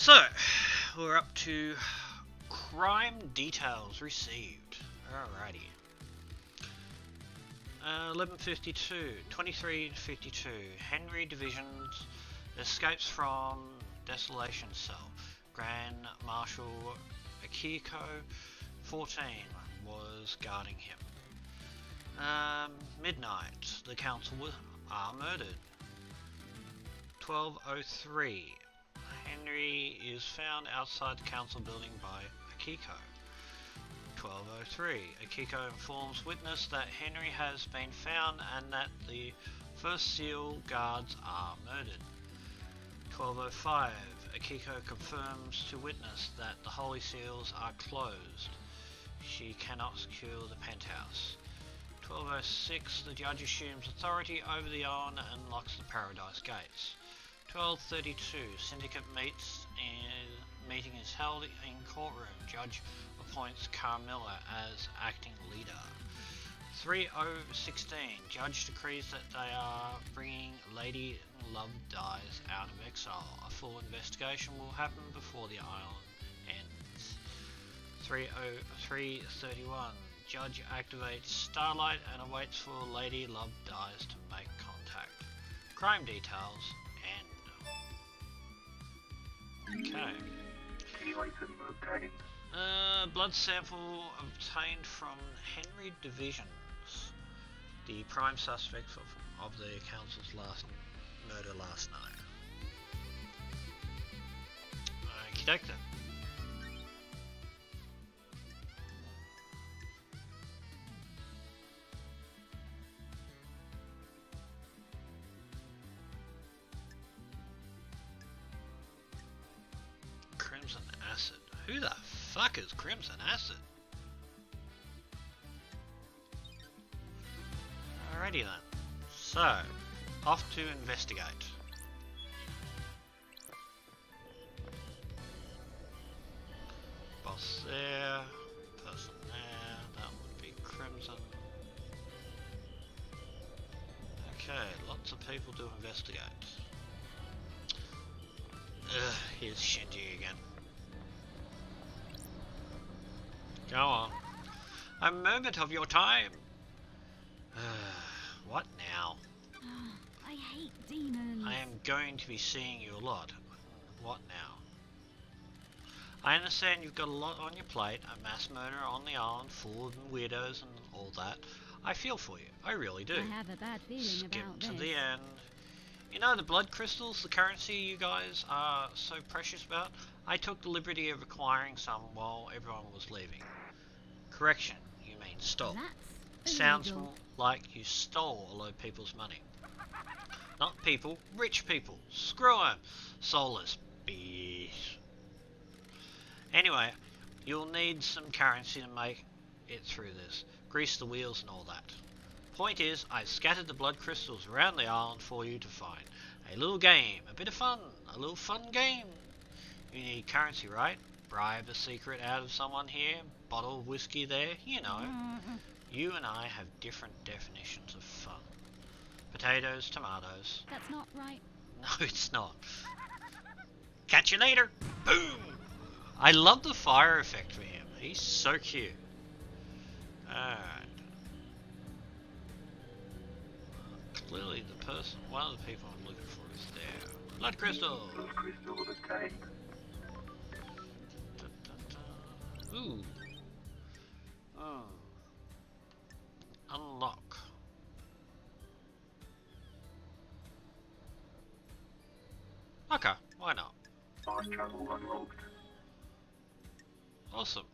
So, we're up to crime details received. Alrighty. 1152, 2352. Henry Divisions escapes from Desolation Cell. Grand Marshal Akiko, 14, was guarding him. Midnight, the council are murdered. 1203. Henry is found outside the council building by Akiko. 1203. Akiko informs witness that Henry has been found and that the First Seal guards are murdered. 1205. Akiko confirms to witness that the Holy Seals are closed. She cannot secure the penthouse. 1206. The judge assumes authority over the Island and locks the Paradise Gates. 1232. Syndicate meets and meeting is held in courtroom. Judge appoints Carmilla as acting leader. 3016. Judge decrees that they are bringing Lady Love Dies out of exile. A full investigation will happen before the island ends. 331. Judge activates Starlight and awaits for Lady Love Dies to make contact. Crime details end. Okay. Blood sample obtained from Henry Divisions, the prime suspect of the council's murder last night. Okey doke then. Crimson Acid. Who the fuck is Crimson Acid? Alrighty then. So, off to investigate. Boss there, person there, that would be Crimson. Okay, lots of people to investigate. Here's Shinji again. Go on. A moment of your time. What now? I hate demons. I am going to be seeing you a lot. What now? I understand you've got a lot on your plate, a mass murder on the island full of weirdos and all that. I feel for you. I really do. I have a bad feeling Skip about to this. the end. You know the blood crystals, the currency you guys are so precious about? I took the liberty of acquiring some while everyone was leaving. Correction, you mean stole. That's Sounds illegal. more like you stole a load of people's money. Not people, rich people. Screw 'em. Soulless beast. Anyway, you'll need some currency to make it through this. Grease the wheels and all that. Point is, I've scattered the blood crystals around the island for you to find. A little game, a bit of fun, a little fun game. You need currency, right? Bribe a secret out of someone here, bottle of whiskey there, you know. You and I have different definitions of fun. Potatoes, tomatoes. That's not right. No, it's not. Catch you later. Boom. I love the fire effect for him. He's so cute. Alright. Clearly the person, one of the people I'm looking for is there. Blood crystal. Blood crystal obtained. Ooh. Oh. Unlock. Okay, why not? Fast travel unlocked. Awesome.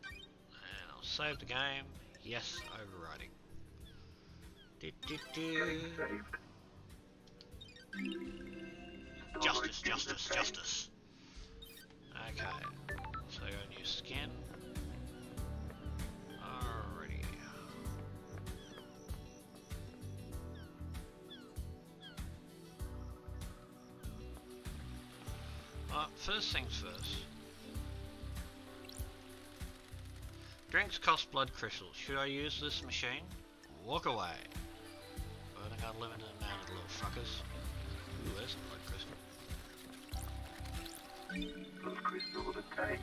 And I'll save the game. Yes, overriding. Game saved. Justice, Storage justice, obtained. justice. Okay. So I got a new skin. Alrighty. First things first. Drinks cost blood crystals. Should I use this machine? Walk away. Burning unlimited amount of little fuckers. Ooh, there's a blood crystal. crystal obtained.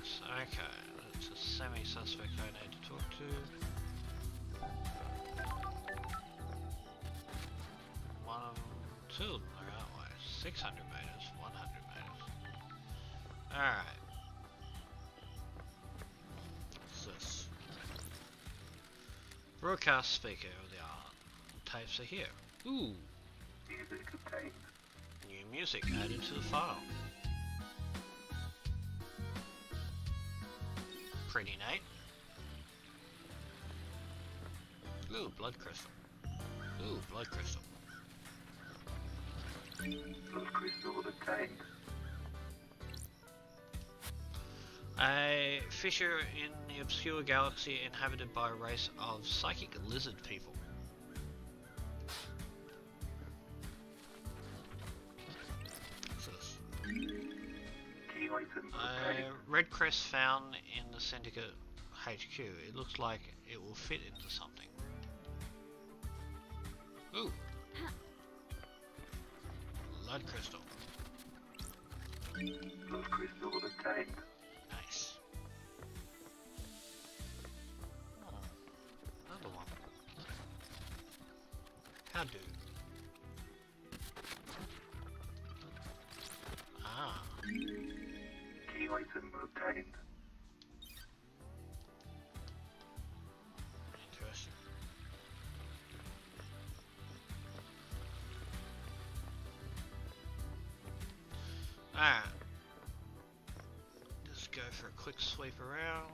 Nice. Okay, that's a semi-suspect I need to talk to. One of them, two of them are out way. 600 meters, 100 meters. Alright. What's this? Broadcast speaker of the art. Tapes are here. Ooh, Music obtained. new music added to the file. Pretty neat. Ooh, blood crystal. Ooh, blood crystal. Blood crystal obtained. A fissure in the obscure galaxy inhabited by a race of psychic lizard people. What's this? Key item A obtained. red crest found in the Syndicate HQ. It looks like it will fit into something. Ooh. Blood crystal. Blood crystal obtained. Nice. Oh, another one. How do? Ah, Key item obtained. interesting. Alright. Just go for a quick sweep around.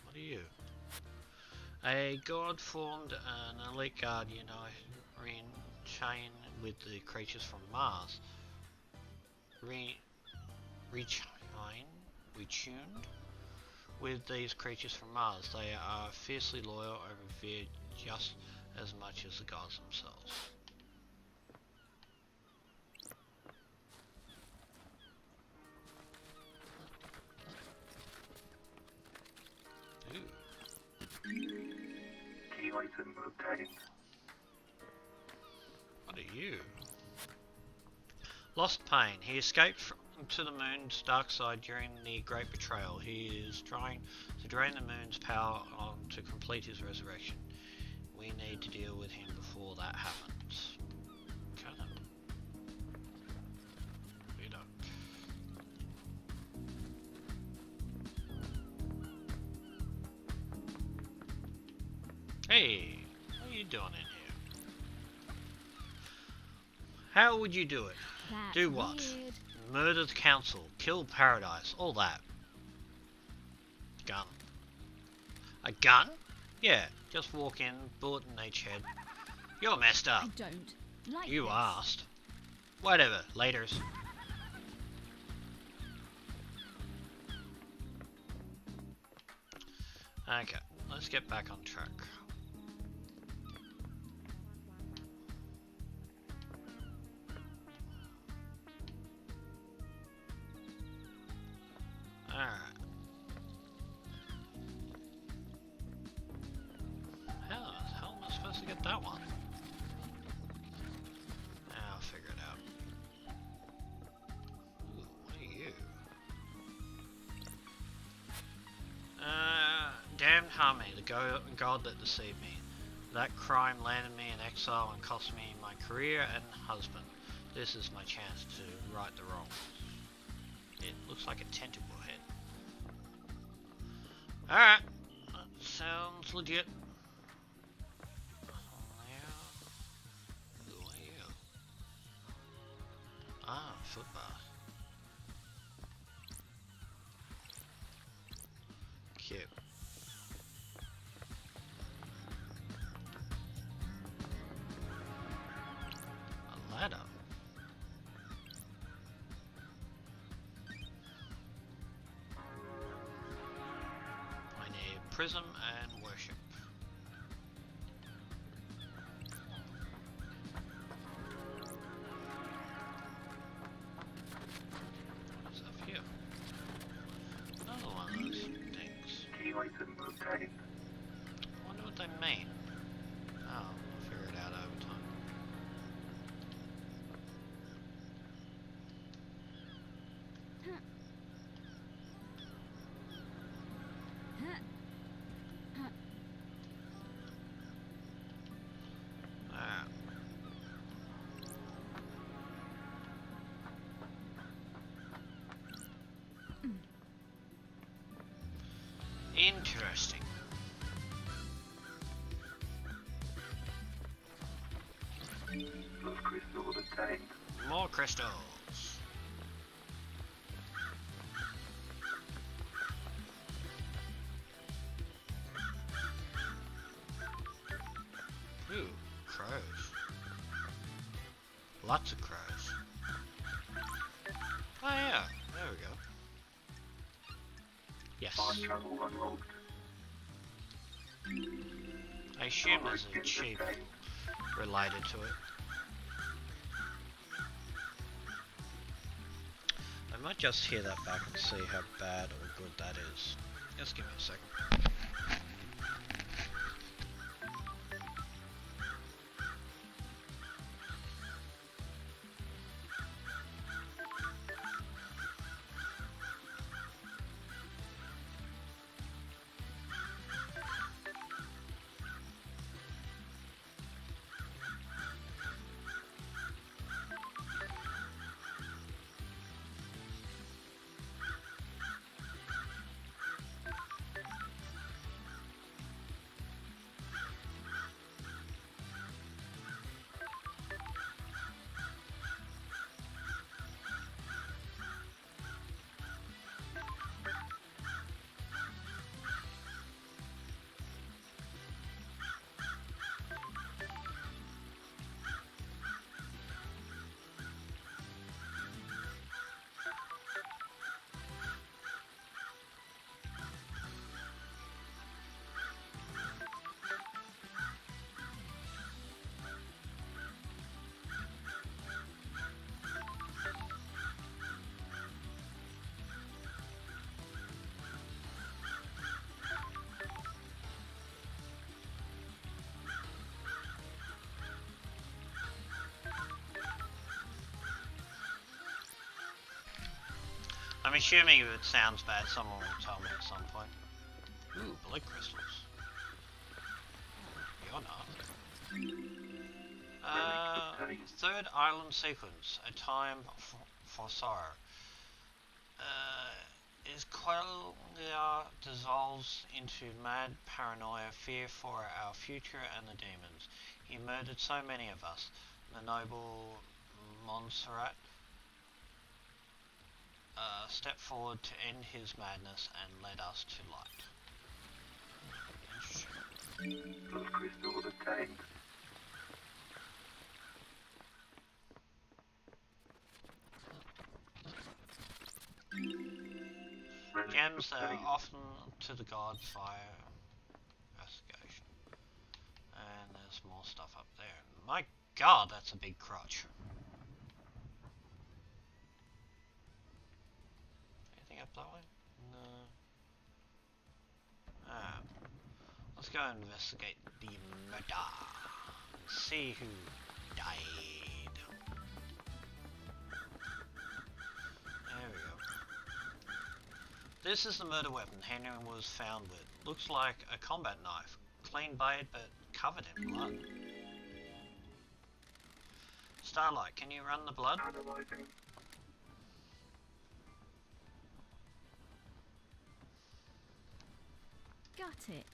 What are you? A god formed an elite guardian chain with the creatures from Mars. Retuned with these creatures from Mars. They are fiercely loyal and revered just as much as the gods themselves. Ooh. Key item obtained. What are you? Lost Pain. He escaped to the moon's dark side during the Great Betrayal. He is trying to drain the moon's power on to complete his resurrection. We need to deal with him before that happens. Okay then. You know. Hey, what are you doing in here? How would you do it? That's Do what? weird. Murder the council, kill Paradise, all that. Gun. A gun? Yeah, just walk in, bullet in each head. You're messed up. I don't like You this. asked. Whatever, laters. Okay, let's get back on track. Alright. How the hell am I supposed to get that one? I'll figure it out. Ooh, what are you? Damned Hami, the god that deceived me. That crime landed me in exile and cost me my career and husband. This is my chance to right the wrongs. It looks like a tentacle head. Alright, that sounds legit. Who are you? Ah, footbath. Cute. A ladder. I need prism and worship. What's up here? Another one of those things. Key item obtained. I wonder what they mean. Oh, we'll figure it out over time. Interesting. Blood crystal obtained. More crystals. Ooh, crows. Lots of crows. Oh yeah, there we go. Yes. Time travel unlocked. I assume there's a Origins cheap obtained. related to it. I might just hear that back and see how bad or good that is. Just give me a second. I'm assuming if it sounds bad, someone will tell me at some point. Ooh, blood crystals. You're not. Third island sequence, a time for sorrow. As Quelia dissolves into mad paranoia, fear for our future and the demons. He murdered so many of us. The noble Montserrat stepped forward to end his madness and led us to light. Blood crystal obtained. Gems are often to the gods via investigation. And there's more stuff up there. My god, that's a big crotch. Anything up that way? No. Ah. Let's go investigate the murder. See who died. There we go. This is the murder weapon Henry was found with. Looks like a combat knife. Clean blade but covered in blood. Starlight, can you run the blood? Analyzing. Got it.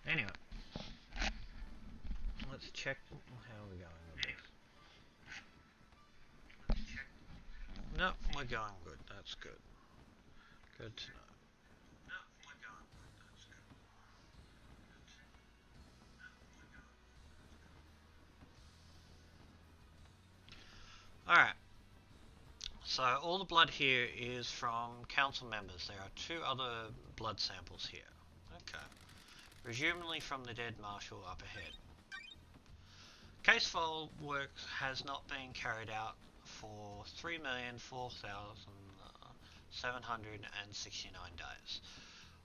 Anyway, let's check how we're going with this. No, we're going good. That's good. Good to know. Alright. So all the blood here is from council members. There are 2 other blood samples here. Okay. Presumably from the dead marshal up ahead. Case file work has not been carried out for 3,004,769 days.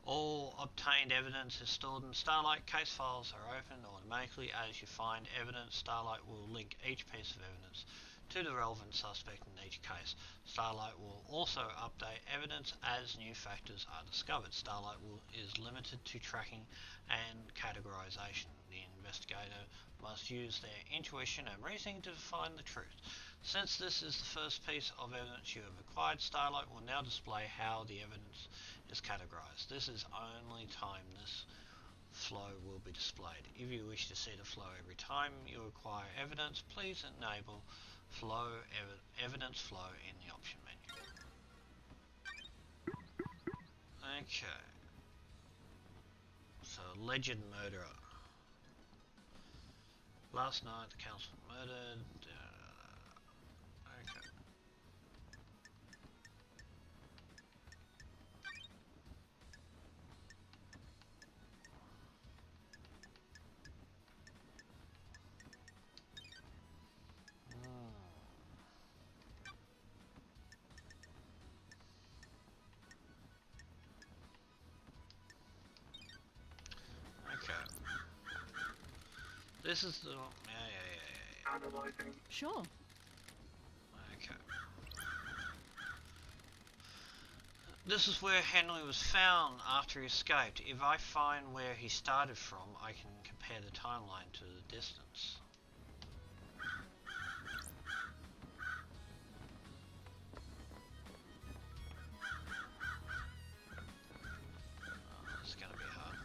All obtained evidence is stored in Starlight. Case files are opened automatically. As you find evidence, Starlight will link each piece of evidence to the relevant suspect in each case. Starlight will also update evidence as new factors are discovered. Starlight is limited to tracking and categorization. The investigator must use their intuition and reasoning to find the truth. Since this is the first piece of evidence you have acquired, Starlight will now display how the evidence is categorized. This is only time this flow will be displayed. If you wish to see the flow every time you acquire evidence, please enable evidence flow in the option menu. Okay. So, alleged murderer. Last night, the council murdered. Okay. Okay. This is the yeah. Analyzing. Sure. Okay. This is where Henry was found after he escaped. If I find where he started from, I can compare the timeline to the distance. Oh, it's gonna be hard.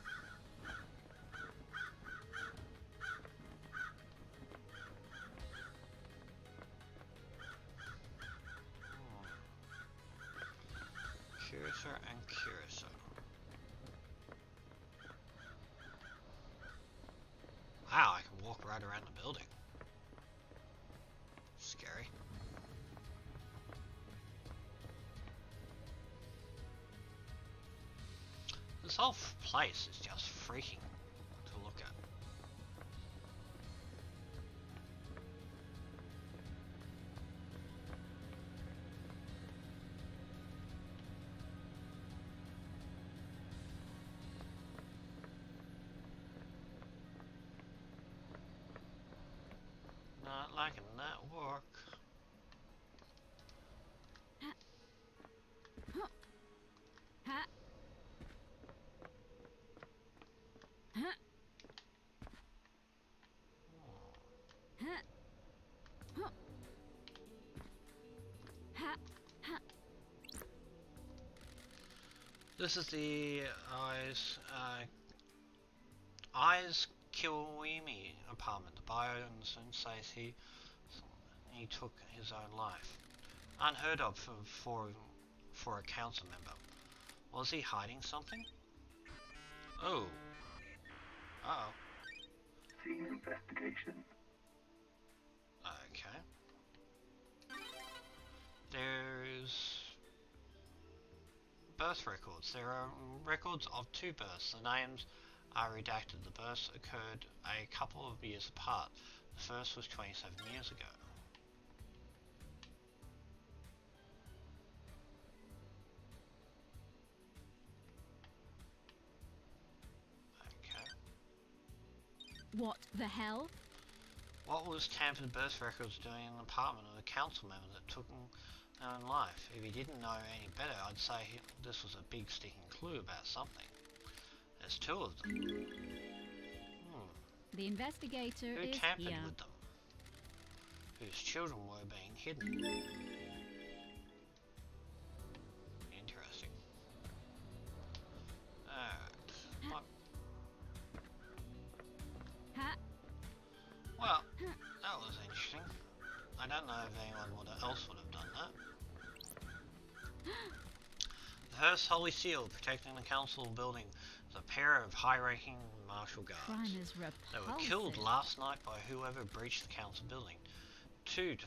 Cursor and cursor. Wow, I can walk right around the building. Scary. This whole place is just freaking to look at. Not liking that work. Ha. Ha. Ha. Huh. Ha. Ha. This is the Eyes Kiwimi apartment. The bio soon says he took his own life. Unheard of for a council member. Was he hiding something? Oh. Uh-oh. Scene investigation. Okay. There's birth records. There are records of 2 births. The names are redacted. The births occurred a couple of years apart. The first was 27 years ago. Okay. What the hell? What was tampered birth records doing in an apartment of a council member that took their own life? If he didn't know any better, I'd say this was a big sticking clue about something. There's 2 of them. The investigator Who is tampered here. with them? Whose children were being hidden? Interesting. Alright. What? Ha. Well, that was interesting. I don't know if anyone else would have done that. The Hearst Holy Seal protecting the council building is a pair of high-ranking martial guards. Crime is They were repulsive. killed last night by whoever breached the council building. Time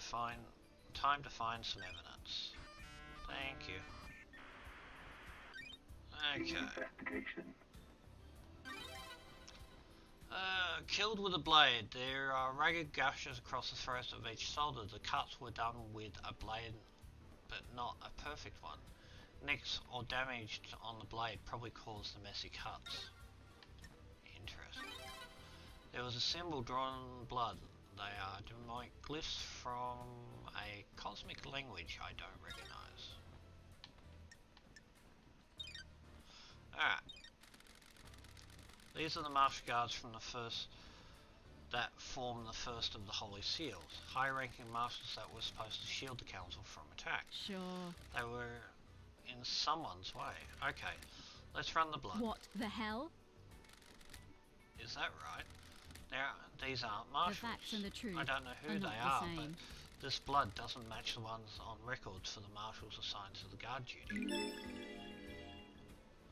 to find some evidence. Thank you. Scene Okay. investigation. Killed with a blade. There are ragged gashes across the throats of each shoulder. The cuts were done with a blade, but not a perfect one. nicks or damage on the blade probably caused the messy cuts. Interesting. There was a symbol drawn in blood. They are demonic glyphs from a cosmic language I don't recognize. Alright. These are the martial guards from the first that form the first of the Holy Seals. High-ranking marshals that were supposed to shield the council from attack. Sure. They were in someone's way. Okay, let's run the blood. What the hell? Is that right? These aren't marshals. The facts and the truth I don't know who are they not are, the but same. this blood doesn't match the ones on records for the marshals assigned to the guard duty.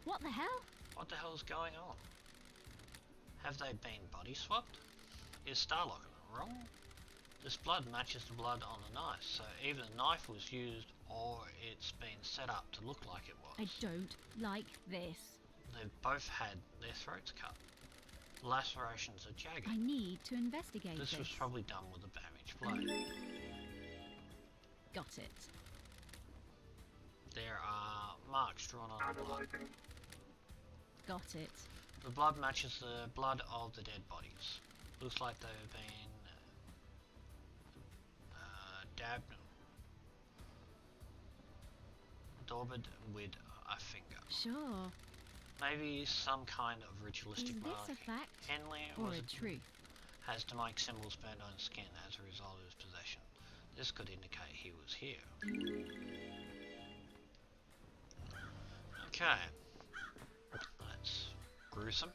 What the hell? What the hell is going on? Have they been body swapped? Is Starlock wrong? This blood matches the blood on the knife, so either the knife was used or it's been set up to look like it was. I don't like this. They've both had their throats cut. The lacerations are jagged. I need to investigate This was probably done with a damaged blade. Got it. There are marks drawn on the blood. Analyzing. Got it. The blood matches the blood of the dead bodies. Looks like they've been daubed with a finger. Sure. Maybe some kind of ritualistic Is mark. this a fact Henley or was a truth? has demonic symbols burned on his skin as a result of his possession. This could indicate he was here. Okay. That's gruesome.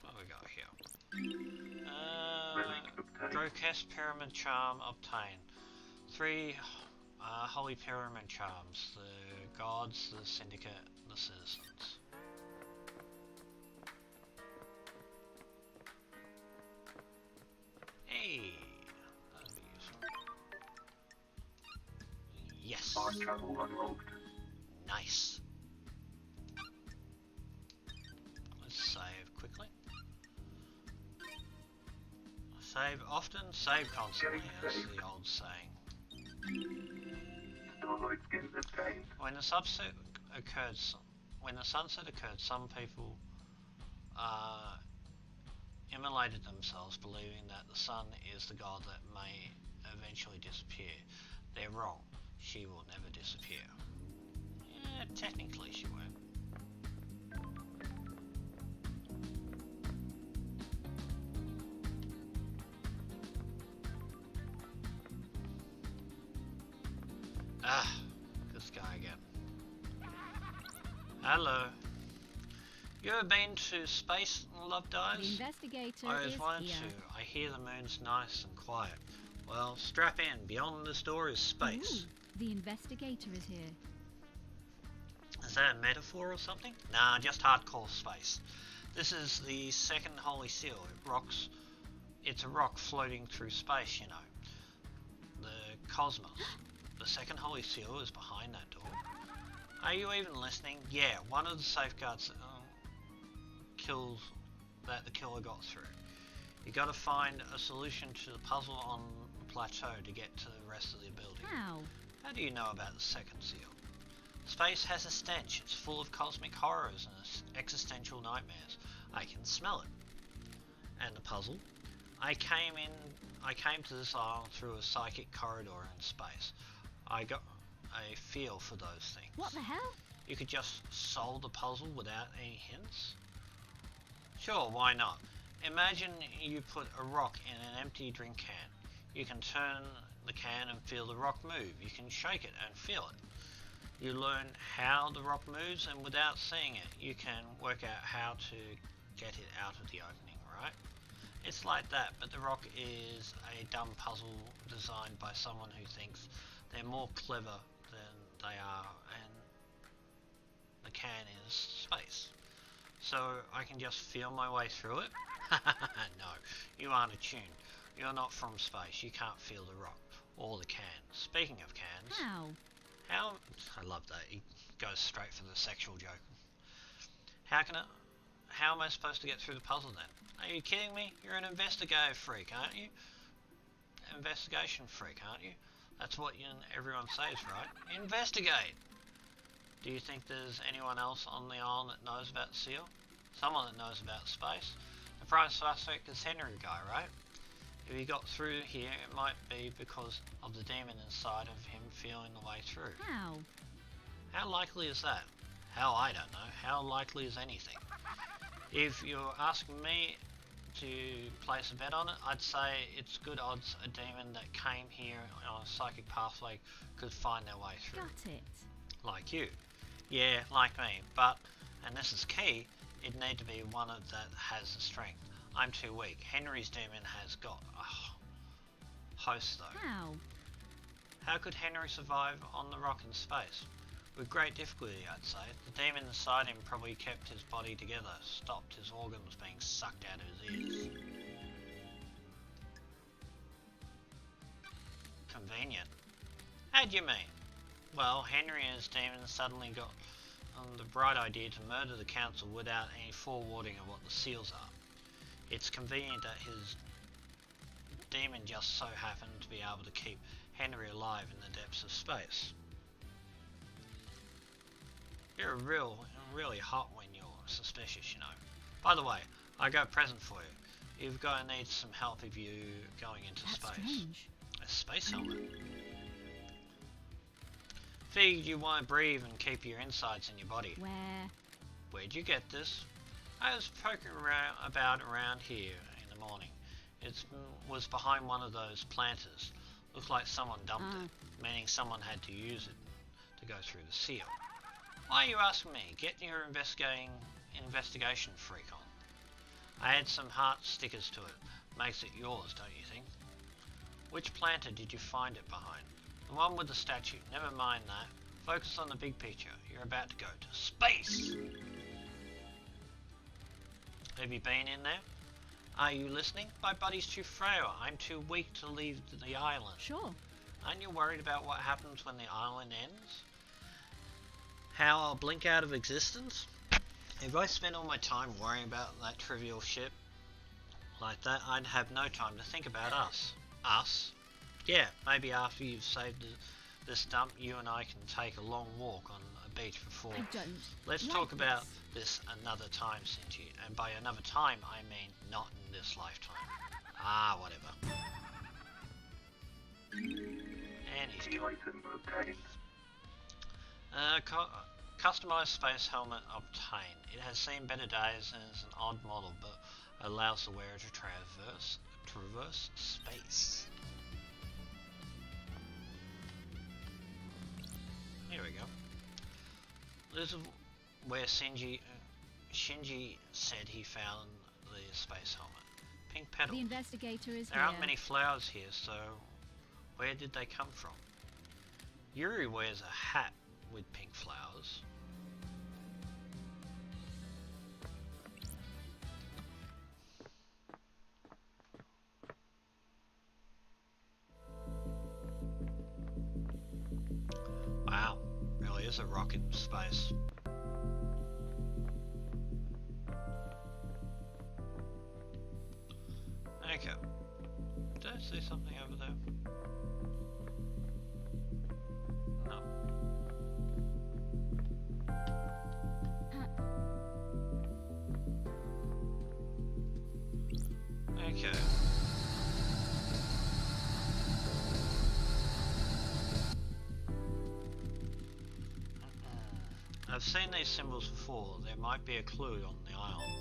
What we got here? Grotesque Pyramid Charm obtained. 3 Holy Pyramid Charms. The gods, the syndicate, the citizens. Hey! That'd be useful. Yes! Fast travel unlocked. Nice. Let's save quickly. Save often, save constantly, as the old saying. Starlight skins obtained. When the sunset occurred, some people immolated themselves, believing that the sun is the god that may eventually disappear. They're wrong. She will never disappear. Yeah, technically she won't. Ah, this guy again. Hello. You ever been to space, Love The Dies? investigator I always is wanted here. to. I hear the moon's nice and quiet. Well, strap in. Beyond this door is space. Ooh, the investigator is here. Is that a metaphor or something? Nah, just hardcore space. This is the second Holy Seal. It's a rock floating through space, you know. The cosmos. The second Holy Seal is behind that door. Are you even listening? Yeah, one of the safeguards kills that the killer got through. You gotta find a solution to the puzzle on the plateau to get to the rest of the building. How? How do you know about the second seal? Space has a stench. It's full of cosmic horrors and existential nightmares. I can smell it. And the puzzle? I came to this island through a psychic corridor in space. I got a feel for those things. What the hell? You could just solve the puzzle without any hints? Sure, why not? Imagine you put a rock in an empty drink can. You can turn the can and feel the rock move. You can shake it and feel it. You learn how the rock moves, and without seeing it, you can work out how to get it out of the opening, right? It's like that, but the rock is a dumb puzzle designed by someone who thinks they're more clever than they are, and the can is space. So I can just feel my way through it? No, you aren't attuned. You're not from space. You can't feel the rock or the can. Speaking of cans, How? I love that. He goes straight for the sexual joke. how am I supposed to get through the puzzle then? Are you kidding me? You're an investigative freak, aren't you? Investigation freak, aren't you? That's what everyone says, right? Investigate! Do you think there's anyone else on the island that knows about the seal? Someone that knows about space? The prime suspect is Henry guy, right? If he got through here, it might be because of the demon inside of him feeling the way through. How? How likely is that? Hell, I don't know. How likely is anything? If you're asking me to place a bet on it, I'd say it's good odds a demon that came here on a psychic pathway could find their way through. Got it. Like you. Yeah, like me, but, and this is key, it'd need to be one that has the strength. I'm too weak. Henry's demon has got a host though. How? How could Henry survive on the rock in space? With great difficulty, I'd say. The demon inside him probably kept his body together, stopped his organs being sucked out of his ears. Convenient. How do you mean? Well, Henry and his demon suddenly got the bright idea to murder the council without any forewarning of what the seals are. It's convenient that his demon just so happened to be able to keep Henry alive in the depths of space. You're really hot when you're suspicious, you know. By the way, I got a present for you. You're going to need some help if you're going into That's space. strange. A space helmet. Figured you want to breathe and keep your insides in your body. Where? Where'd you get this? I was poking around here in the morning. It was behind one of those planters. Looked like someone dumped it, meaning someone had to use it to go through the seal. Why are you asking me? Get your investigation freak on. I add some heart stickers to it. Makes it yours, don't you think? Which planter did you find it behind? The one with the statue. Never mind that. Focus on the big picture. You're about to go to space! Have you been in there? Are you listening? My body's too frail. I'm too weak to leave the island. Sure. Aren't you worried about what happens when the island ends? How I'll blink out of existence? If I spent all my time worrying about that trivial shit like that, I'd have no time to think about us. Us? Yeah, maybe after you've saved this dump, you and I can take a long walk on a beach before. I don't. Let's like talk about this. this another time, Cindy. And by another time, I mean not in this lifetime. Ah, whatever. And he's Key gone. item obtained. Customized space helmet obtained. It has seen better days and is an odd model, but allows the wearer to traverse space. Here we go. This is where Shinji said he found the space helmet. Pink petal. The investigator is There here. aren't many flowers here, so where did they come from? Yuri wears a hat with pink flowers. Wow, really is a rocket in space. Okay. Did I see something over there? No. Okay. I've seen these symbols before. There might be a clue on the island.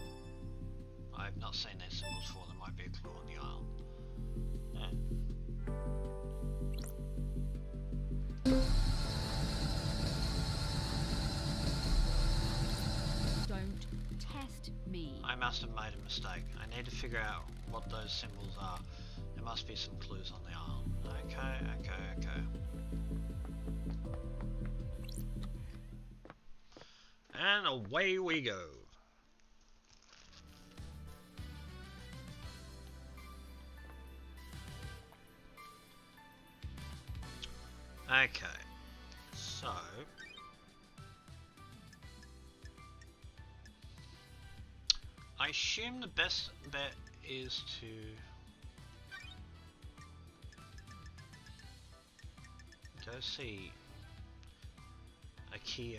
I have not seen these symbols before. There might be a clue on the island. Don't test me. I must have made a mistake. I need to figure out what those symbols are. There must be some clues on the island. Okay. And away we go. Okay, so I assume the best bet is to go see Akiko.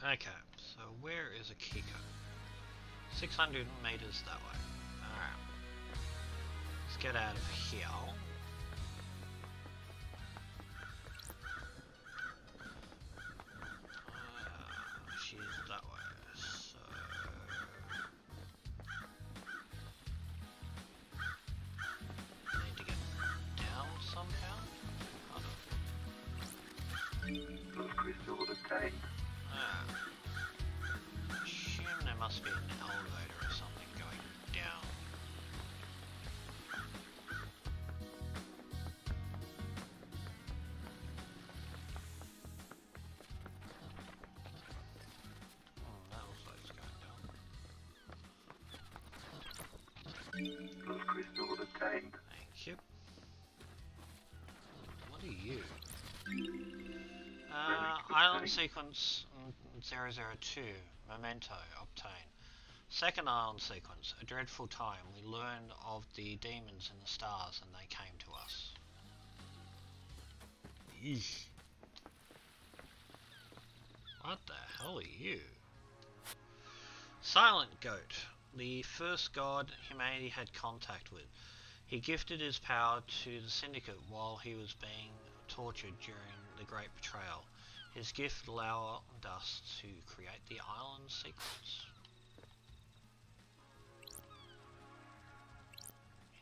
Okay, so where is Akiko? 600 meters that way. Alright. Let's get out of here. She's that way, so... I need to get down somehow? Those crystals obtained. Assume there must be an elevator or something going down. That looks like it's going down. Those crystals obtained. Thank you. What are you? Island sequence 002, memento, obtain. Second island sequence, a dreadful time. We learned of the demons in the stars and they came to us. Eesh. What the hell are you? Silent Goat, the first god humanity had contact with. He gifted his power to the Syndicate while he was being tortured during the Great Betrayal. His gift allowed us to create the island sequence.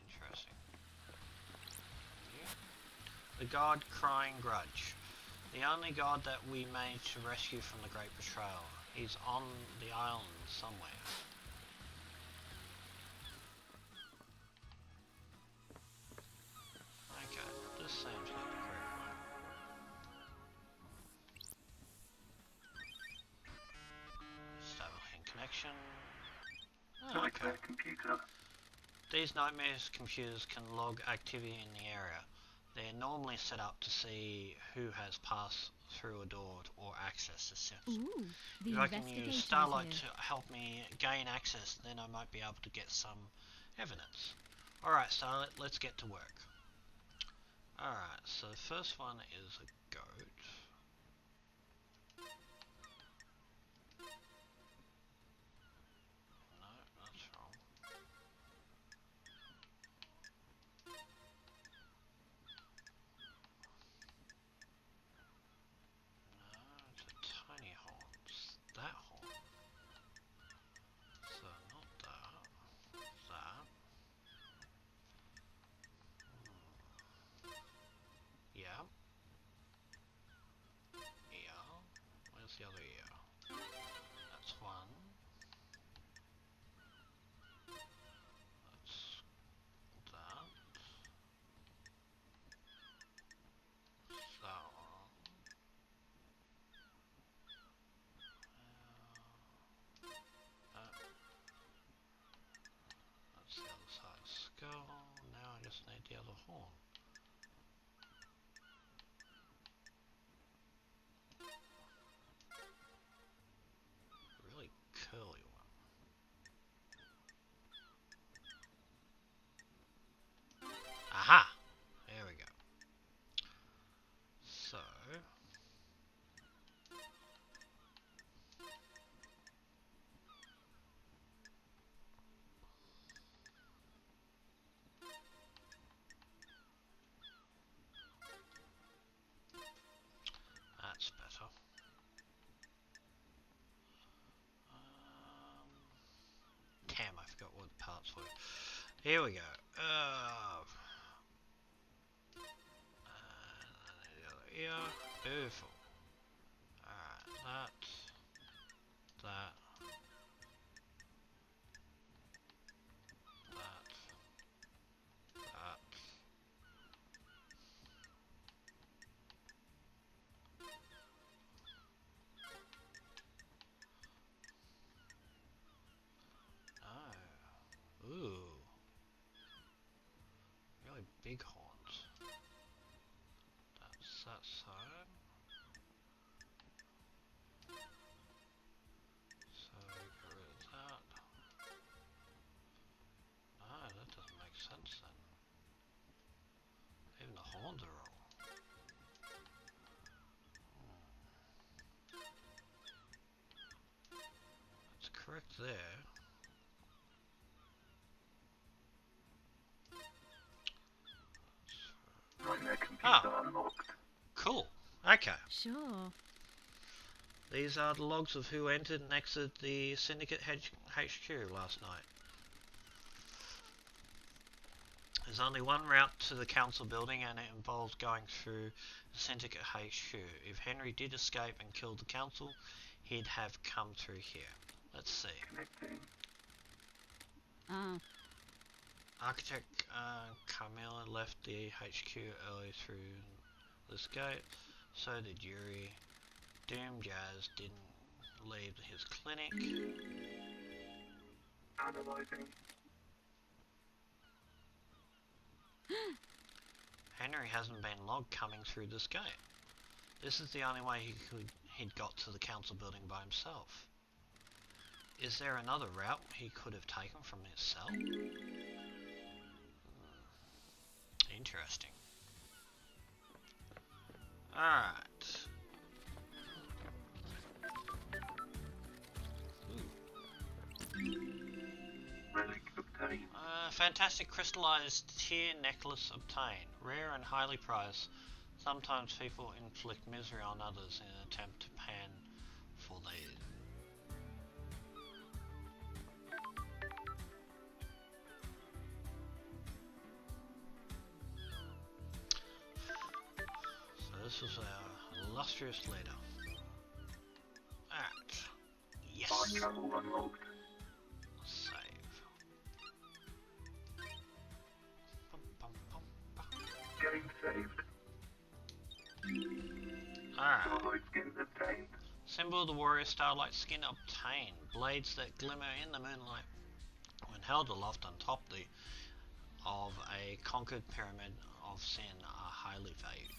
Interesting. The god Crying Grudge. The only god that we managed to rescue from the Great Betrayal. He's on the island somewhere. Okay, this seems like the correct one. Establishing connection. Oh, okay. Nightmare computer. These nightmares computers can log activity in the area. They're normally set up to see who has passed through a door or access the steps. Ooh, the If I can investigator use is Starlight here. to help me gain access, then I might be able to get some evidence. Alright, Starlight, let's get to work. Alright, so the first one is a goat. No, that's wrong. No, it's a tiny horn. It's that horn. So not that. That. Yeah. Ear. Where's the other ear? That's one. That's that. That one. That's the other side skull. Now I just need the other horn. Really curly one. Aha! There we go. So... That's better. Damn, I forgot what the parts were. Here we go. Yeah, beautiful. Alright, that. That. bighorns. That's that side. So get rid of that. No, that doesn't make sense then. Even the horns are wrong. That's correct there. Nightmare computer unlocked. Cool. Okay. Sure. These are the logs of who entered and exited the Syndicate HQ last night. There's only one route to the council building and it involves going through the Syndicate HQ. If Henry did escape and kill the council, he'd have come through here. Let's see. Connecting. Ah, Architect Carmilla left the HQ early through this gate. So did Yuri. Doom Jazz didn't leave his clinic. Analyzing. Henry hasn't been logged coming through this gate. This is the only way he'd got to the council building by himself. Is there another route he could have taken from his cell? Interesting. Alright. Relic obtained. Fantastic crystallized tear necklace obtained. Rare and highly prized. Sometimes people inflict misery on others in an attempt to pan for these. So this is our illustrious leader. Alright. Yes! Fast travel unlocked. Save. Bum, bum, bum, bum. Game saved. Alright. Starlight skins obtained. Symbol of the warrior starlight skin obtained. Blades that glimmer in the moonlight. When held aloft on top of a conquered pyramid of sin are highly valued.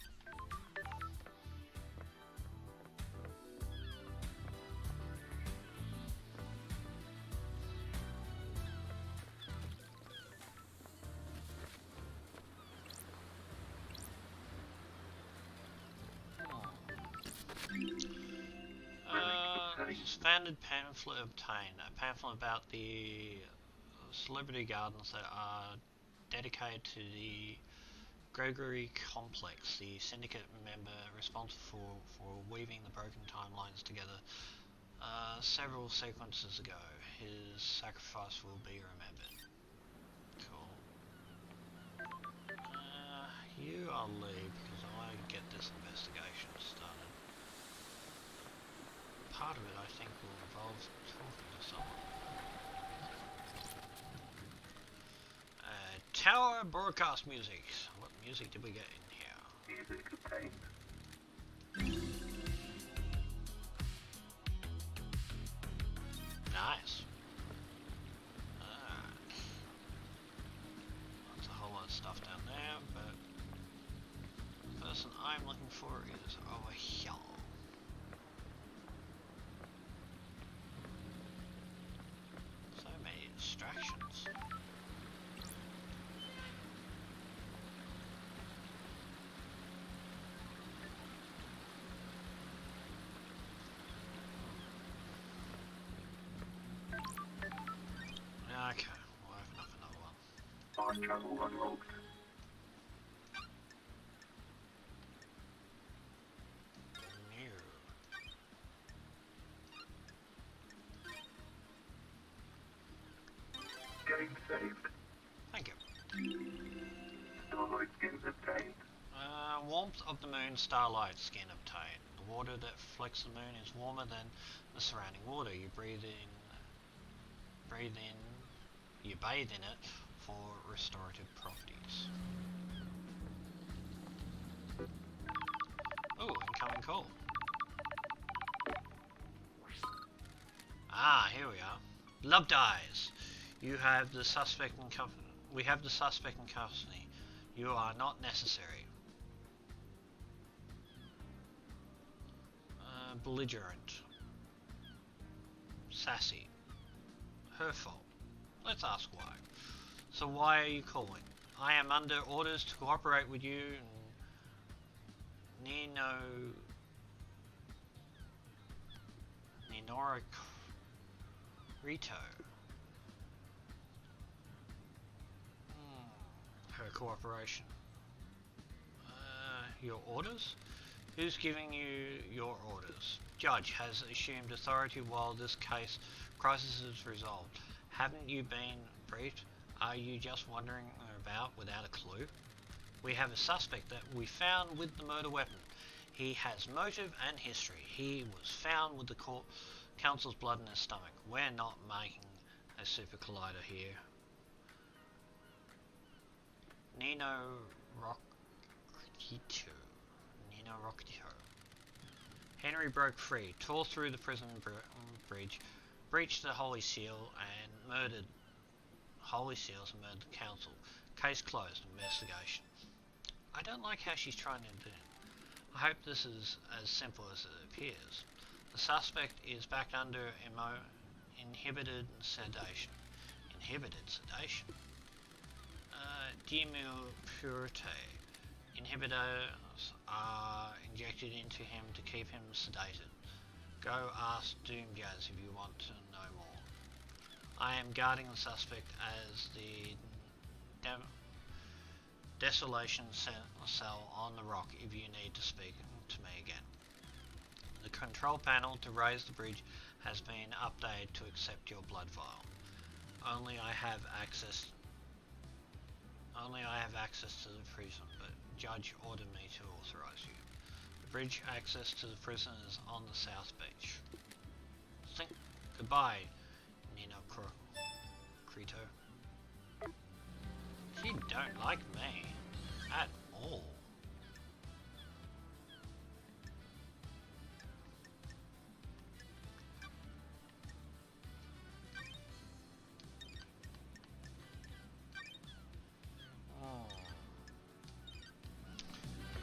Standard pamphlet obtained. A pamphlet about the celebrity gardens that are dedicated to the Gregory Complex, the syndicate member responsible for weaving the broken timelines together several sequences ago. His sacrifice will be remembered. Cool. You I'll leave because I want to get this investigation started. Part of it I think will involve talking to someone. Tower broadcast music. What music did we get in here? Music obtained. Nice. That's a whole lot of stuff down there, but the person I'm looking for is over here. So many distractions. Okay, we'll open up another one. Fast travel unlocked. New. Game saved. Thank you. Starlight skins obtained. Warmth of the moon starlight skin obtained. The water that reflects the moon is warmer than the surrounding water. You bathe in it for restorative properties. Oh, incoming call. Ah, here we are. Love dies. You have the suspect in custody. We have the suspect in custody. You are not necessary. Belligerent. Sassy. Her fault. Let's ask why. So why are you calling? I am under orders to cooperate with you. Ninora Rito. Her cooperation. Your orders? Who's giving you your orders? Judge has assumed authority while this crisis is resolved. Haven't you been briefed? Are you just wandering about without a clue? We have a suspect that we found with the murder weapon. He has motive and history. He was found with the council's blood in his stomach. We're not making a super collider here. Nino Rockito. Henry broke free, tore through the prison bridge, breached the Holy Seal and murdered the council. Case closed. Investigation. I don't like how she's trying to do it. I hope this is as simple as it appears. The suspect is back under inhibited sedation. Inhibited sedation? Demilpurite. Inhibitors are injected into him to keep him sedated. Go ask Doomjazz if you want to know more. I am guarding the suspect as the Desolation cell on the rock if you need to speak to me again. The control panel to raise the bridge has been updated to accept your blood vial. Only I have access to the prison, but Judge ordered me to authorize you. The bridge access to the prison is on the south beach. Goodbye, Nino Crito. You don't like me at all.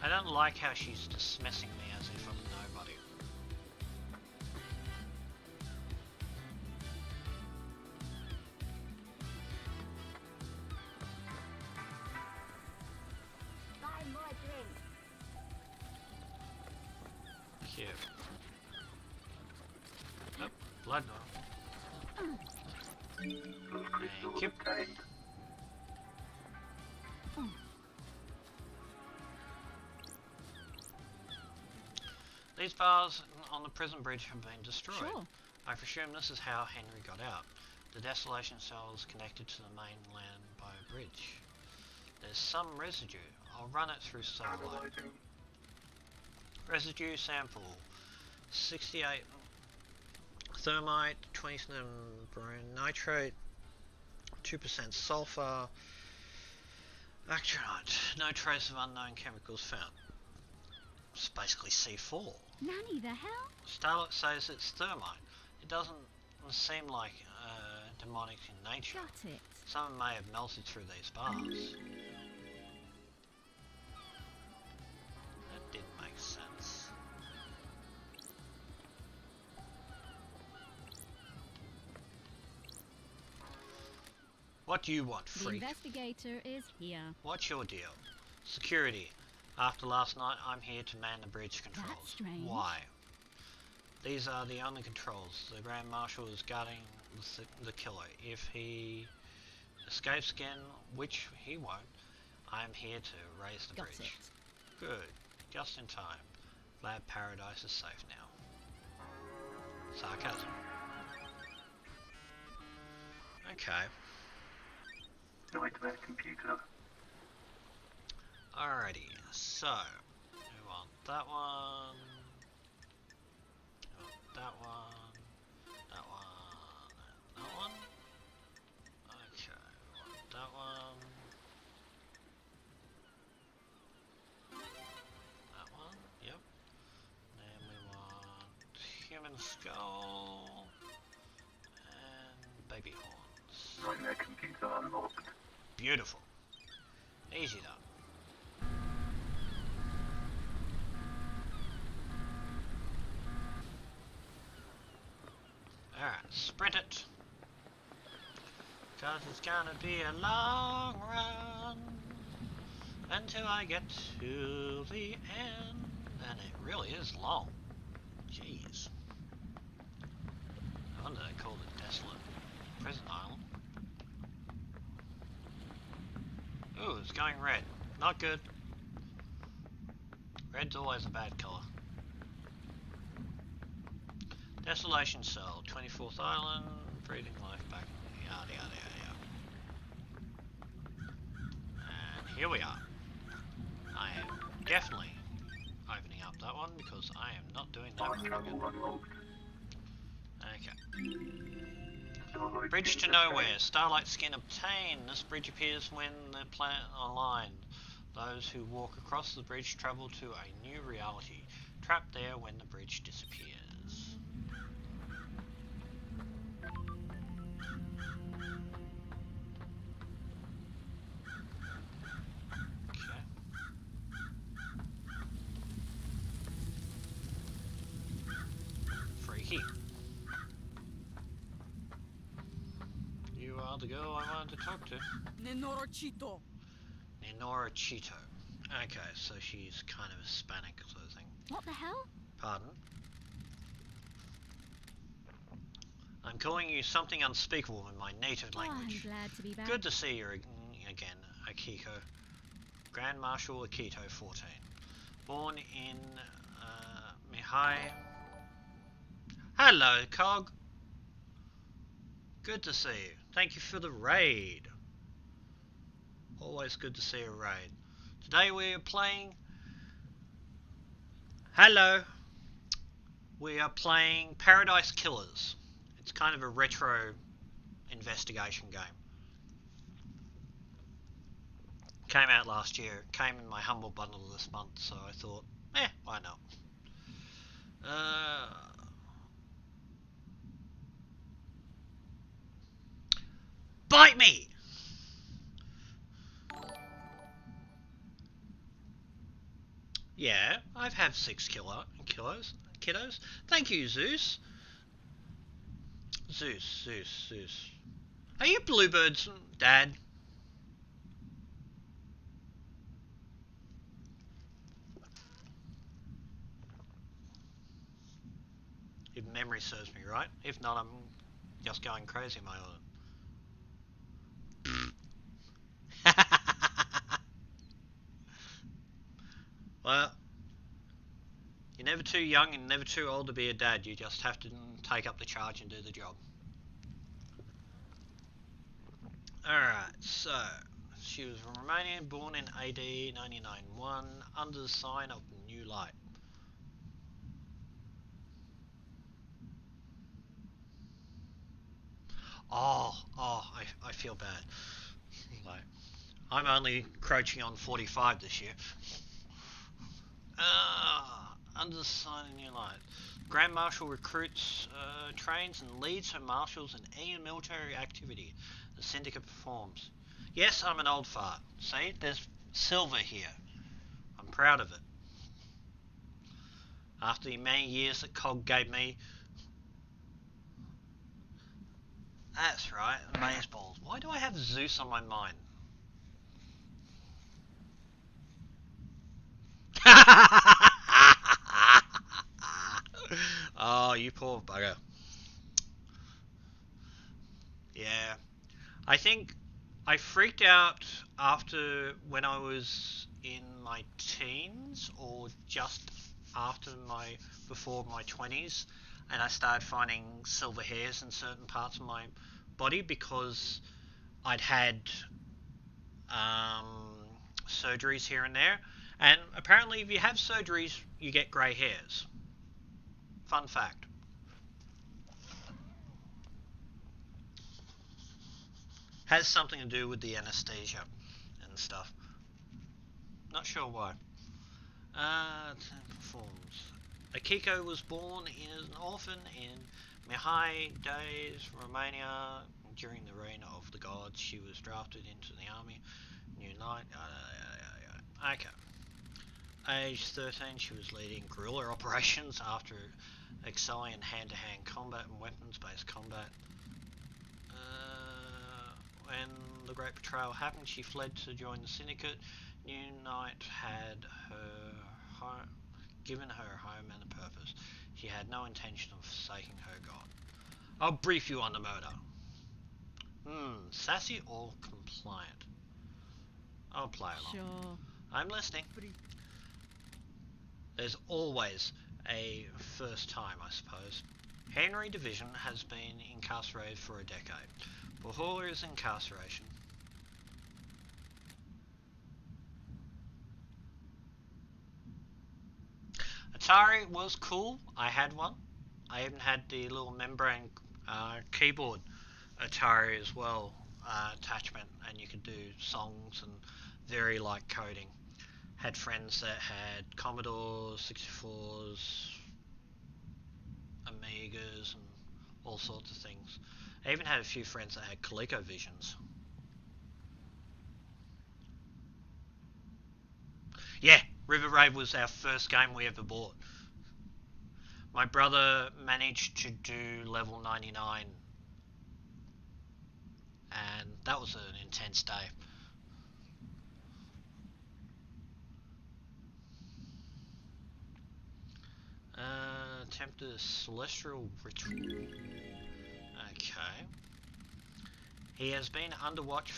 I don't like how she's dismissing me as if I'm nobody. Buy more drink. Cute. Oh, blood. Those crystals Thank you. obtained. These bars on the prison bridge have been destroyed. Sure. I presume this is how Henry got out. The Desolation cell is connected to the mainland by a bridge. There's some residue. I'll run it through satellite. Analyzing. Residue sample 68 thermite, 27 brine nitrate, 2% sulfur, actinite. No trace of unknown chemicals found. It's basically C4. Nanny, the hell? Starlet says it's thermite. It doesn't seem like demonic in nature. Shut it. Someone may have melted through these bars. That didn't make sense. What do you want, The freak? investigator is here. What's your deal? Security. After last night, I'm here to man the bridge controls. That's strange. Why? These are the only controls. The Grand Marshal is guarding the killer. If he escapes again, which he won't, I'm here to raise the Got bridge. it. Good. Just in time. Glad Paradise is safe now. Sarcasm. Okay. Nightmare computer. Alrighty, so we want that one, we want that one, that one, and that one. Okay, we want that one, that one, yep. Then we want human skull and baby horns. Nightmare computer unlocked. Beautiful. Easy though. Alright, sprint it. Cause it's gonna be a long run until I get to the end. And it really is long. Jeez. No wonder they called it Desolate Prison Island. Ooh, it's going red. Not good. Red's always a bad colour. Desolation Cell, 24th Island, breathing life back, yada yada yada. And here we are. I am definitely opening up that one because I am not doing that Fast very travel good. unlocked. Okay. Starlight Bridge skins to obtained. Nowhere, Starlight Skin obtained. This bridge appears when the planet aligned. Those who walk across the bridge travel to a new reality, trapped there when the bridge disappears. Okay. Freaky. You are the girl I wanted to talk to. Nenorocito. Nenora Cheeto. Okay, so she's kind of Hispanic sort of thing. What the hell? Pardon? I'm calling you something unspeakable in my native Oh, I'm language. glad to be back. Good to see you again, Akiko. Grand Marshal Akito 14. Born in Mihai. Hello, Cog. Good to see you. Thank you for the raid. Always good to see a raid. Today we are playing... Hello. We are playing Paradise Killers. It's kind of a retro investigation game. Came out last year. Came in my humble bundle this month, so I thought, why not? Bite me! Yeah, I've had 6 kiddos. Thank you, Zeus. Zeus. Are you Bluebird's dad? If memory serves me right. If not, I'm just going crazy in my own. Well, you're never too young and never too old to be a dad. You just have to take up the charge and do the job. Alright, so she was from Romania, born in AD 99-1, under the sign of New Light. I feel bad. Like, I'm only crouching on 45 this year. Under the sign of New Light. Grand Marshal recruits, trains and leads her marshals in any military activity the Syndicate performs. Yes, I'm an old fart. See, there's silver here. I'm proud of it. After the many years that COG gave me. That's right, amazeballs. Why do I have Zeus on my mind? Oh, you poor bugger. Yeah. I think I freaked out after when I was in my teens or just before my 20s, and I started finding silver hairs in certain parts of my body because I'd had surgeries here and there, and apparently if you have surgeries you get grey hairs. Fun fact. Has something to do with the anesthesia and stuff. Not sure why. Performs. Akiko was born as an orphan in Mihai days, Romania. During the reign of the gods, she was drafted into the army. New Light. Okay. Age 13, she was leading guerrilla operations after excelling in hand-to-hand combat and weapons-based combat. When the Great Betrayal happened, she fled to join the Syndicate. New Knight had given her a home and a purpose. She had no intention of forsaking her god. I'll brief you on the murder. Sassy or compliant? I'll play along. Sure. I'm listening. There's always a first time, I suppose. Henry Division has been incarcerated for a decade. Valhalla's incarceration. Atari was cool. I had one. I even had the little membrane keyboard Atari as well attachment, and you could do songs and very light coding. Had friends that had Commodores, 64s, Amigas, and all sorts of things. I even had a few friends that had ColecoVisions. Yeah, River Raid was our first game we ever bought. My brother managed to do level 99, and that was an intense day. Attempted a celestial ritual. Okay. He has been under watch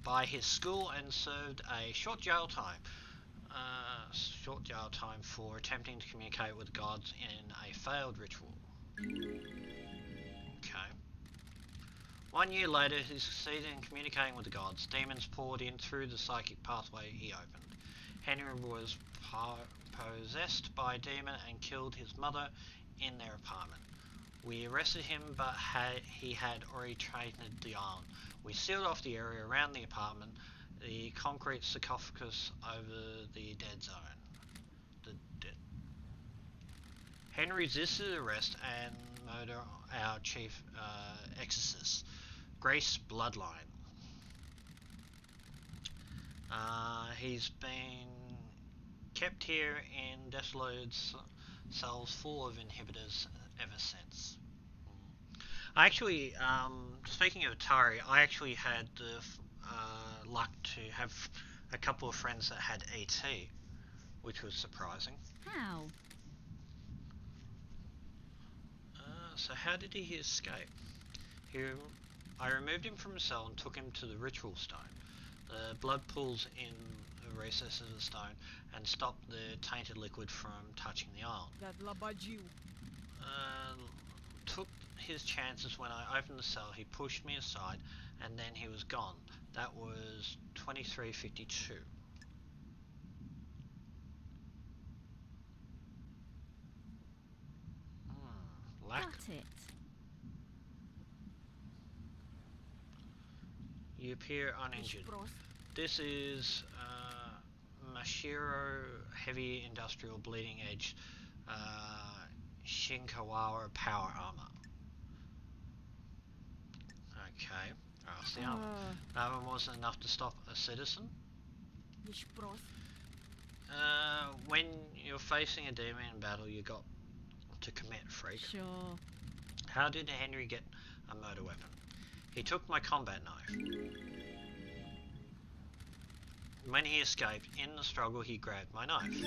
by his school and served a short jail time. For attempting to communicate with gods in a failed ritual. Okay. 1 year later, he succeeded in communicating with the gods. Demons poured in through the psychic pathway he opened. Henry was possessed by a demon and killed his mother in their apartment. We arrested him, but he had already traded the island. We sealed off the area around the apartment, the concrete sarcophagus over the dead zone. Henry resisted arrest and murder our chief exorcist, Grace Bloodline. He's been kept here in desolated cells full of inhibitors ever since. I actually, speaking of Atari, I actually had the luck to have a couple of friends that had ET, which was surprising. How? So how did he escape? I removed him from his cell and took him to the ritual stone. The blood pools in the recesses of the stone and stopped the tainted liquid from touching the island. Took his chances when I opened the cell. He pushed me aside and then he was gone. That was 23:52. Got it. You appear uninjured. This is Mashiro Heavy Industrial Bleeding Edge Shinkawara Power Armor. Okay. That's the armor. That one wasn't enough to stop a citizen. When you're facing a demon in battle, you got to commit, freak. Sure. How did Henry get a murder weapon? He took my combat knife. When he escaped, in the struggle he grabbed my knife.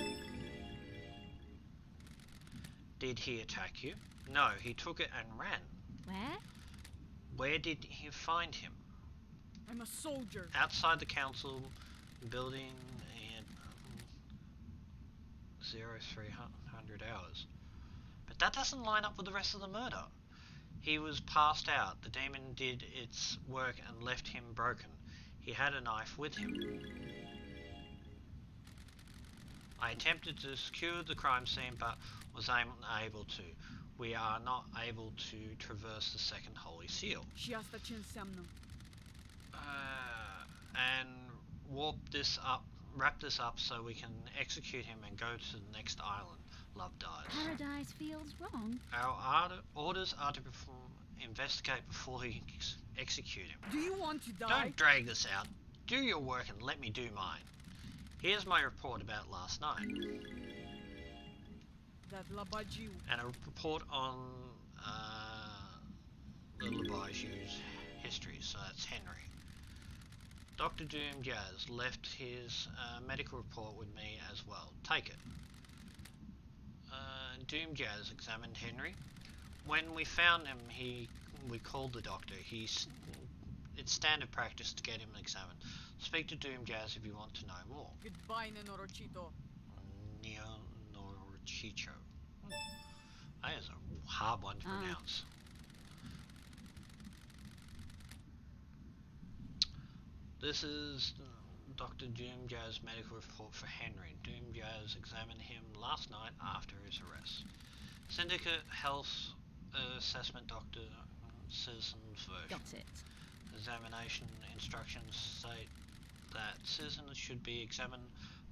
Did he attack you? No, he took it and ran. Where? Where did he find him? I'm a soldier. Outside the council building in 0300 hours. But that doesn't line up with the rest of the murder. He was passed out. The demon did its work and left him broken. He had a knife with him. I attempted to secure the crime scene but was unable to. We are not able to traverse the second holy seal. And wrap this up so we can execute him and go to the next island. Love dies. Paradise feels wrong. Our orders are to investigate before we execute him. Do you want to die? Don't drag this out. Do your work and let me do mine. Here's my report about last night. That Labajiu. and a report on the Labaju's history, so that's Henry. Dr. Doom Jazz left his medical report with me as well. Take it. Doom Jazz examined Henry. When we found him, we called the doctor. It's standard practice to get him examined. Speak to Doom Jazz if you want to know more. Goodbye, Nenorochito. Neo Norochicho. That is a hard one to pronounce. This is Dr. Doom Jazz's medical report for Henry. Doom Jazz examined him last night after his arrest. Syndicate Health Assessment Dr. Citizen's version. Got it. Examination instructions state that citizens should be examined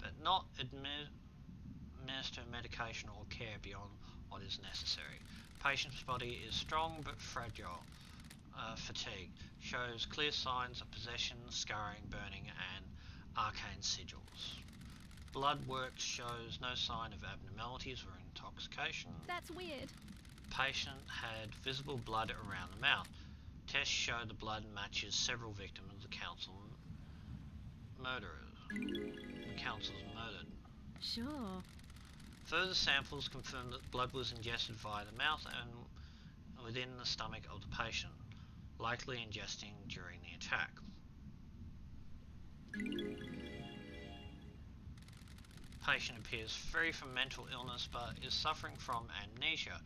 but not administer medication or care beyond what is necessary. Patient's body is strong but fragile. Fatigue shows clear signs of possession, scarring, burning and arcane sigils. Blood work shows no sign of abnormalities or intoxication. That's weird. Patient had visible blood around the mouth. Tests show the blood matches several victims of the council's murdered. Sure. Further samples confirm that blood was ingested via the mouth and within the stomach of the patient, likely ingesting during the attack. Patient appears free from mental illness but is suffering from amnesia,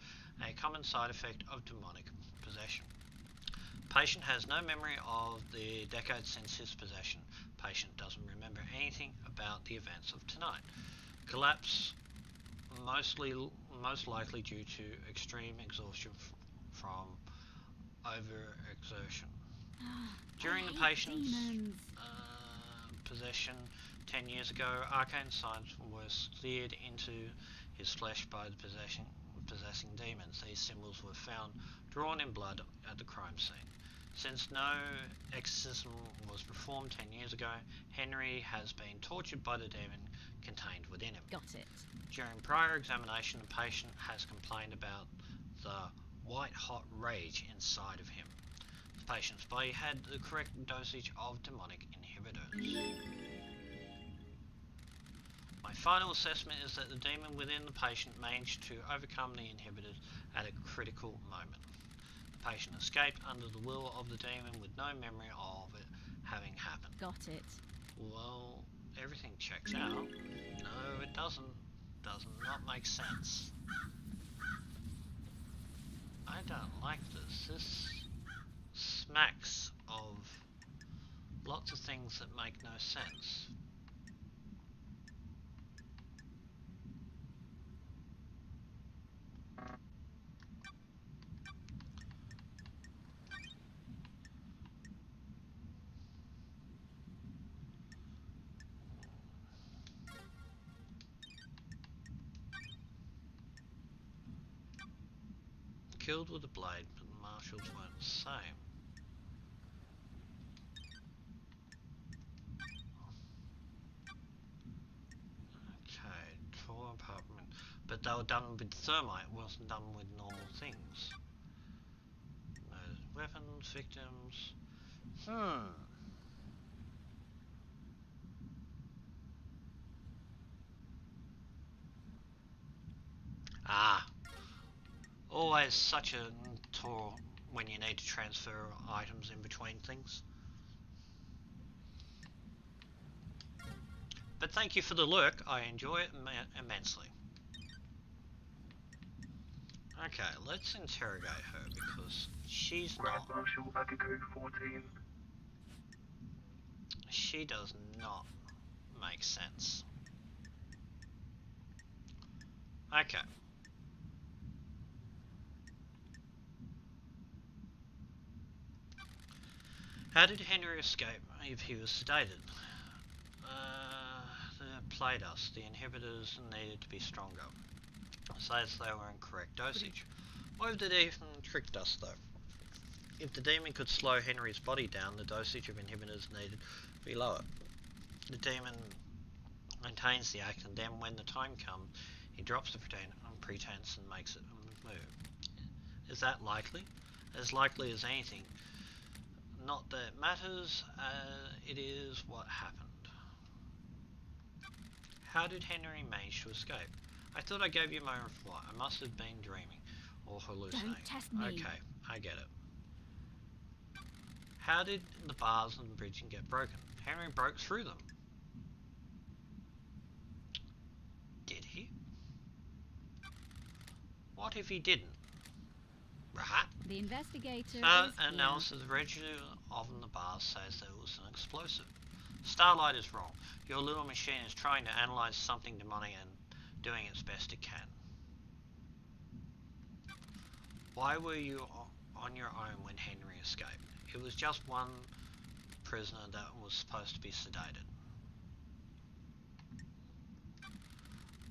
a common side effect of demonic possession. Patient has no memory of the decades since his possession. Patient doesn't remember anything about the events of tonight. Collapse most likely due to extreme exhaustion from overexertion. During the patient's possession 10 years ago, arcane signs were seared into his flesh by the possessing demons. These symbols were found drawn in blood at the crime scene. Since no exorcism was performed 10 years ago, Henry has been tortured by the demon contained within him. Got it. During prior examination, the patient has complained about the white-hot rage inside of him. The patient's body had the correct dosage of demonic inhibitors. My final assessment is that the demon within the patient managed to overcome the inhibitors at a critical moment. The patient escaped under the will of the demon with no memory of it having happened. Got it. Well, everything checks out. No, it doesn't. Does not make sense. I don't like this. This smacks of lots of things that make no sense. Killed with a blade, but the marshals weren't the same. Okay, tore apartment. But they were done with thermite, it wasn't done with normal things. Murdered weapons, victims. Ah. Always such a tour when you need to transfer items in between things. But thank you for the lurk, I enjoy it immensely. Okay, let's interrogate her because she's not... Marshal Bakugo 14. She does not make sense. Okay. How did Henry escape if he was sedated? They played us. The inhibitors needed to be stronger. Says they were in correct dosage. Why did they even tricked us though? If the demon could slow Henry's body down, the dosage of inhibitors needed to be lower. The demon maintains the act and then when the time comes, he drops the pretense and makes it move. Is that likely? As likely as anything. Not that it matters, it is what happened. How did Henry manage to escape? I thought I gave you my reply. I must have been dreaming or hallucinating. Don't test me. Okay, I get it. How did the bars on the bridge get broken? Henry broke through them. Did he? What if he didn't? Right? The investigator So, is analysis of the residue on the bars says there was an explosive. Starlight is wrong. Your little machine is trying to analyze something demonic and doing its best it can. Why were you on your own when Henry escaped? It was just one prisoner that was supposed to be sedated.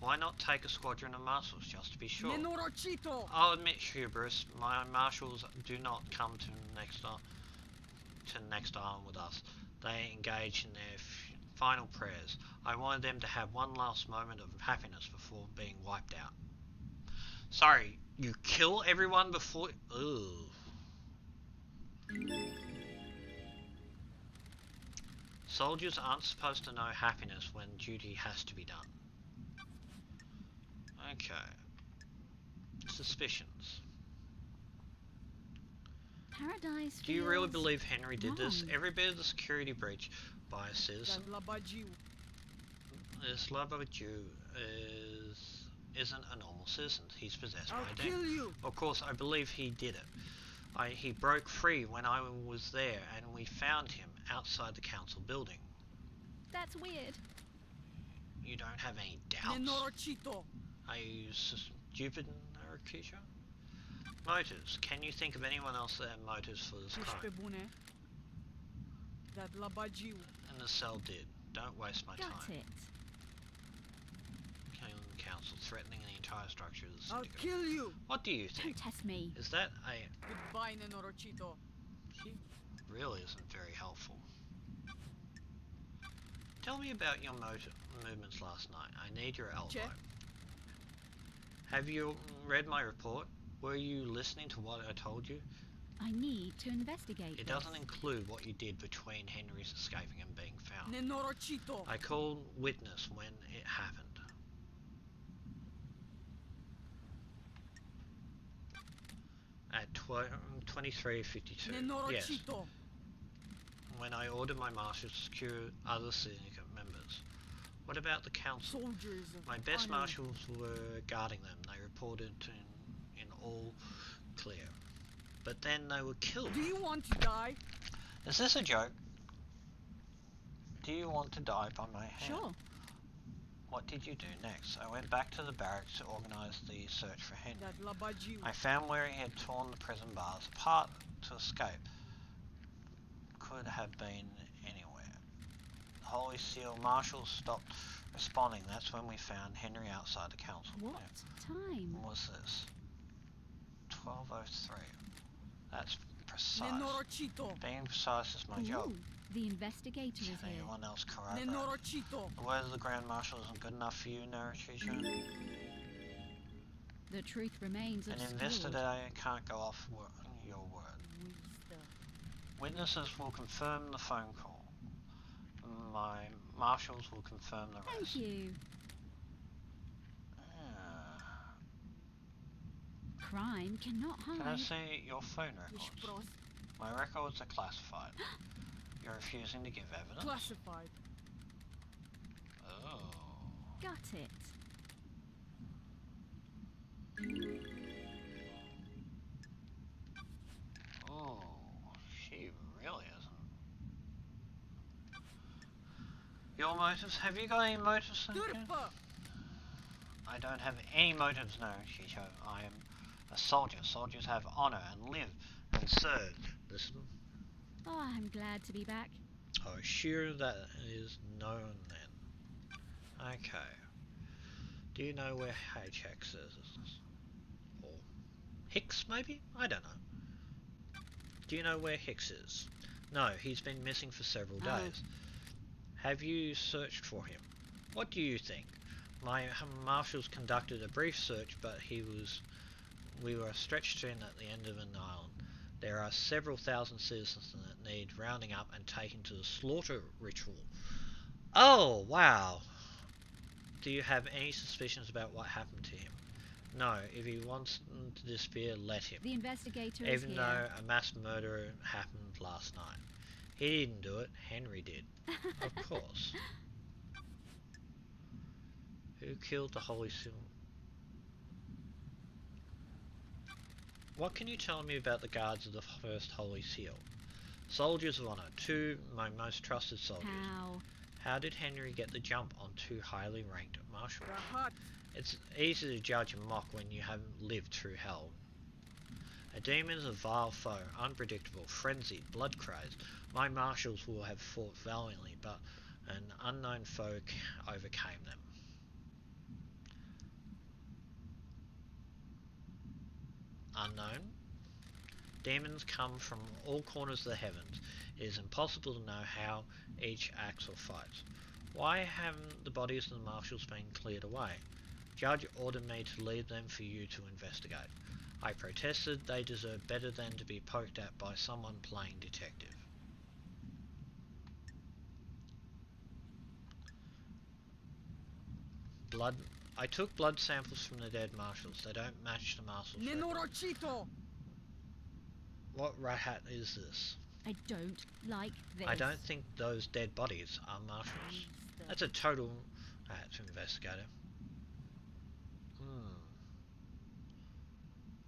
Why not take a squadron of marshals just to be sure? Nenorochito! I'll admit hubris. My marshals do not come to next island with us. They engage in their final prayers. I wanted them to have one last moment of happiness before being wiped out. Sorry, you kill everyone before... Ugh. Soldiers aren't supposed to know happiness when duty has to be done. Okay. Suspicions. Paradise. Do you really feels believe Henry did this? wrong. Every bit of the security breach by a citizen. Dadlabajiu. This Jew isn't a normal citizen. He's possessed I'll by a demon. kill you! Of course, I believe he did it. He broke free when I was there, and we found him outside the council building. That's weird. You don't have any doubts? Nenorochito! Are you stupid, Narakisha? Motives. Can you think of anyone else that had motives for this crime? Pushpebune. Dadlabajiu. And the cell did. Don't waste my Got time. it. Killing the council, threatening the entire structure of the I'll syndicate. kill you! What do you Don't think? test me. Is that a... Goodbye, Nenorochito. He really isn't very helpful. Tell me about your movements last night. I need your alibi. Check. Have you read my report? Were you listening to what I told you? I need to investigate It this. doesn't include what you did between Henry's escaping and being found. Nenorochito! I called witness when it happened. At 23:52. Yes. Nenorochito! When I ordered my marshals to secure other syndicate members. What about the council? Soldiers of My best honor. marshals were guarding them. They reported in all clear. But then they were killed. Do you want to die? Is this a joke? Do you want to die by my hand? Sure. What did you do next? I went back to the barracks to organize the search for Henry. Dadlabajiu. I found where he had torn the prison bars apart to escape. Could have been anywhere. The Holy Seal marshals stopped responding. That's when we found Henry outside the council. What time? When was this? 12:03. That's precise. Nenorochito! Being precise is my job. Ooh, the investigator is Can here. anyone else corroborate? Nenorochito! The word of the Grand Marshal isn't good enough for you, Naruchicho? The truth remains An obscured. investigator can't go off your word. Wisdom. Witnesses will confirm the phone call. My marshals will confirm the rest. Thank you. Crime cannot Can I hide. see your phone records? Ishpros. My records are classified. You're refusing to give evidence? Classified. Oh. Got it. Oh, she really isn't. Your motives? Have you got any motives? Cynthia? Turpa! I don't have any motives, no, Chicho. I am a soldier. Soldiers have honor and live and serve. Listen. Oh, I'm glad to be back. Oh, sure, that is known then. Okay. Do you know where H-Hex is? Or Hicks, maybe? I don't know. Do you know where Hicks is? No, he's been missing for several Oh. days. Have you searched for him? What do you think? My marshals conducted a brief search, but we were stretched thin at the end of an island. There are several thousand citizens that need rounding up and taken to the slaughter ritual. Oh, wow. Do you have any suspicions about what happened to him? No, if he wants to disappear, let him. The investigator is Even here. though a mass murder happened last night. He didn't do it, Henry did. Of course. Who killed the Holy Seal? What can you tell me about the guards of the first Holy Seal? Soldiers of honor, two my most trusted soldiers. How did Henry get the jump on two highly ranked marshals? Rahat. It's easy to judge and mock when you haven't lived through hell. A demon is a vile foe, unpredictable, frenzied, blood-crazed. My marshals will have fought valiantly, but an unknown foe overcame them. Unknown? Demons come from all corners of the heavens. It is impossible to know how each acts or fights. Why haven't the bodies of the marshals been cleared away? Judge ordered me to leave them for you to investigate. I protested. They deserve better than to be poked at by someone playing detective. Blood. I took blood samples from the dead marshals. They don't match the marshals. Nenorochito. What rat hat is this? I don't like this. I don't think those dead bodies are marshals. That's a total investigator.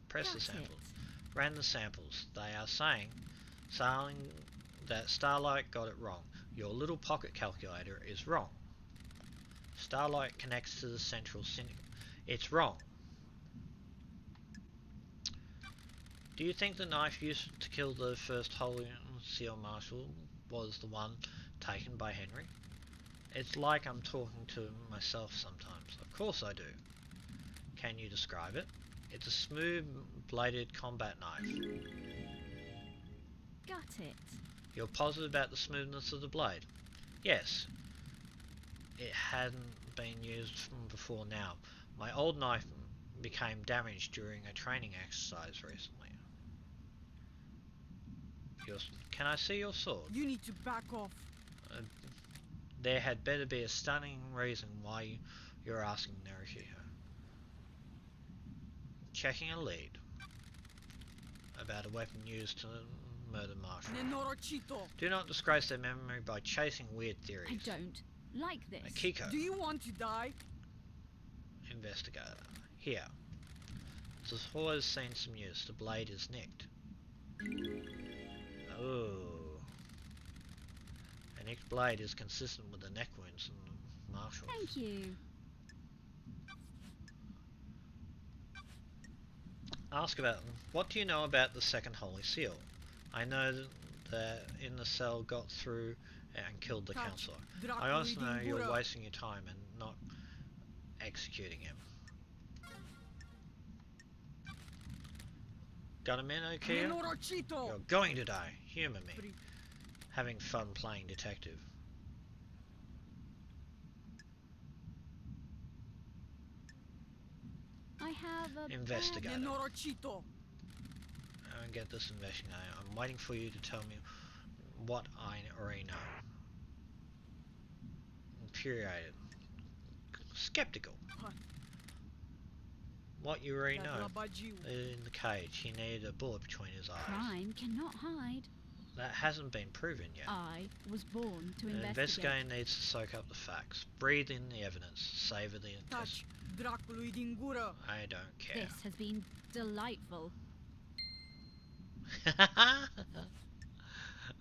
Press the samples. Ran the samples. They are saying that Starlight got it wrong. Your little pocket calculator is wrong. Starlight connects to the central syndicate. It's wrong. Do you think the knife used to kill the first Holy Seal Marshal was the one taken by Henry? It's like I'm talking to myself sometimes. Of course I do. Can you describe it? It's a smooth-bladed combat knife. Got it. You're positive about the smoothness of the blade? Yes. It hadn't been used before now. My old knife became damaged during a training exercise recently. Can I see your sword? You need to back off. There had better be a stunning reason why you're asking Naruhito. Checking a lead about a weapon used to murder Marshall. Nenorochito. Do not disgrace their memory by chasing weird theories. I don't like this. Akiko. Do you want to die? Investigator. Here. Zahor has seen some use. The blade is nicked. Oh. A nicked blade is consistent with the neck wounds in the Marshals. Thank you. Ask about them. What do you know about the second Holy Seal? I know that in the cell got through and killed the counselor. I also know you're wasting your time and not executing him. Got a minute, Kia? You're going to die. Humour me. Having fun playing detective. I have a Investigator. Nenorochito. I don't get this investigator. I'm waiting for you to tell me what I already know. Infuriated. Skeptical. What you already know. In the cage, he needed a bullet between his eyes. Crime cannot hide. That hasn't been proven yet. I was born to An investigate. investigator needs to soak up the facts, breathe in the evidence, savour the intestine. I don't care. This has been delightful.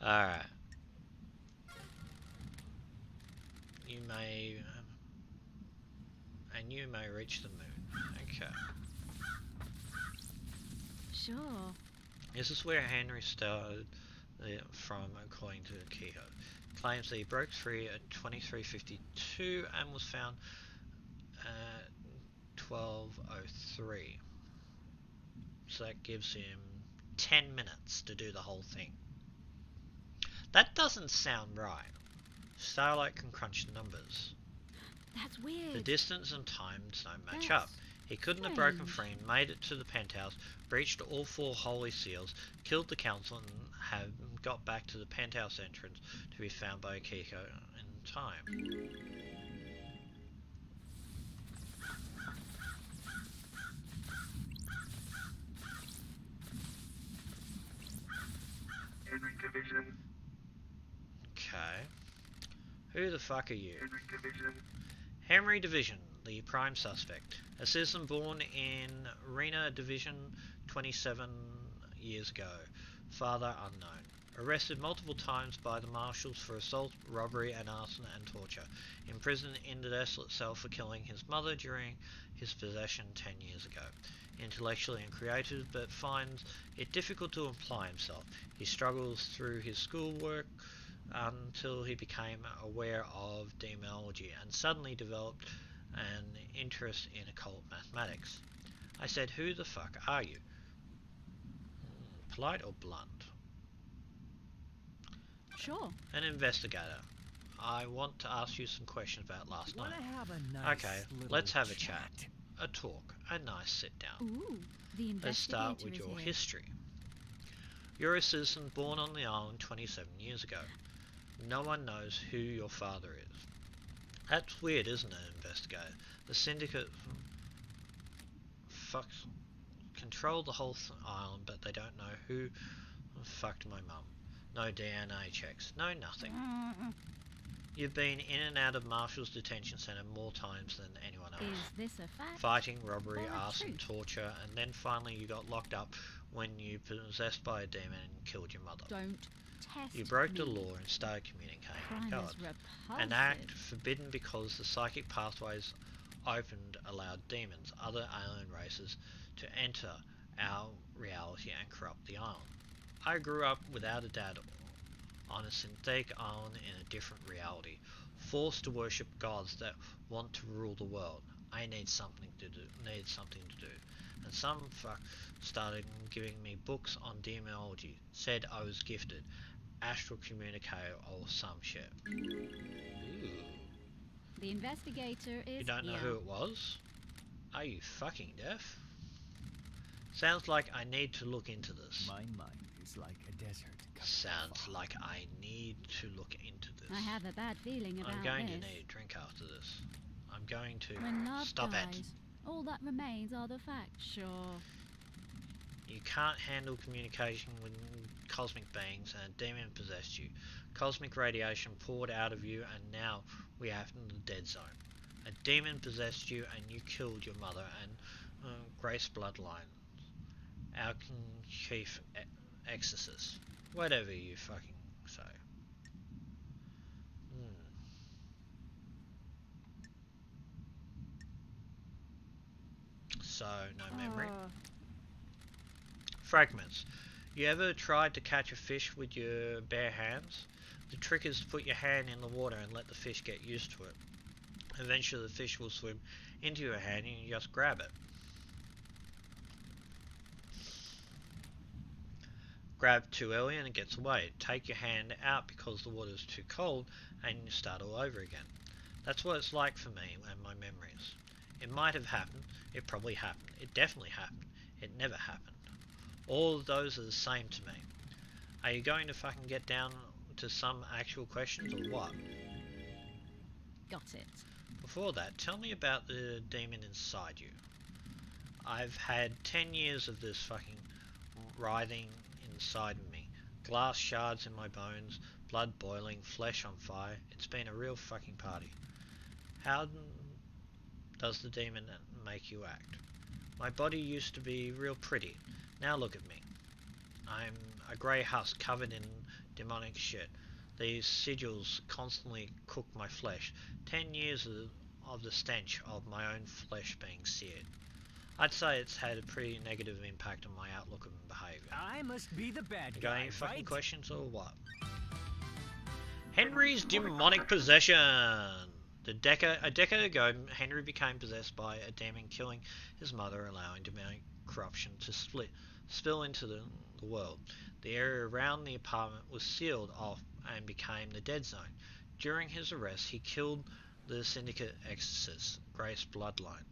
Alright. You may... and you may reach the moon. Okay. Sure. This is where Henry started from, according to Kehoe. Claims that he broke free at 23:52 and was found at 12:03. So that gives him 10 minutes to do the whole thing. That doesn't sound right. Starlight can crunch the numbers. That's weird. The distance and times don't match That's up. He couldn't have broken strange. free, made it to the penthouse, breached all 4 holy seals, killed the council, and have got back to the penthouse entrance to be found by Akiko in time. Henry Division. Okay. Who the fuck are you? Henry Division. Henry Division, the prime suspect. A citizen born in Rena Division 27 years ago. Father unknown. Arrested multiple times by the marshals for assault, robbery and arson and torture. Imprisoned in the desolate cell for killing his mother during his possession 10 years ago. Intellectually and creative, but finds it difficult to apply himself. He struggles through his schoolwork until he became aware of demonology and suddenly developed an interest in occult mathematics. I said, who the fuck are you? Polite or blunt? Sure. An investigator. I want to ask you some questions about last night. Wanna have a nice Okay, little let's have a chat. A talk. A nice sit down. Ooh, the investigator Let's start with is your here. history. You're a citizen born on the island 27 years ago. No one knows who your father is. That's weird, isn't it, investigator? The syndicate fucks control the whole island, but they don't know who fucked my mum. No DNA checks. No nothing. You've been in and out of Marshall's detention centre more times than anyone else. Is this a fact? Fighting, robbery, Or a arson, truth? torture, and then finally you got locked up when you possessed by a demon and killed your mother. Don't test You broke the me. law and started communicating Crime with God. is repulsive. An act forbidden because the psychic pathways opened allowed demons, other alien races, to enter our reality and corrupt the island. I grew up without a dad on a synthetic island in a different reality, forced to worship gods that want to rule the world. I need something to do. And some fuck started giving me books on demonology. Said I was gifted, astral communicator or some shit. Ooh. The investigator is You don't know here. who it was? Are you fucking deaf? Sounds like I need to look into this. My mind is like a desert. covered Sounds with fog. like I need to look into this. I have a bad feeling about I'm going this. to need a drink after this. I'm going to When love stop dies, it. all that remains are the facts. Sure. You can't handle communication with cosmic beings and a demon possessed you. Cosmic radiation poured out of you and now we have in the dead zone. A demon possessed you and you killed your mother and Grace Bloodline. Our chief exorcist. Whatever you fucking say. So, no memory. Fragments. You ever tried to catch a fish with your bare hands? The trick is to put your hand in the water and let the fish get used to it. Eventually the fish will swim into your hand and you just grab it. Grab too early and it gets away. Take your hand out because the water is too cold and you start all over again. That's what it's like for me and my memories. It might have happened. It probably happened. It definitely happened. It never happened. All of those are the same to me. Are you going to fucking get down to some actual questions or what? Got it. Before that, tell me about the demon inside you. I've had 10 years of this fucking writhing inside of me. Glass shards in my bones, blood boiling, flesh on fire. It's been a real fucking party. How does the demon make you act? My body used to be real pretty. Now look at me. I'm a grey husk covered in demonic shit. These sigils constantly cook my flesh. 10 years of the stench of my own flesh being seared. I'd say it's had a pretty negative impact on my outlook and behaviour. I must be the bad You got guy, any fucking right? questions or what? Henry's demonic possession. A decade ago, Henry became possessed by a demon, killing his mother, allowing demonic corruption to spill into the world. The area around the apartment was sealed off and became the dead zone. During his arrest, he killed the Syndicate Exorcist, Grace Bloodline.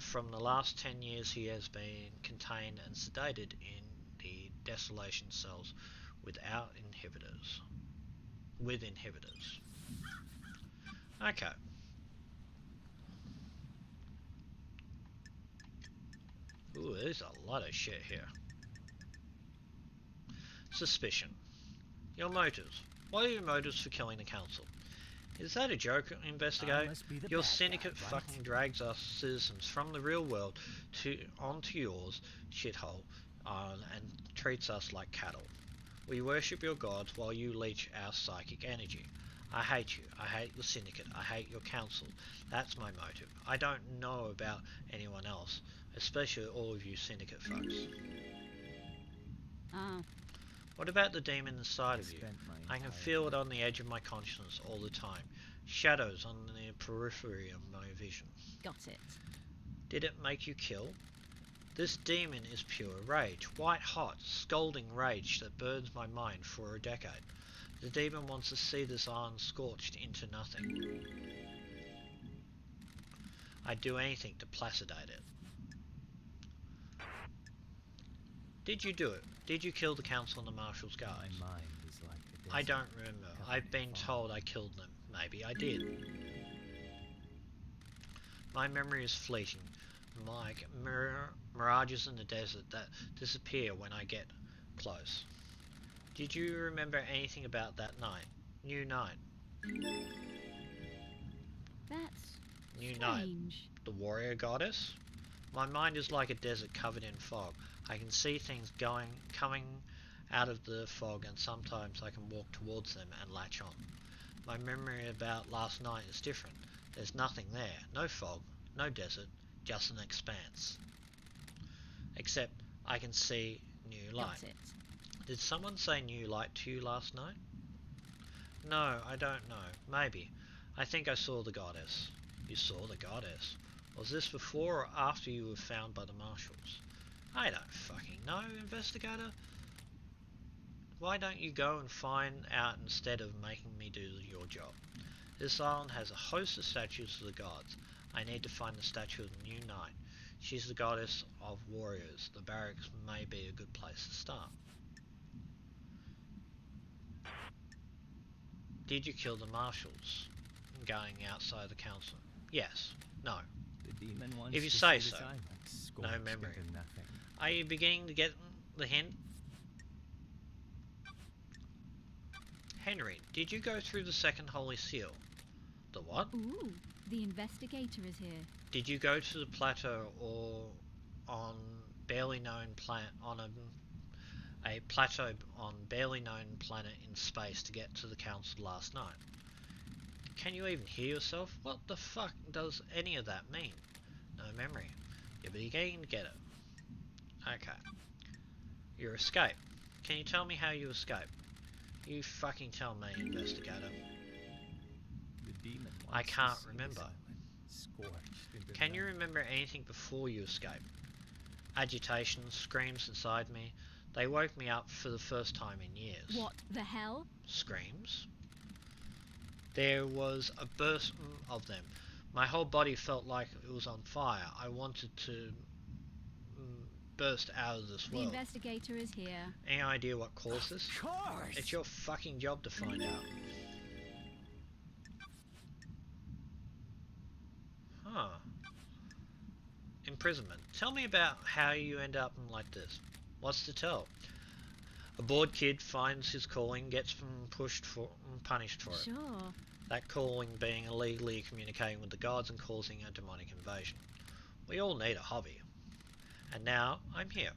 From the last 10 years he has been contained and sedated in the Desolation cells without inhibitors. With inhibitors. Okay. Ooh, there's a lot of shit here. Suspicion. Your motives. What are your motives for killing the council? Is that a joke, investigator? must be the Your bad syndicate guy, right? fucking drags us citizens from the real world onto yours, shithole, and treats us like cattle. We worship your gods while you leech our psychic energy. I hate you. I hate the syndicate. I hate your council. That's my motive. I don't know about anyone else, especially all of you syndicate fucks. Ah, What about the demon inside of you? Spent my I can entire feel it life- on the edge of my consciousness all the time. Shadows on the periphery of my vision. got it. Did it make you kill? This demon is pure rage. White hot, scalding rage that burns my mind for a decade. The demon wants to see this iron scorched into nothing. I'd do anything to placidate it. Did you do it? Did you kill the council and the marshal's My guards? mind is like a I desert. don't remember. I've been told I killed them. Maybe I did. My memory is fleeting, like mirages in the desert that disappear when I get close. Did you remember anything about that night? New night. That's New night. strange. The warrior goddess? My mind is like a desert covered in fog. I can see things coming out of the fog, and sometimes I can walk towards them and latch on. My memory about last night is different. There's nothing there. No fog, no desert, just an expanse. Except I can see new light. Got it. Did someone say new light to you last night? No, I don't know. Maybe. I think I saw the goddess. You saw the goddess. Was this before or after you were found by the marshals? I don't fucking know, investigator. Why don't you go and find out instead of making me do your job? This island has a host of statues of the gods. I need to find the statue of the new night. She's the goddess of warriors. The barracks may be a good place to start. Did you kill the marshals? Going outside the council? Yes. No. The demon wants If you to say see this so. island scorched memory. into nothing. Are you beginning to get the hint? Henry, did you go through the second holy seal? The what? Ooh, the investigator is here. Did you go to the plateau or on barely known planet on a plateau on barely known planet in space to get to the council last night? Can you even hear yourself? What the fuck does any of that mean? No memory. You're beginning to get it. Okay. Your escape. Can you tell me how you escaped? You fucking tell me, investigator. The demon I wants to can't see this remember. island scorched into Can you nothing. remember anything before you escaped? Agitation, screams inside me. They woke me up for the first time in years. What the hell? Screams? There was a burst of them. My whole body felt like it was on fire. I wanted to burst out of this The world. investigator is here. Any idea what caused this? Of course! It's your fucking job to find out. Huh. Imprisonment. Tell me about how you end up in like this. What's to tell? A bored kid finds his calling, gets punished for it. Sure. That calling being illegally communicating with the gods and causing a demonic invasion. We all need a hobby. And now I'm here.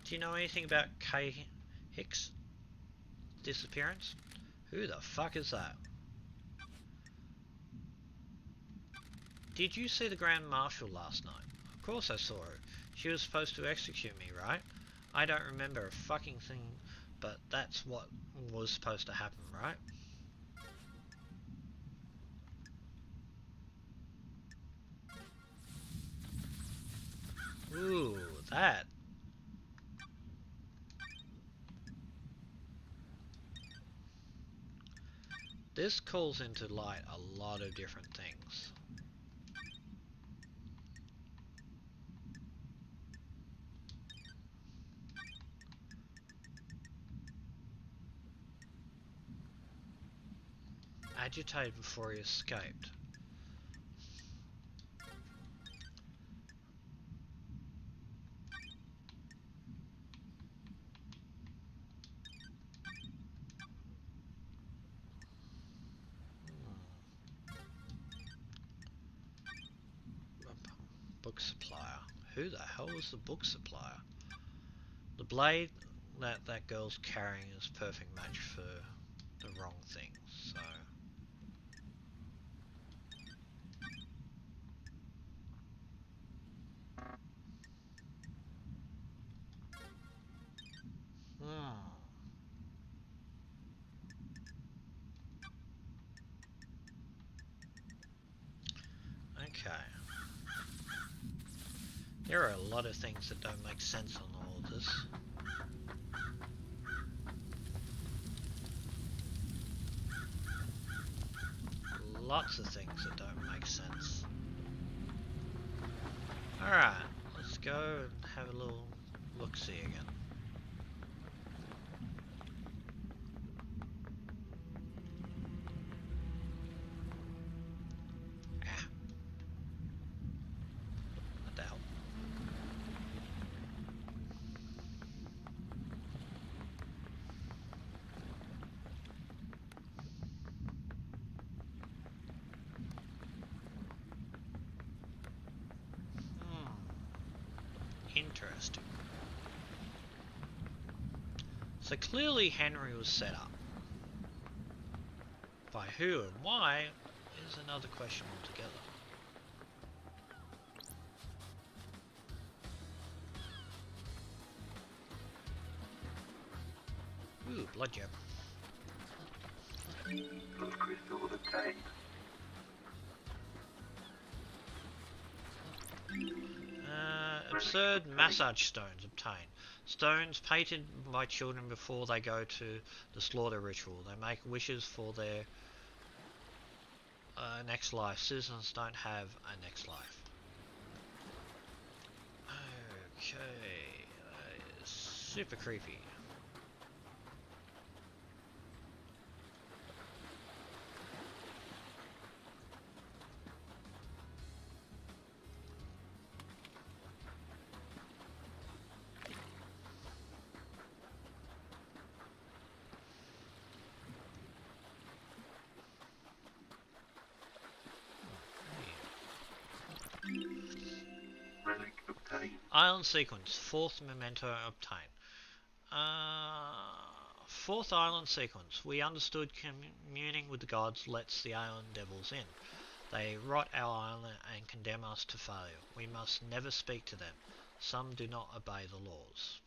Do you know anything about Kay Hicks' disappearance? Who the fuck is that? Did you see the Grand Marshal last night? Of course I saw her. She was supposed to execute me, right? I don't remember a fucking thing, but that's what was supposed to happen, right? Ooh, that. This calls into light a lot of different things. Agitated before he escaped. Book supplier. Who the hell was the book supplier? The blade that girl's carrying is perfect match for the wrong thing, so... Okay. There are a lot of things that don't make sense on all of this. Lots of things that don't make sense. Alright, let's go and have a little look-see again. What the hell? Interesting. So clearly Henry was set up. By who and why is another question altogether. Ooh, blood gem. Blood crystal obtained. Absurd massage stones obtained. Stones painted by children before they go to the slaughter ritual. They make wishes for their next life. Citizens don't have a next life. Okay. Super creepy. Relic obtained. Island sequence. Fourth memento obtained. Fourth island sequence. We understood communing with the gods lets the island devils in. They rot our island and condemn us to failure. We must never speak to them. Some do not obey the laws.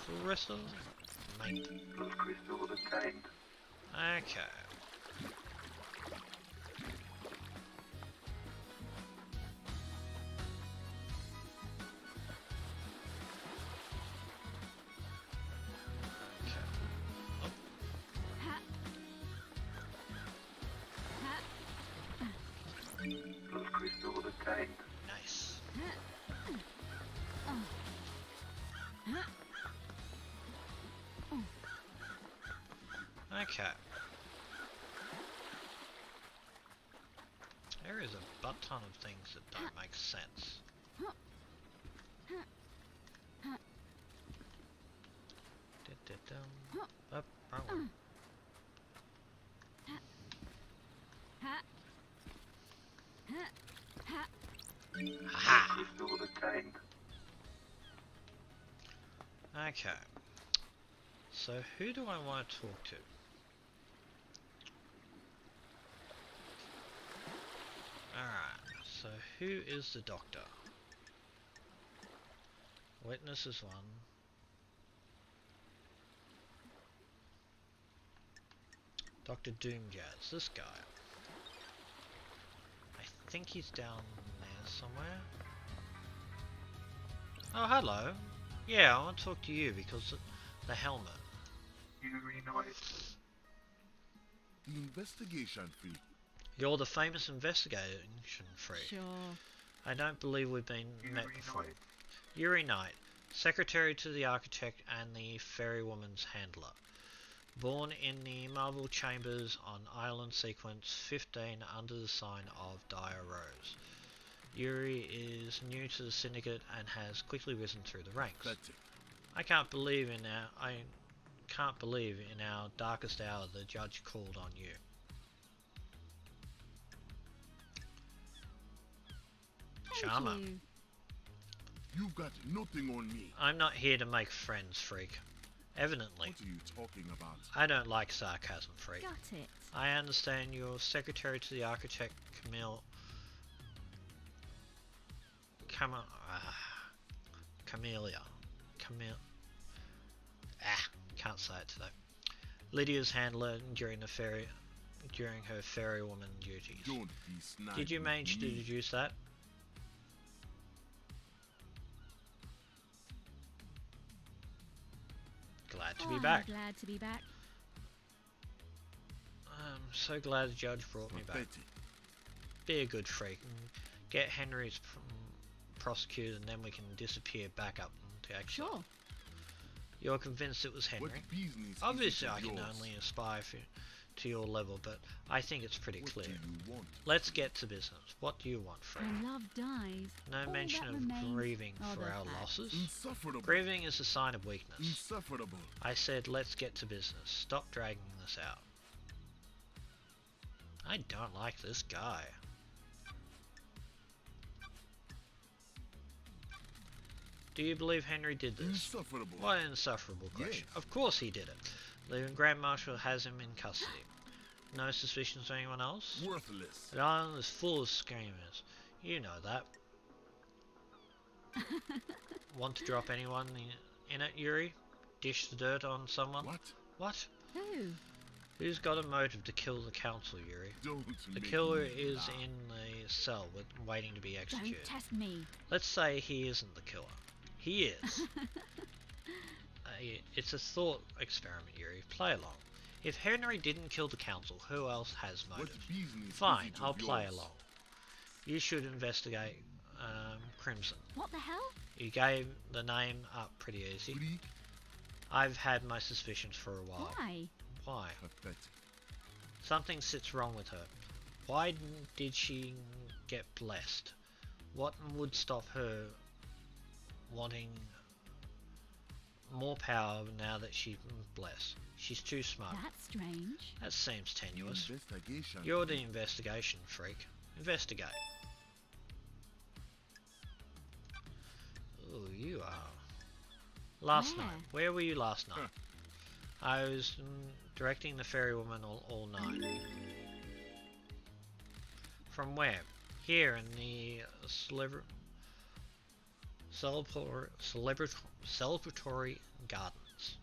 The rest of them? Main. Blood crystal obtained. Okay. Blood crystal obtained. Nice. Okay. There is a butt ton of things that don't make sense. Oh, wrong one. Aha! Crystal obtained. Okay. So who do I want to talk to? Alright, so who is the doctor? Witness is one. Dr. Doomjazz, this guy. I think he's down there somewhere. Oh, hello. Yeah, I want to talk to you because the helmet. Yuri Knight. The investigation fee. You're the famous investigation freak. Sure. I don't believe we've been met Yuri before. Knight. Yuri Knight, secretary to the architect and the ferrywoman's handler. Born in the marble chambers on island sequence 15 under the sign of Dire Rose. Yuri is new to the syndicate and has quickly risen through the ranks. Pathetic. I can't believe in our darkest hour the judge called on you. Thank Charmer. you. You've got nothing on me. I'm not here to make friends, freak. Evidently. What are you talking about? I don't like sarcasm, freak. Got it. I understand you're secretary to the architect can't say it today. Lydia's handler during her ferrywoman duties. Don't be snide. Did you with manage to me. deduce that? Glad to be I'm back. glad to be back. I'm so glad the judge brought me back. Pathetic. Be a good freak and get Henry's prosecuted, and then we can disappear back up to exile. Sure. You're convinced it was What Henry? business is Obviously, it I of can yours? only aspire to your level, but I think it's pretty What clear. do you want? Let's get to business. What do you want, Fred? When love dies, No all mention that of remains grieving are for the our facts. losses. Insufferable. Grieving is a sign of weakness. Insufferable. I said let's get to business. Stop dragging this out. I don't like this guy. Do you believe Henry did this? Insufferable. What an insufferable question. Yes. Of course he did it. The Grand Marshal has him in custody. No suspicions of anyone else? Worthless. The island is full of schemers. You know that. Want to drop anyone in it, Yuri? Dish the dirt on someone? What? What? Who? Who's got a motive to kill the council, Yuri? Don't The make killer me is laugh. in the cell waiting to be Don't executed. test me. Let's say he isn't the killer. He is. It's a thought experiment, Yuri. Play along. If Henry didn't kill the council, who else has What motive? business Fine, is it I'll of play yours? along. You should investigate Crimson. What the hell? You gave the name up pretty easy. Freak. I've had my suspicions for a while. Why? Why? Pathetic. Something sits wrong with her. Why did she get blessed? What would stop her wanting more power now that she's blessed? She's too smart. That's strange. That seems tenuous. Investigation. You're the investigation freak. Investigate. Oh, you are. Last Where? night. Where were you last night? Huh. I was directing the ferrywoman all night. From where? Here in the celebratory gardens.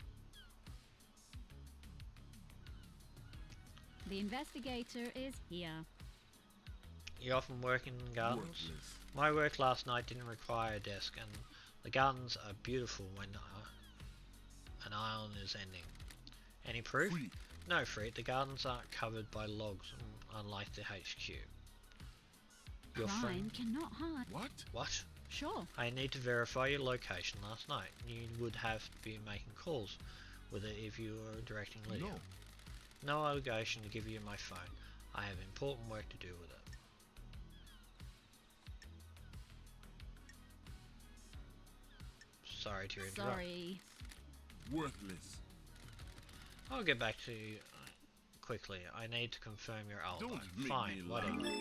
The investigator is here. You often work in gardens? Worthless. My work last night didn't require a desk, and the gardens are beautiful when an island is ending. Any proof? Freak. No, Fred, the gardens aren't covered by logs, unlike the HQ. Your Crime friend... cannot hide. What? What? Sure. I need to verify your location last night. You would have to be making calls with it if you were directing Lydia. No. No obligation to give you my phone. I have important work to do with it. Sorry to interrupt. Sorry. Worthless. I'll get back to you quickly. I need to confirm your alibi. Don't make Fine, me whatever. laugh.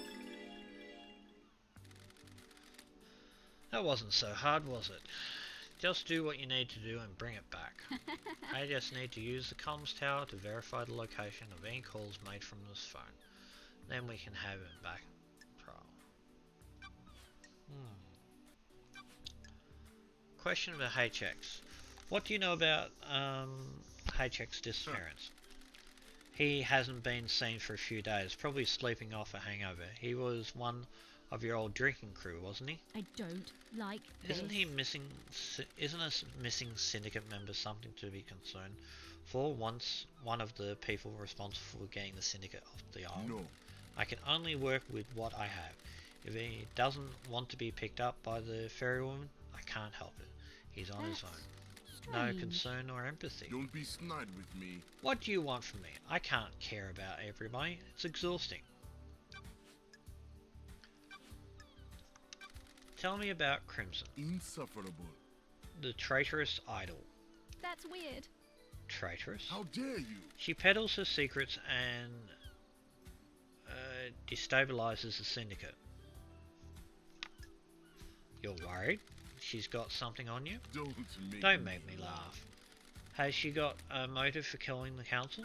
That wasn't so hard, was it? Just do what you need to do and bring it back. I just need to use the comms tower to verify the location of any calls made from this phone. Then we can have it back. Trial. Question about HX. What do you know about HX's disappearance? He hasn't been seen for a few days, probably sleeping off a hangover. He was one of your old drinking crew, wasn't he? I don't like this. Isn't he missing? Isn't a missing syndicate member something to be concerned for? Once one of the people responsible for getting the syndicate off the island. No. I can only work with what I have. If he doesn't want to be picked up by the ferrywoman, I can't help it. He's on his own. No Strange. concern or empathy. Don't be snide with me. What do you want from me? I can't care about everybody. It's exhausting. Tell me about Crimson, Insufferable. the traitorous idol. That's weird. Traitorous? How dare you? She peddles her secrets and destabilizes the syndicate. You're worried? She's got something on you? Don't make me laugh. Has she got a motive for killing the council?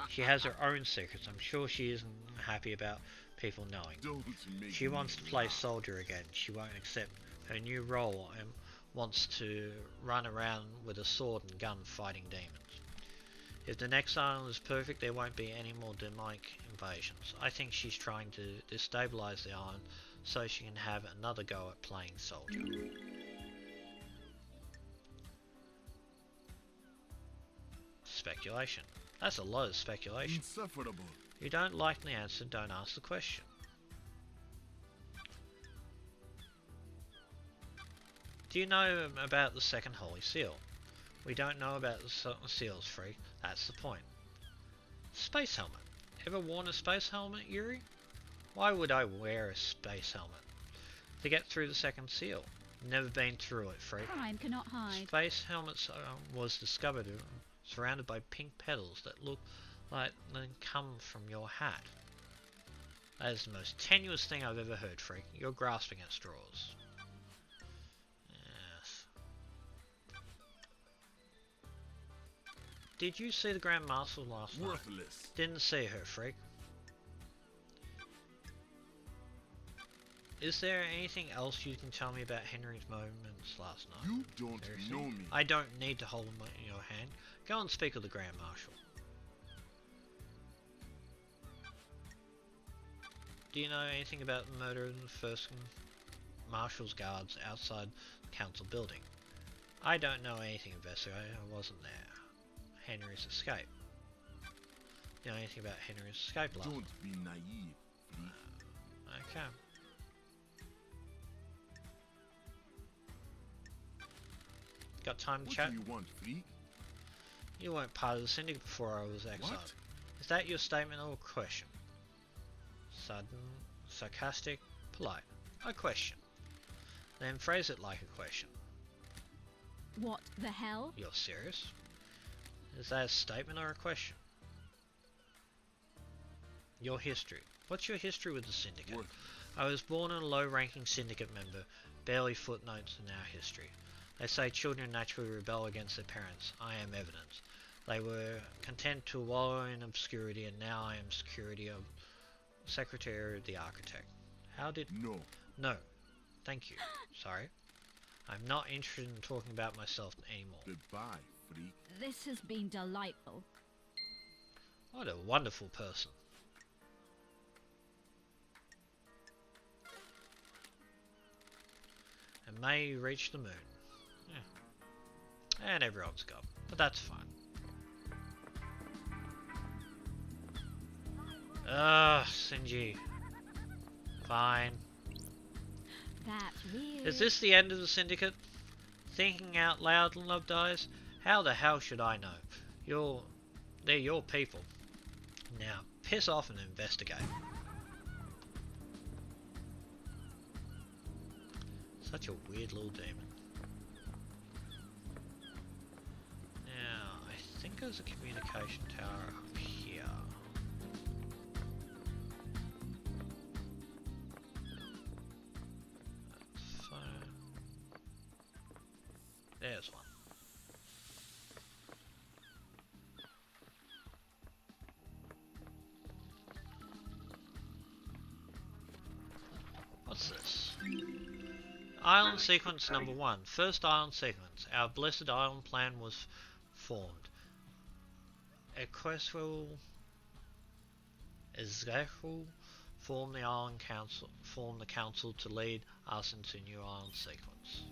She has her own secrets. I'm sure she isn't happy about people knowing. Don't make She me wants to play laugh. soldier again. She won't accept her new role and wants to run around with a sword and gun fighting demons. If the next island is perfect, there won't be any more demonic invasions. I think she's trying to destabilize the island so she can have another go at playing soldier. Speculation. That's a lot of speculation. Insufferable. If you don't like the answer, don't ask the question. Do you know about the second Holy Seal? We don't know about the seals, freak. That's the point. Space helmet. Ever worn a space helmet, Yuri? Why would I wear a space helmet? To get through the second seal. Never been through it, freak. Crime cannot hide. Space helmets was discovered surrounded by pink petals that look like they come from your hat. That is the most tenuous thing I've ever heard, freak. You're grasping at straws. Yes. Did you see the Grand Marshal last night? Worthless. Didn't see her, freak. Is there anything else you can tell me about Henry's moments last night? You don't Seriously? know me. I don't need to hold your hand. Go and speak with the Grand Marshal. Do you know anything about the murder of the first Marshal's guards outside the council building? I don't know anything, investigator. I wasn't there. Henry's escape. Do you know anything about Henry's escape last night? Don't be naive, freak. Okay. Got time to What chat? do you want, freak? You weren't part of the syndicate before I was exiled. What? Is that your statement or a question? Sudden, sarcastic, polite. A question. Then phrase it like a question. What the hell? You're serious? Is that a statement or a question? Your history. What's your history with the syndicate? Worthless. I was born a low-ranking syndicate member, barely footnotes in our history. They say children naturally rebel against their parents. I am evidence. They were content to wallow in obscurity, and now I am Secretary of the Architect. How did... No. No. Thank you. Sorry. I'm not interested in talking about myself anymore. Goodbye, freak. This has been delightful. What a wonderful person. And may you reach the moon. Yeah. And everyone's gone. But that's fine. Sinji. Fine. That's weird. Is this the end of the syndicate? Thinking out loud, Love Dies? How the hell should I know? They're your people. Now, piss off and investigate. Such a weird little demon. Now, I think there's a communication tower up here. Phone. There's one. What's this? Island sequence number 1. First island sequence. Our blessed island plan was formed. Equestrial Form the council to lead us into New Island sequence.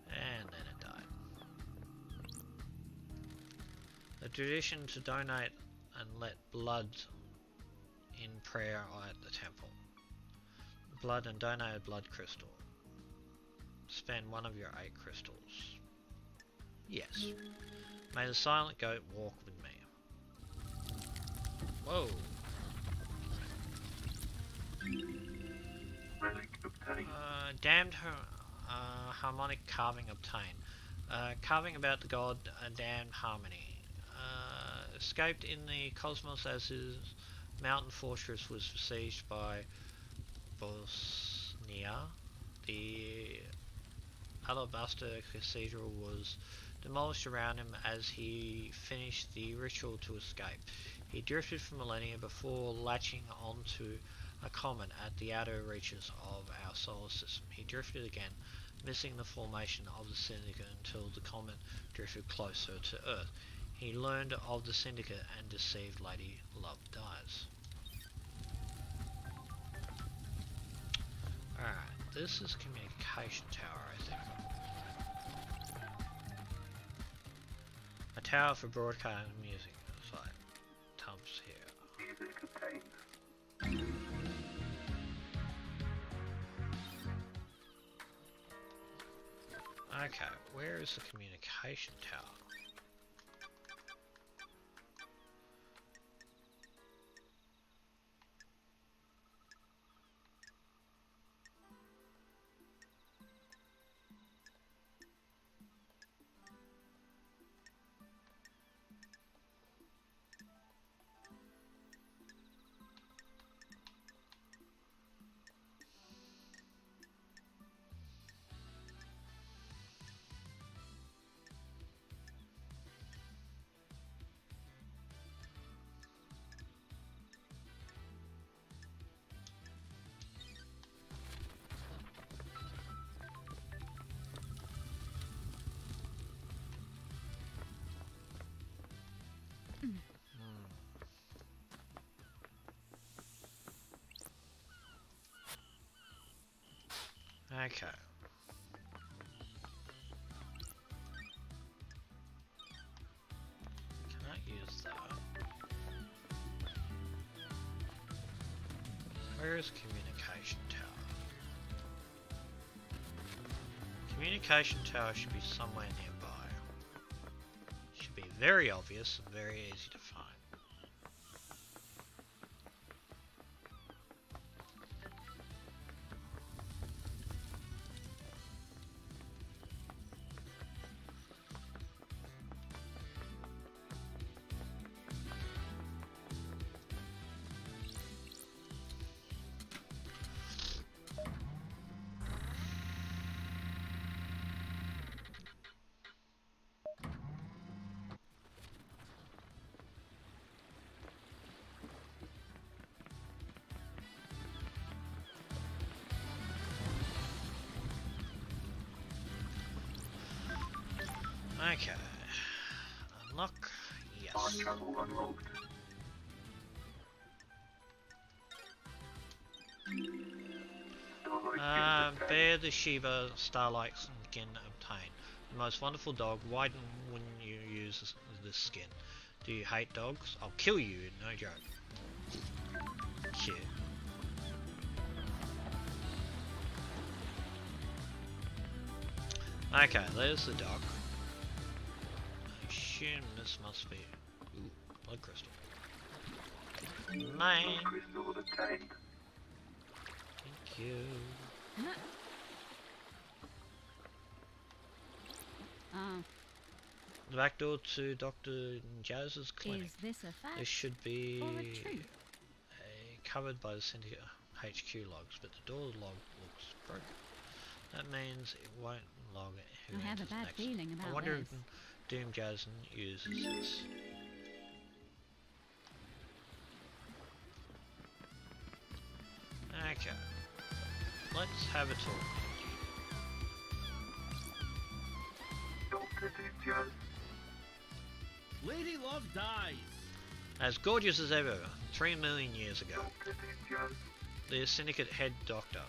And then it died. The tradition to donate and let blood in prayer at the temple. Blood and donated blood crystal. Spend one of your 8 crystals. Yes. May the silent goat walk with me. Whoa. Relic obtained. Damned harmonic carving obtained. Carving about the god damned harmony. Escaped in the cosmos as his mountain fortress was besieged by Bosnia. The alabaster cathedral was demolished around him as he finished the ritual to escape. He drifted for millennia before latching onto a comet at the outer reaches of our solar system. He drifted again, missing the formation of the Syndicate until the comet drifted closer to Earth. He learned of the Syndicate and deceived Lady Love Dies. Alright, this is communication tower, I think. A tower for broadcasting music. It's like tubs here. Music obtained. Okay, where is the communication tower? Okay. Can I use that? Where is communication tower? Communication tower should be somewhere nearby. Should be very obvious and very easy to find. Okay. Unlock. Yes. Time travel unlocked. Starlight skin Bear the Shiba Starlight skin obtained. The most wonderful dog. Why wouldn't you use this skin? Do you hate dogs? I'll kill you, no joke. Shit. Okay, there's the dog. I assume this must be... Ooh, blood crystal. Man. blood crystal obtained. Thank you. Ah, The back door to Dr. Jazz's clinic. is this a fact This should be or a truth? covered by the Syndicate HQ logs, but the door log looks broken. That means it won't log who I have a enters bad next. feeling I about wonder this. if Doom Jazzin uses this. Okay. Let's have a talk. Dr. Doomjazz. Lady Love dies. As gorgeous as ever, 3 million years ago. Dr. Doomjazz. the Syndicate head doctor.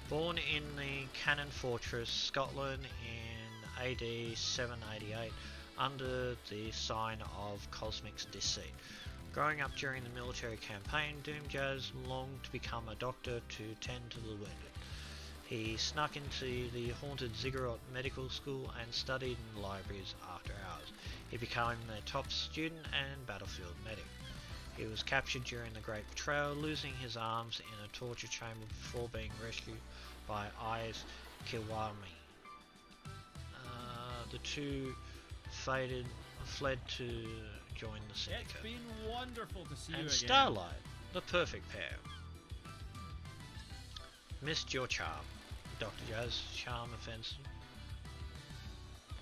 Born in the Cannon Fortress, Scotland in AD 788 under the sign of Cosmic's Deceit. Growing up during the military campaign, Doomjazz longed to become a doctor to tend to the wounded. He snuck into the haunted Ziggurat Medical School and studied in the libraries after hours. He became their top student and battlefield medic. He was captured during the Great Betrayal, losing his arms in a torture chamber before being rescued by Eyes Kiwami. The two fled to join the Syndicate. It's been wonderful to see you And again. Starlight, the perfect pair. Missed your charm, Dr. Jazz. Charm offensive.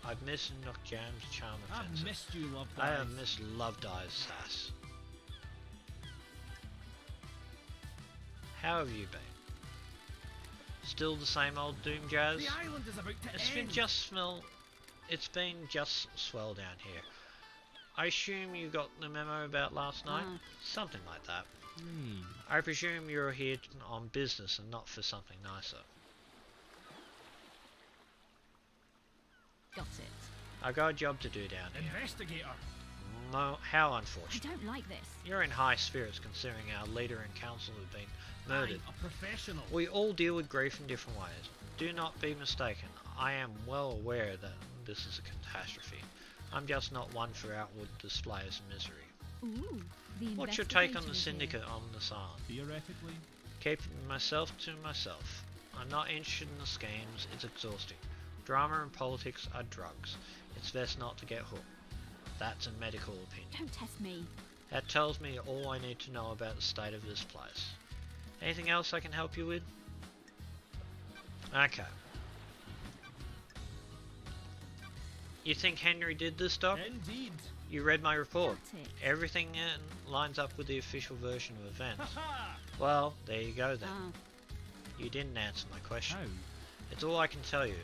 I've missed Dr. Jam's charm I've offensive. missed you, Love I Dive. have missed Love Dive's sass. How have you been? Still the same old Doom Jazz? The island is about to It's end. been just swell down here. I assume you got the memo about last night? Something like that. Hey, I presume you're here on business and not for something nicer. Got it. I've got a job to do down here. Investigator. How I unfortunate. don't like this. You're in high spirits considering our leader and council have been murdered. I'm a professional. We all deal with grief in different ways. Do not be mistaken. I am well aware that this is a catastrophe. I'm just not one for outward displays of misery. Ooh, the What's your take on the investigator is syndicate on this island? Theoretically. Keeping myself to myself. I'm not interested in the schemes, it's exhausting. Drama and politics are drugs. It's best not to get hooked. That's a medical opinion. here. Don't test me. That tells me all I need to know about the state of this place. Anything else I can help you with? Okay. You think Henry did this, Doc? Indeed. You read my report. Got it. Everything lines up with the official version of events. Haha. Well, there you go then. Ah, You didn't answer my question. how? It's all I can tell you.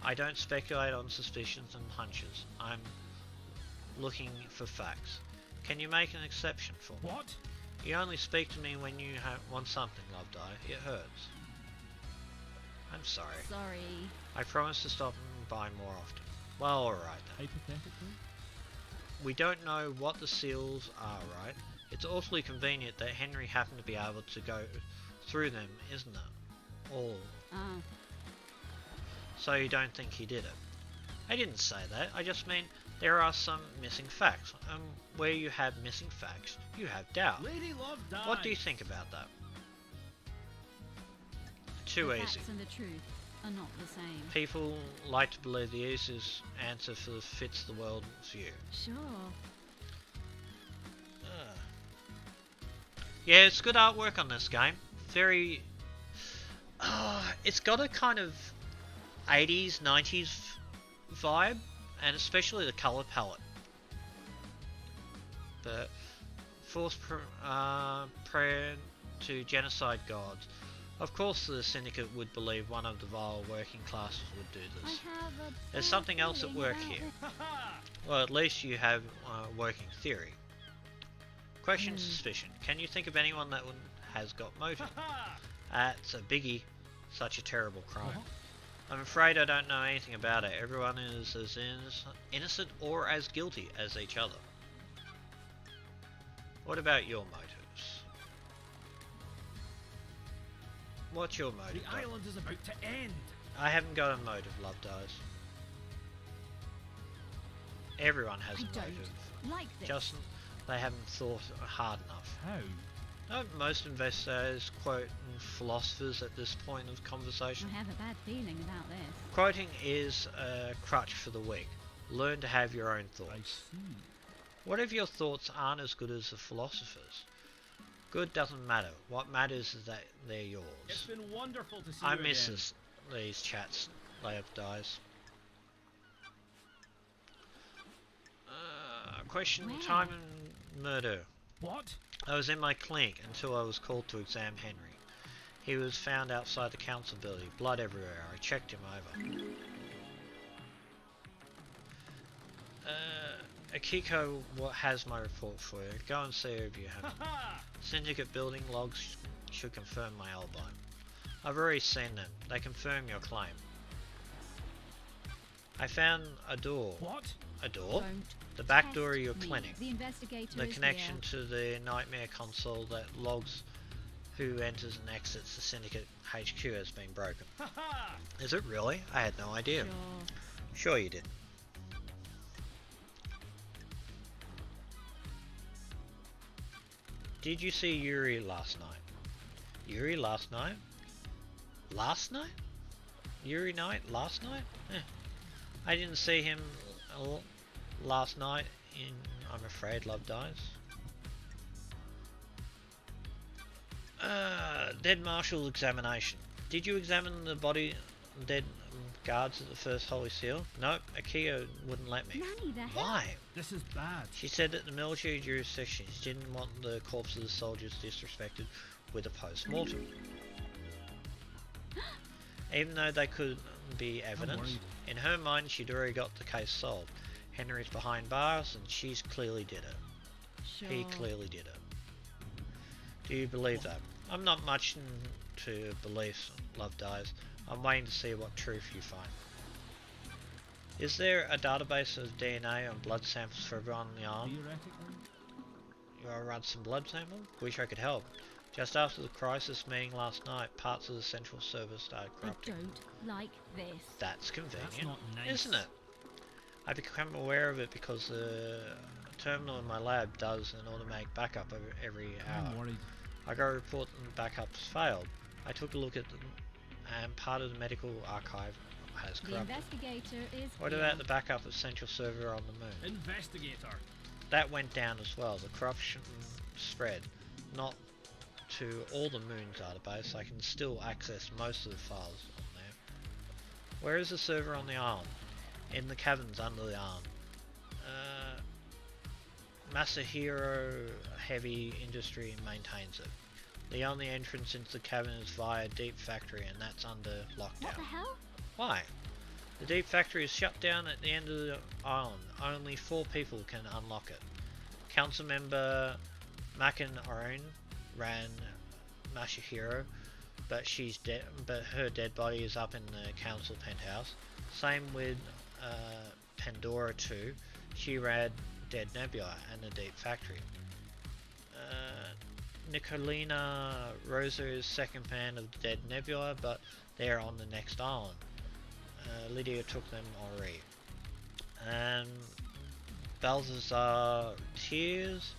I don't speculate on suspicions and hunches. I'm looking for facts. Can you make an exception for me? What? You only speak to me when you want something, Love Di. It hurts. I'm sorry. sorry. I promise to stop and buy more often. Well, alright then. Hypothetically? We don't know what the seals are, right? It's awfully convenient that Henry happened to be able to go through them, isn't it? All. Ah, So you don't think he did it? I didn't say that. I just mean there are some missing facts. Where you have missing facts, you have doubt. Lady Love died. What do you think about that? Too the easy. facts and the truth are not the same. People like to believe the easiest answer fits the world's view. Sure. Yeah, it's good artwork on this game. Very... it's got a kind of 80s, 90s vibe, and especially the colour palette. The forced prayer to genocide gods. Of course the Syndicate would believe one of the vile working classes would do I this. have a There's bad something else at feeling work about here. this. Haha. Well, at least you have a working theory. Question, suspicion. Can you think of anyone that has got motive? Haha. That's a biggie. Such a terrible crime. I'm afraid I don't know anything about it. Everyone is as innocent or as guilty as each other. What about your motives? What's your motive? The Doc? island is about to end. I haven't got a motive, Love Dies. Everyone has I a don't motive. like this. Just they haven't thought hard enough. How? Don't most investigators quote philosophers at this point of conversation? I have a bad feeling about this. Quoting is a crutch for the weak. Learn to have your own I thoughts. see. What if your thoughts aren't as good as the philosophers? Good doesn't matter. What matters is that they're It's yours. been wonderful to see I you miss again. these chats. Layup dies. Question, Where? time and murder. What? I was in my clinic until I was called to examine Henry. He was found outside the council building, blood everywhere. I checked him over. Akiko has my report for you. Go and see her if you haven't. Haha. Syndicate building logs should confirm my alibi. I've already seen them. They confirm your claim. I found a door. What? A door? Don't The back test door of your me. clinic. The investigator The is connection here. to the Nightmare console that logs who enters and exits the Syndicate HQ has been broken. Ha ha! Is it really? I had no idea. Sure. Sure you did. Did you see Yuri last night? Yuri last night? Last night? Yuri night? Last night? I didn't see him last night in I'm Afraid Love Dies. Dead Marshal examination. Did you examine the body dead guards at the first Holy Seal? Nope, Akio wouldn't let me. Nanny, the hell? Why? This is bad. She said that the military jurisdictions didn't want the corpses of the soldiers disrespected with a post-mortem. Even though they could be evidence, worried. in her mind she'd already got the case solved. Henry's behind bars and she's clearly did it. Sure. He clearly did it. Do you believe that? I'm not much into beliefs, Love Dies. I'm waiting to see what truth you find. Is there a database of DNA and blood samples for everyone on the arm? Theoretically. You want to run some blood samples? Wish I could help. Just after the crisis meeting last night, parts of the central server started I corrupting. don't like this. That's convenient, That's not nice. isn't it? I became aware of it because the terminal in my lab does an automatic backup every hour. I'm worried. I got a report that the backups failed. I took a look at them, and part of the medical archive has The corrupted. investigator is What here. about the backup of central server on the moon? Investigator. That went down as well. The corruption spread, not to all the moon database. I can still access most of the files on there. Where is the server on the island? In the caverns under the island. Masahiro Heavy Industry maintains it. The only entrance into the cavern is via Deep Factory, and that's under What lockdown. the hell? Why? The Deep Factory is shut down at the end of the island. Only 4 people can unlock it. Council member Makin Oren ran Masahiro, but she's dead. But her dead body is up in the council penthouse. Same with Pandora 2. She ran Dead Nebula and the Deep Factory. Nicolina Rosa is second man of the Dead Nebula, but they're on the next island. Lydia took them already. And Balthazar Tears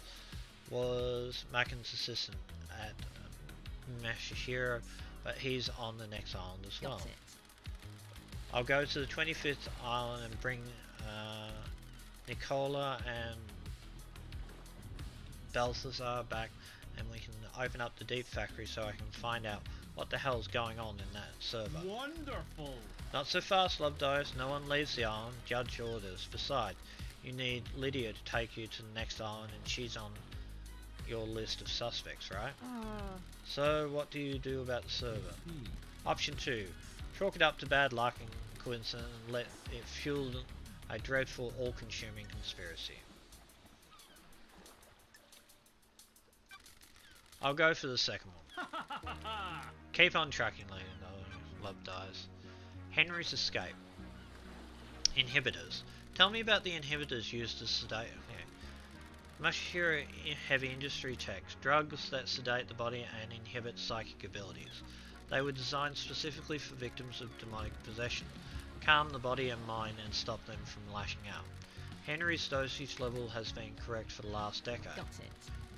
was Makin's assistant at Masahiro, but he's on the next island as well. Got it. I'll go to the 25th island and bring Nicola and Balthazar back, and we can open up the Deep Factory so I can find out what the hell's going on in that server. Wonderful. Not so fast, Love Dies. No one leaves the island. Judge orders. Besides, you need Lydia to take you to the next island, and she's on your list of suspects, right? So, what do you do about the server? Option 2. Chalk it up to bad luck and coincidence and let it fuel a dreadful, all-consuming conspiracy. I'll go for the second one. Keep on tracking, lady. Love Dies. Henry's escape. Inhibitors. Tell me about the inhibitors used to sedate. Masahiro Heavy Industry techs. Drugs that sedate the body and inhibit psychic abilities. They were designed specifically for victims of demonic possession. Calm the body and mind and stop them from lashing out. Henry's dosage level has been correct for the last decade. Got it.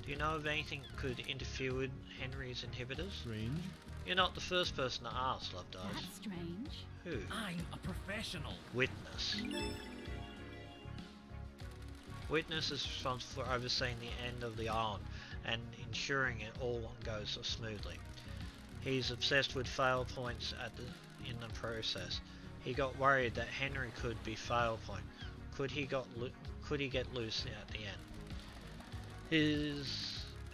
Do you know of anything that could interfere with Henry's inhibitors? Strange. You're not the first person to ask, Love Dies. That's strange. Who? I'm a professional. Witness. Witness is responsible for overseeing the end of the island and ensuring it all goes smoothly. He's obsessed with fail points in the process. He got worried that Henry could be fail point. Could he get loose at the end?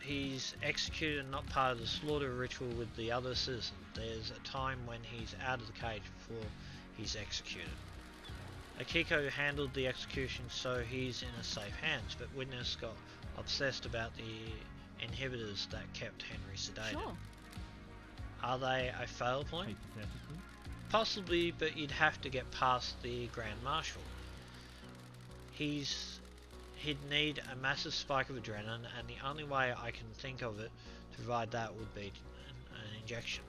He's executed, not part of the slaughter ritual with the other citizens. There's a time when he's out of the cage before he's executed. Akiko handled the execution, so he's in a safe hands, but Witness got obsessed about the inhibitors that kept Henry sedated. Sure. Are they a fail point? Hypothetically. Possibly, but you'd have to get past the Grand Marshal. He'd need a massive spike of adrenaline, and the only way I can think of it to provide that would be an injection.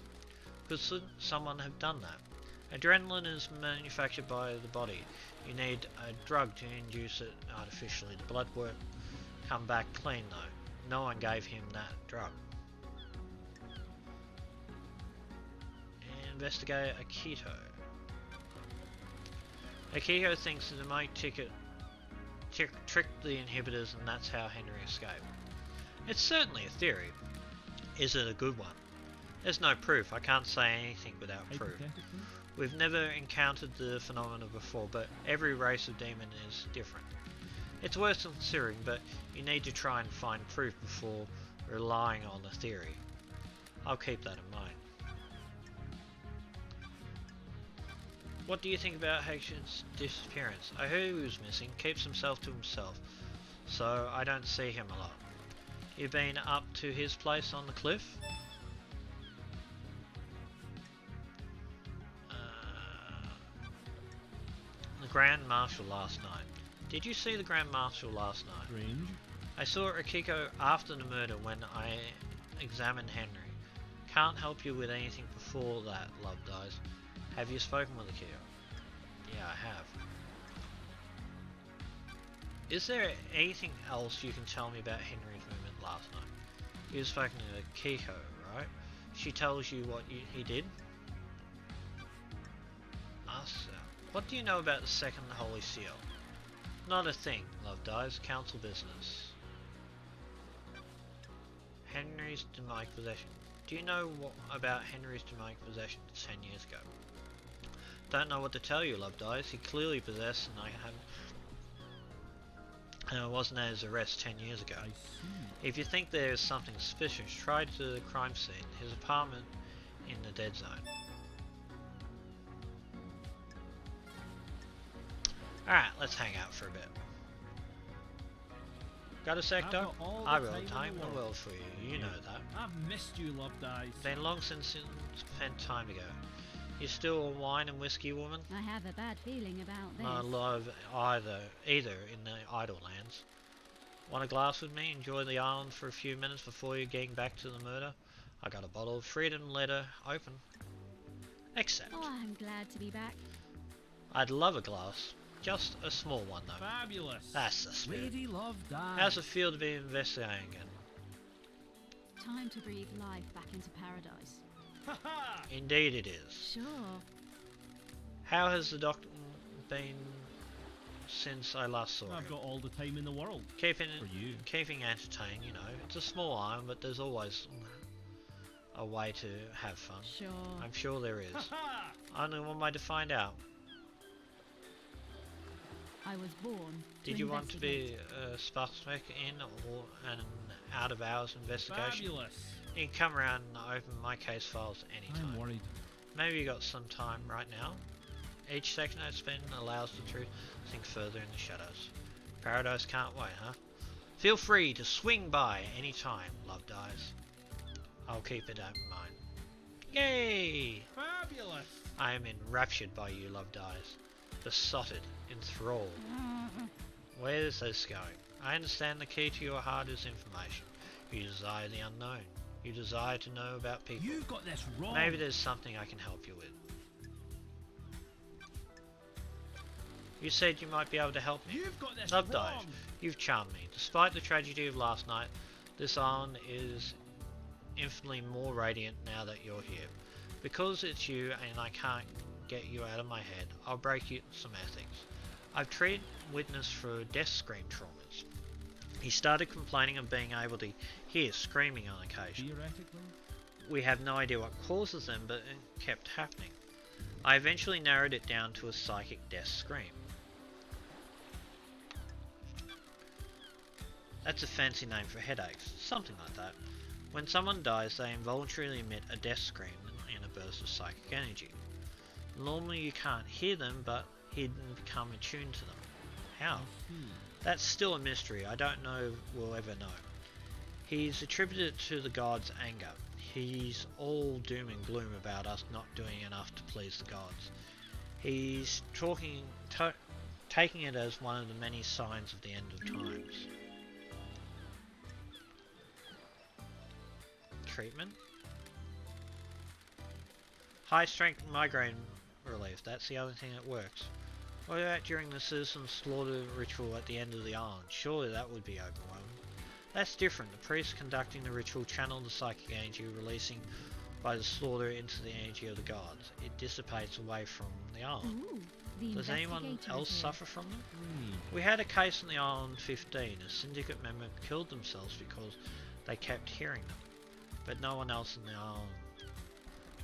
Could someone have done that? Adrenaline is manufactured by the body. You need a drug to induce it artificially. The blood won't come back clean though. No one gave him that drug. Investigate Akito. Akito thinks that the might ticket tricked the inhibitors, and that's how Henry escaped. It's certainly a theory. Is it a good one? There's no proof. I can't say anything without proof. Hypothetically. We've never encountered the phenomena before, but every race of demon is different. It's worth considering, but you need to try and find proof before relying on the theory. I'll keep that in mind. What do you think about Haitian's disappearance? I heard he was missing, keeps himself to himself, so I don't see him a lot. You've been up to his place on the cliff? The Grand Marshal last night. Did you see the Grand Marshal last night? Strange. I saw Akiko after the murder when I examined Henry. Can't help you with anything before that, Love Dies. Have you spoken with Akiko? Yeah, I have. Is there anything else you can tell me about Henry's movement last night? You've spoken to Akiko, right? She tells you what he did? Ask her. What do you know about the second Holy Seal? Not a thing, Love Dies. Council business. Henry's demonic possession. Do you know what about Henry's demonic possession 10 years ago? Don't know what to tell you, Love Dies. He clearly possessed, and I wasn't at his arrest 10 years ago. I see. If you think there is something suspicious, try to the crime scene, his apartment in the dead zone. Alright, let's hang out for a bit. Got a sec, I've Doc? got all the I will. time in Time the the world. world for you. You know that. I've missed you, Love Dies. Been long since spent time ago. You still a wine and whiskey woman? I have a bad feeling about this. Not love either in the idle lands. Want a glass with me? Enjoy the island for a few minutes before you're getting back to the murder? I got a bottle of freedom letter open. Accept. Oh, I'm glad to be back. I'd love a glass. Just a small one though. Fabulous. That's the spirit. Lady Love Dies. How's it feel to be investigating again? Time to breathe life back into paradise. Ha ha! Indeed it is. Sure. How has the doctor been since I last saw him? I've got all the time in the world. Keeping For you. entertained, you know. It's a small island, but there's always a way to have fun. Sure. I'm sure there is. Ha ha! Only one way to find out. I was born. Did you want to be a suspect in or an out-of-hours investigation? Fabulous. You can come around and open my case files anytime. I'm worried. Maybe you got some time right now. Each second I spend allows the truth to sink further in the shadows. Paradise can't wait, huh? Feel free to swing by anytime, Love Dies. I'll keep it in mind. Yay! Fabulous. I am enraptured by you, Love Dies. Besotted, enthralled. Where is this going? I understand the key to your heart is information. You desire the unknown. You desire to know about people. You've got this wrong. Maybe there's something I can help you with. You said you might be able to help me. You've got this Love wrong. Dies, you've charmed me. Despite the tragedy of last night, this island is infinitely more radiant now that you're here. Because it's you and I can't get you out of my head, I'll break you some ethics. I've treated witness for death scream traumas. He started complaining of being able to hear screaming on occasion. Theoretically. We have no idea what causes them, but it kept happening. I eventually narrowed it down to a psychic death scream. That's a fancy name for headaches, something like that. When someone dies, they involuntarily emit a death scream in a burst of psychic energy. Normally you can't hear them, but he'd become attuned to them. How? That's still a mystery. I don't know if we'll ever know. He's attributed it to the god's anger. he's all doom and gloom about us not doing enough to please the gods. He's taking it as one of the many signs of the end of times. Treatment? High strength migraine relief, that's the only thing that works. What about during the citizen slaughter ritual at the end of the island? Surely that would be overwhelming. That's different. The priest conducting the ritual channeled the psychic energy releasing by the slaughter into the energy of the gods. It dissipates away from the island. Ooh, the Does anyone investigator else is here. suffer from them? We had a case on the island 15. A syndicate member killed themselves because they kept hearing them. But no one else in the island.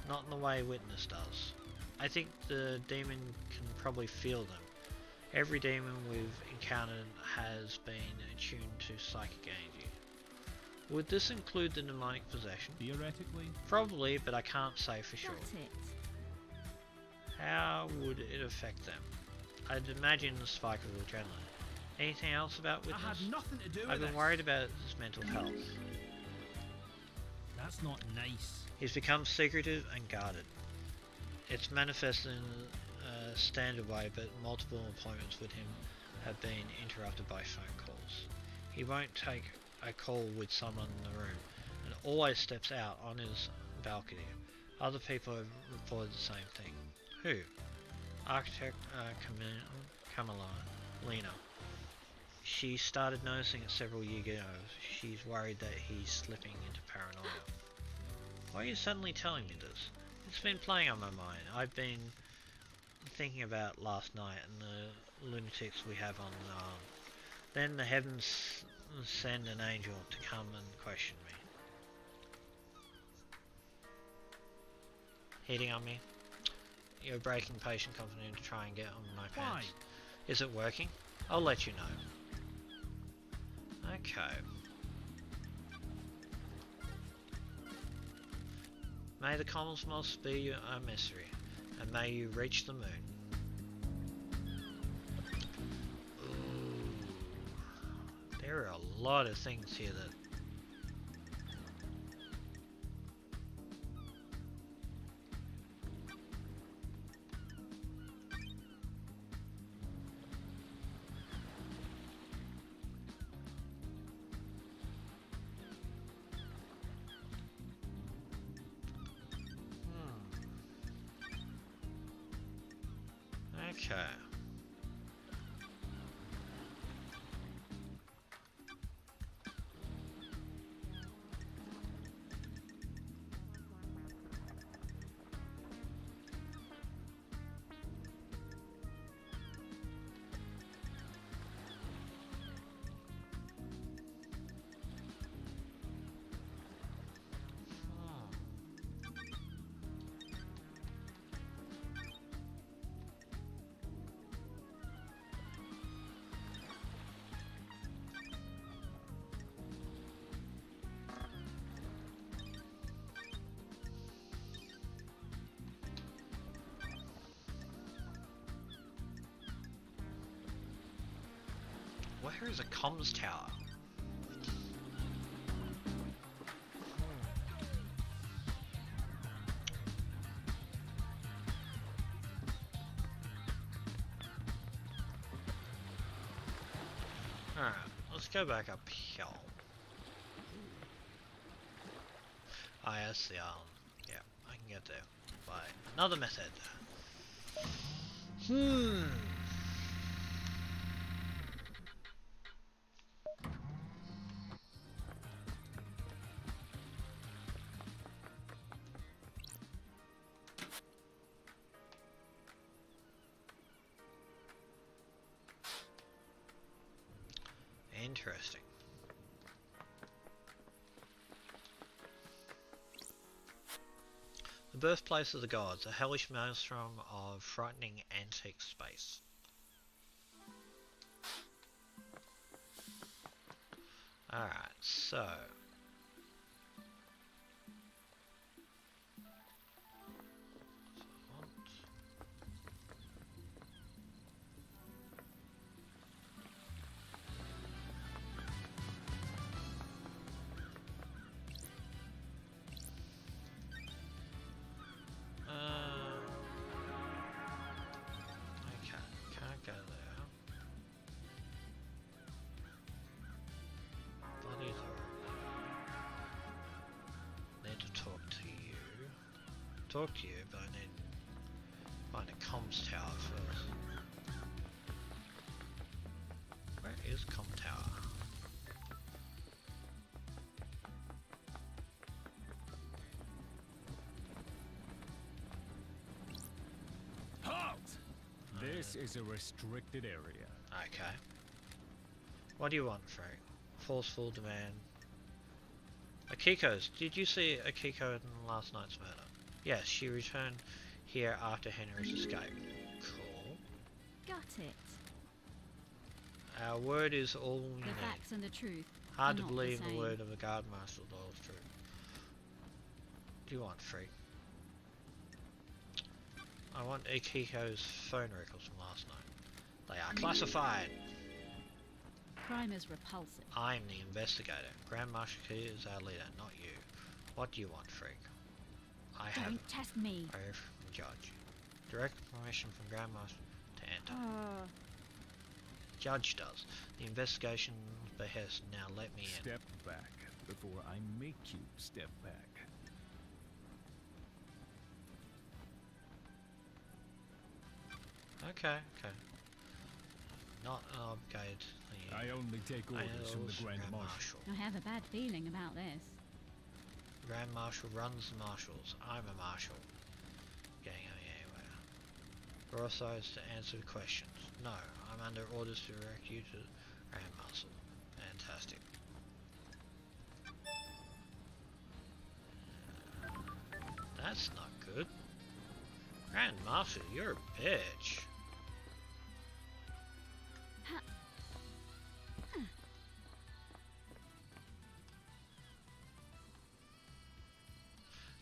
Not in the way Witness does. I think the demon can probably feel them. Every demon we've encountered has been attuned to psychic energy. Would this include the demonic possession? Theoretically, Probably, but I can't say for sure. That's it. How would it affect them? I'd imagine the spike of adrenaline. Anything else about I Witness? had nothing to do with I've been it. worried about his mental health. That's not nice. He's become secretive and guarded. It's manifested in a standard way, but multiple appointments with him have been interrupted by phone calls. He won't take a call with someone in the room, and always steps out on his balcony. Other people have reported the same thing. Who? Architect Lena. She started noticing it several years ago. She's worried that he's slipping into paranoia. Why are you suddenly telling me this? It's been playing on my mind. I've been thinking about last night and the lunatics we have on the island. Then the heavens send an angel to come and question me. Hitting on me? You're breaking patient confidence to try and get on my Why? pants. Is it working? I'll let you know. Okay. May the cosmos be a mystery, and may you reach the moon. Ooh. There are a lot of things here that... Okay. Where is a comms tower? Alright, let's go back up here. Ah, yes, the island. Yeah, I can get there by another method. Interesting. The birthplace of the gods, a hellish maelstrom of frightening antique space. Alright, so... talk to you, but I need to find a comms tower first. Where is comm tower? Halt! This is a restricted area. Okay. What do you want, Frank? Forceful demand. Akiko's. Did you see Akiko in last night's murder? Yes, she returned here after Henry's escape. Cool. Got it. Our word is all we The need. facts and the truth. Hard are to not the believe the same. word of a guard marshal though is true. Do you want, Freak? I want Akiko's phone records from last night. They are classified. Crime is repulsive. I'm the investigator. Grand Marshal Key is our leader, not you. What do you want, Freak? I have Don't test me. oath from the judge. Direct permission from Grand Marshal to enter. Judge does. The investigation behest. Now let me in. Step back before I make you step back. Okay, okay. Not an obligated. I only take orders from the Grand Marshal. I have a bad feeling about this. Grand Marshal runs the marshals. I'm a marshal. Getting anywhere. We're authorized to answer questions. No, I'm under orders to direct you to Grand Marshal. Fantastic. That's not good. Grand Marshal, you're a bitch.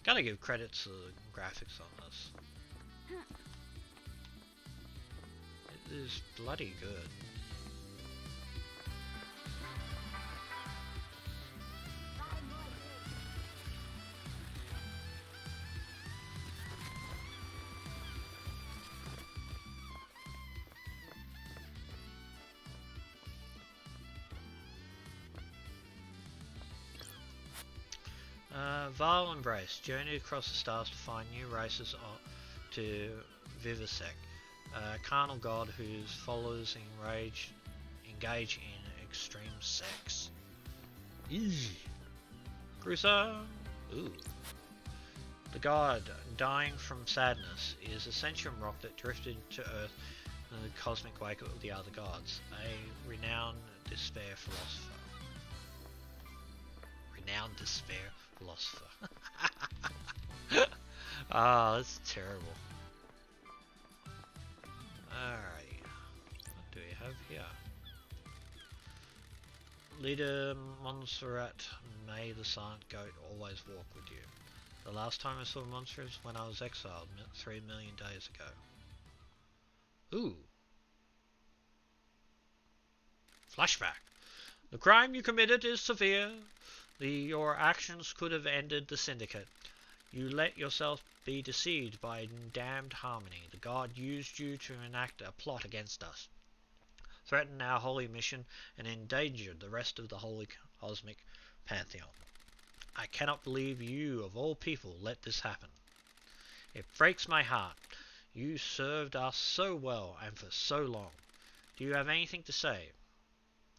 Gotta give credit to the graphics on this. It is bloody good. Vile Embrace. Journey across the stars to find new races to vivisect. A carnal god whose followers engage in extreme sex. Ew. Cruiser. Ooh. The god, dying from sadness, is a sentient rock that drifted to Earth in the cosmic wake of the other gods. A renowned despair philosopher. Renowned despair philosopher. Ah, that's terrible. Alright. What do we have here? Leader Montserrat, may the silent goat always walk with you. The last time I saw Montserrat was when I was exiled 3 million days ago. Ooh. Flashback. The crime you committed is severe. Your actions could have ended the syndicate. You let yourself be deceived by damned harmony. The god used you to enact a plot against us, threatened our holy mission, and endangered the rest of the holy cosmic pantheon. I cannot believe you, of all people, let this happen. It breaks my heart. You served us so well and for so long. Do you have anything to say?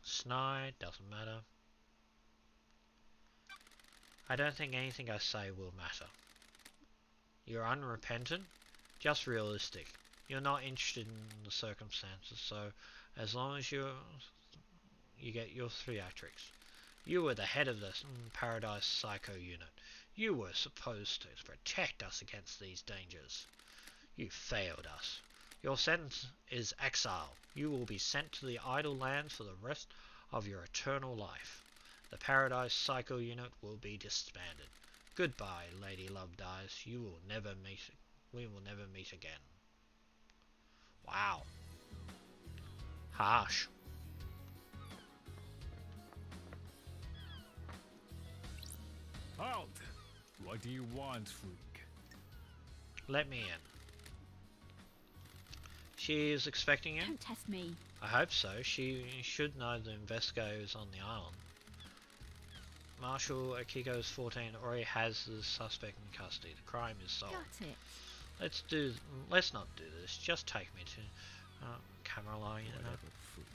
Snide, doesn't matter. I don't think anything I say will matter. You're unrepentant, just realistic. You're not interested in the circumstances, so as long as you get your theatrics. You were the head of the Paradise Psycho unit. You were supposed to protect us against these dangers. You failed us. Your sentence is exile. You will be sent to the idle lands for the rest of your eternal life. The Paradise Psycho unit will be disbanded. Goodbye, Lady Lovedeyes. We will never meet again. Wow. Harsh. Halt! What do you want, freak? Let me in. She is expecting you? Don't test me. I hope so. She should know the investigator is on the island. Marshal Akiko is 14, already has the suspect in custody. The crime is solved. Got it. Let's not do this. Just take me to Caroline. Whatever, freak.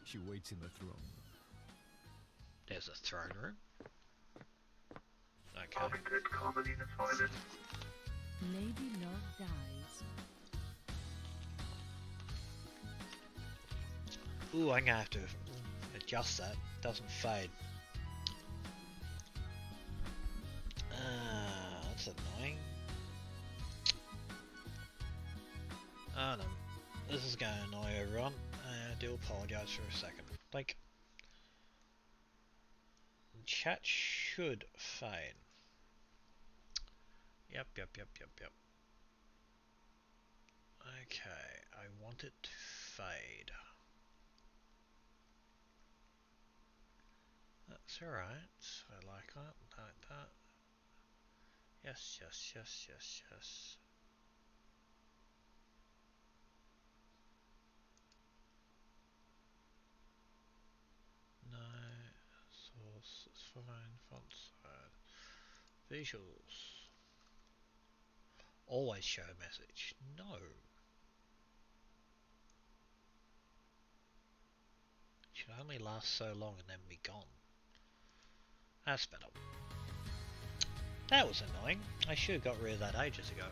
She waits in the throne room. There's a throne room. Okay. Arlington, Carmelina Island. Lady Love dies. Ooh, I'm gonna have to adjust that. Doesn't fade. That's annoying. Oh no. This is gonna annoy everyone. I do apologise for a second. Like, chat should fade. Yep. Okay, I want it to fade. That's alright. I like that. Yes. No. Source is fine. Font side. Visuals. Always show a message. No. Should only last so long and then be gone. That's better. That was annoying. I should have got rid of that ages ago.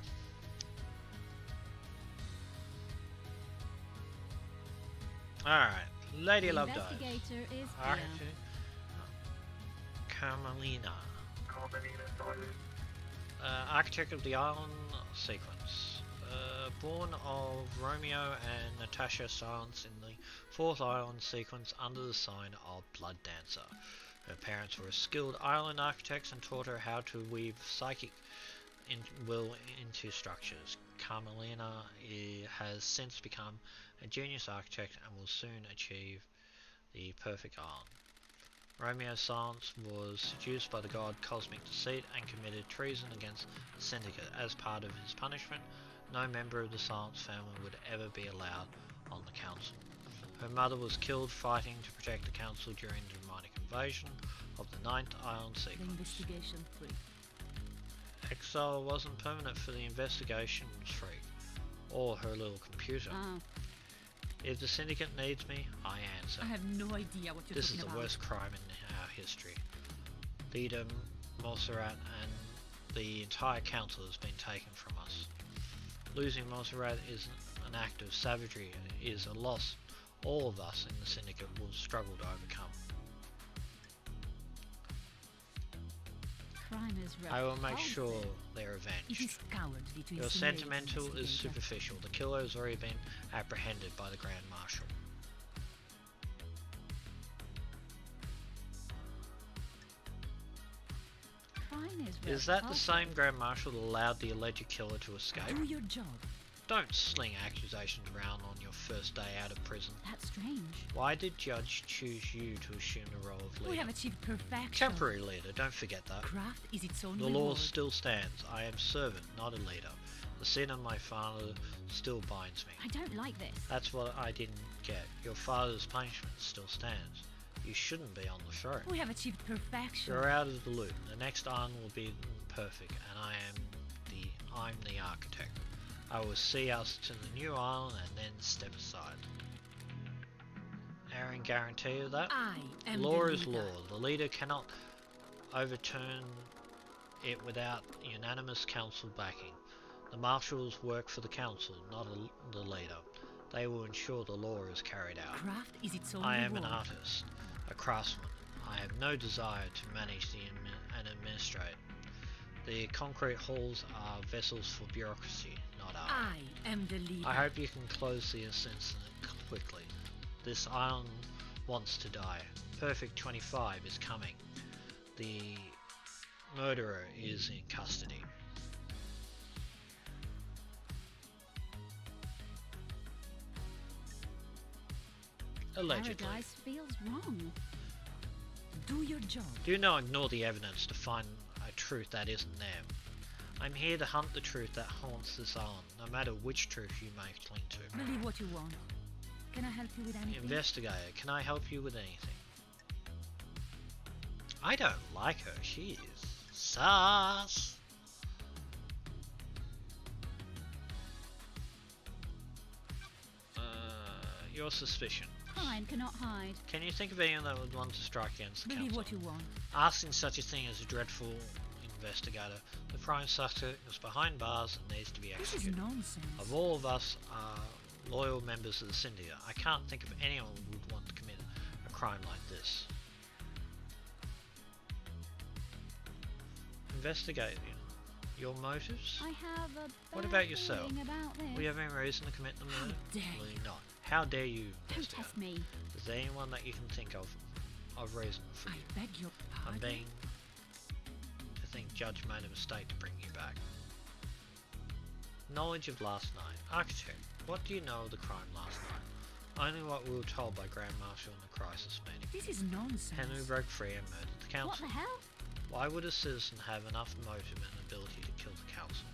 Alright. Lady Love dies. Investigator is Architect here. Carmelina. Carmelina Island. Architect of the Island sequence. Born of Romeo and Natasha Silence in the 4th Island sequence under the sign of Blood Dancer. Her parents were skilled island architects and taught her how to weave psychic will into structures. Carmelina has since become a genius architect and will soon achieve the perfect island. Romeo Silence was seduced by the god Cosmic Deceit and committed treason against the Syndicate. As part of his punishment, no member of the Silence family would ever be allowed on the council. Her mother was killed fighting to protect the council during the demonic invasion of the 9th Island The sequence. investigation free. Exile wasn't permanent for the investigation free, or her little computer. Ah, If the Syndicate needs me, I answer. I have no idea what you're This is talking the about. worst crime in our history. Leader Montserrat and the entire council has been taken from us. Losing Montserrat is an act of savagery and is a loss all of us in the Syndicate will struggle to overcome. crime is I will make repulsive. sure they're It avenged. is cowardly to Your insinuate sentimental is investigator. superficial. The killer has already been apprehended by the Grand Marshal. Crime Is that the repulsive. same Grand Marshal that allowed the alleged killer to escape? Do your job. Don't sling accusations around on your first day out of prison. That's strange. Why did Judge choose you to assume the role of We leader? have achieved perfection. Temporary leader, don't forget that. Craft is its own The law reward. still stands. I am servant, not a leader. The sin of my father still binds me. I don't like this. That's what I didn't get. Your father's punishment still stands. You shouldn't be on the throne. We have achieved perfection. You're out of the loop. The next island will be perfect, and I'm the architect. I will see us to the new island and then step aside. Aaron guarantee you that? I am Law the is leader. law. The leader cannot overturn it without unanimous council backing. The marshals work for the council, not the leader. They will ensure the law is carried out. Craft is its own I am an reward. artist, a craftsman. I have no desire to manage and administrate. The concrete halls are vessels for bureaucracy, not art. I am the leader. I hope you can close this incident quickly. This island wants to die. Perfect 25 is coming. The murderer is in custody. Allegedly. Paradise feels wrong. Do your job. Do not ignore the evidence to find a truth that isn't there. I'm here to hunt the truth that haunts this island, no matter which truth you may cling to. Believe what you want. Can I help you with anything? Investigator, can I help you with anything? I don't like her. She is sus. Your suspicion. Crime cannot hide. Can you think of anyone that would want to strike against the Believe council? what you want. Asking such a thing as a dreadful investigator. The prime suspect is behind bars and needs to be This is executed. nonsense. Of all of us loyal members of the syndicate, I can't think of anyone who would want to commit a crime like this. Investigating your motives? I have a What bad about yourself? feeling about this. Do you have any reason to commit the murder? dare you. Really not. How dare you Don't investigate? test me. Is there anyone that you can think of reason for I you? beg your I'm pardon. I think Judge made a mistake to bring you back. Knowledge of last night. Architect, what do you know of the crime last night? Only what we were told by Grand Marshal in the crisis meeting. This is nonsense. Henry broke free and murdered the What council. the hell? Why would a citizen have enough motive and ability to kill the council,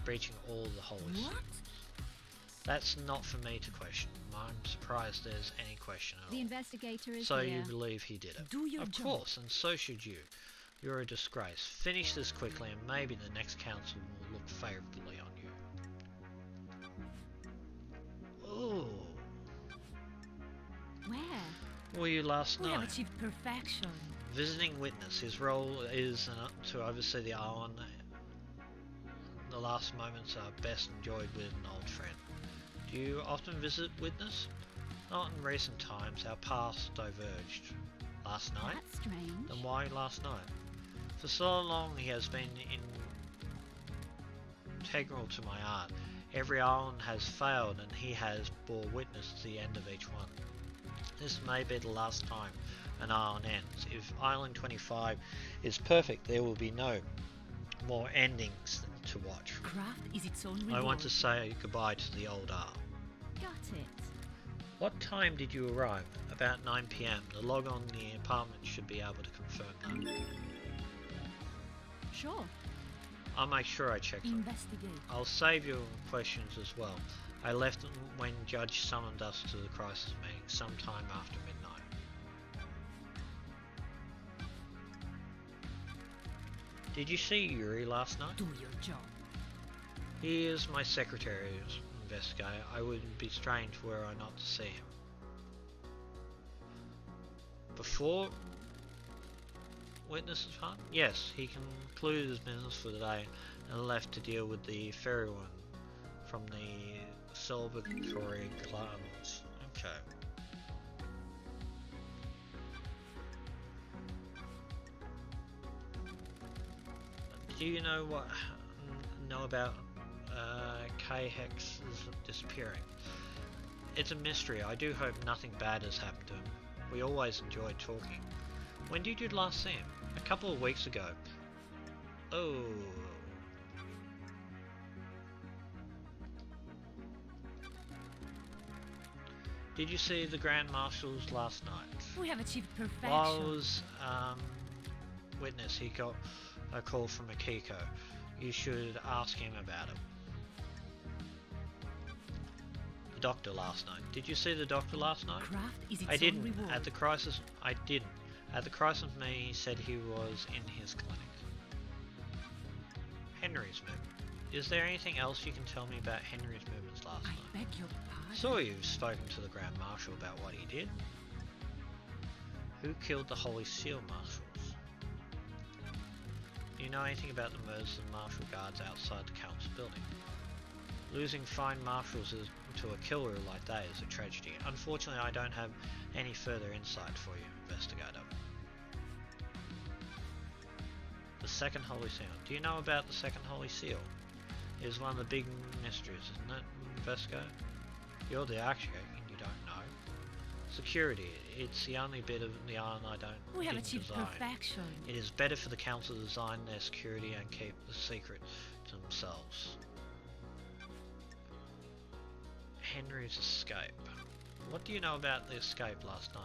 breaching all the holy What? symbols? That's not for me to question. I'm surprised there's any question at The all. investigator is So here. you believe he did it? Do your Of job. course, and so should you. You're a disgrace. Finish this quickly and maybe the next council will look favourably on you. Ooh. Where? Were you last We have night? achieved perfection. Visiting witness. His role is to oversee the island. The last moments are best enjoyed with an old friend. Do you often visit witness? Not in recent times. Our paths diverged. Last night? That's strange. Then why last night? For so long he has been integral to my art. Every island has failed and he has bore witness to the end of each one. This may be the last time an island ends. If Island 25 is perfect, there will be no more endings to watch. Craft is its own reward. I want to say goodbye to the old art. Got it. What time did you arrive? About 9 PM. The log on the apartment should be able to confirm that. Sure. I'll make sure I check them. Investigate. I'll save your questions as well. I left when Judge summoned us to the crisis meeting sometime after midnight. Did you see Yuri last night? Do your job. He is my secretary as investigator. I would be strange were I not to see him. Before witnesses part? Yes, he concluded his business for the day and left to deal with the ferry one from the celebratory clowns. Okay. Do you know what know about K-Hex is disappearing? It's a mystery. I do hope nothing bad has happened to him. We always enjoyed talking. When did you last see him? A couple of weeks ago. Oh. Did you see the Grand Marshals last night? We have achieved perfection. While I was witness, he got a call from Akiko. You should ask him about it. The doctor last night. Did you see the doctor last night? Craft is its I own didn't. reward. At the crisis, I didn't. At the crisis meeting, he said he was in his clinic. Henry's movement. Is there anything else you can tell me about Henry's movements last I night? beg your pardon. Saw you've spoken to the Grand Marshal about what he did. Who killed the Holy Seal Marshals? Do you know anything about the murders of the Marshal Guards outside the Council building? Losing fine marshals to a killer like that is a tragedy. Unfortunately, I don't have any further insight for you, investigator. The Second Holy Seal. Do you know about the Second Holy Seal? It is one of the big mysteries, isn't it, investigator? You're the architect and you don't know. Security. It's the only bit of the island I We have didn't achieved design. perfection. It is better for the council to design their security and keep the secret to themselves. Henry's escape. What do you know about the escape last night?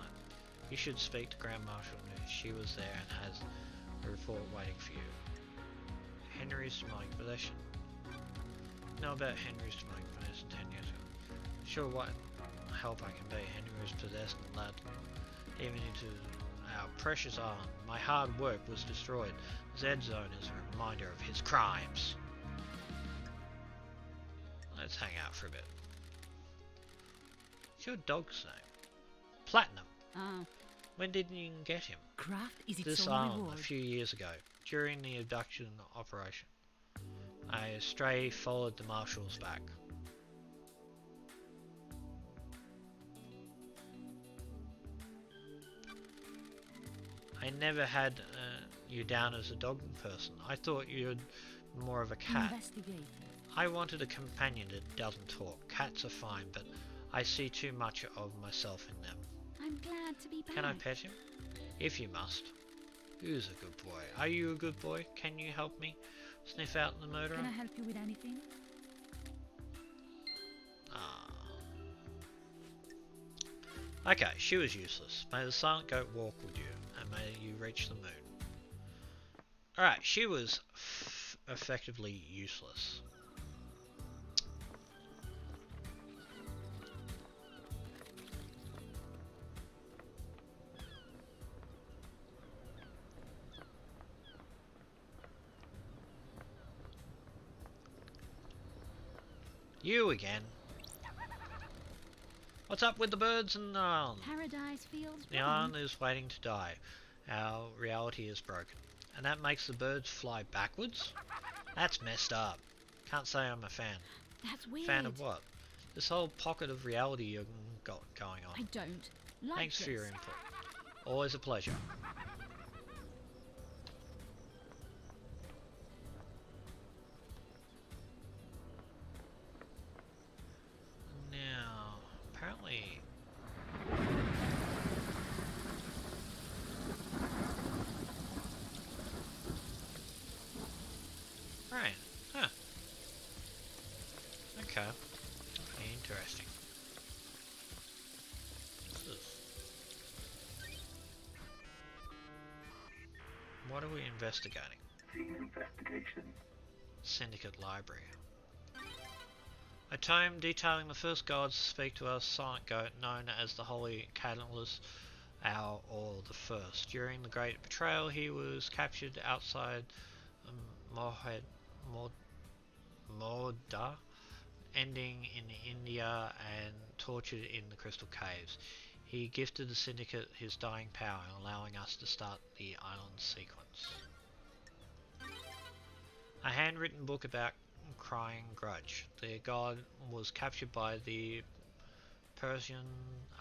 You should speak to Grand Marshal News. She was there and has a report waiting for you. Henry's demonic possession. Know about Henry's demonic possession 10 years ago. Sure, what help I can be. Henry was possessed and allowed even into our our precious Arn. My hard work was destroyed. Z Zone is a reminder of his crimes. Let's hang out for a bit. What's your dog's name? Platinum. Oh, When did you get him? Craft is its This own Arn reward. a few years ago, during the abduction operation. A stray followed the marshals back. I never had you down as a dog person. I thought you'd more of a cat. Investigate. I wanted a companion that doesn't talk. Cats are fine, but I see too much of myself in them. I'm glad to be back. Can I pet him? If you must. Who's a good boy? Are you a good boy? Can you help me sniff out the murderer? Can I help you with anything? Ah. Okay, she was useless. May the silent goat walk with you, and may you reach the moon. Alright, she was effectively useless. You again. What's up with the birds and the Arn? Paradise feels The wrong. Arn is waiting to die. Our reality is broken. And that makes the birds fly backwards? That's messed up. Can't say I'm a fan. That's weird. Fan of what? This whole pocket of reality you've got going I on. don't like Thanks this. for your input. Always a pleasure. Now, apparently... Right, huh. Okay. Interesting. What's this? What are we investigating? Scene investigation. Syndicate Library. A tome detailing the first gods speak to us, silent goat, known as the Holy Catalyst, our or the First. During the Great Betrayal, he was captured outside Morda, ending in India, and tortured in the Crystal Caves. He gifted the Syndicate his dying power, allowing us to start the island sequence. A handwritten book about Crying Grudge. The god was captured by the Persian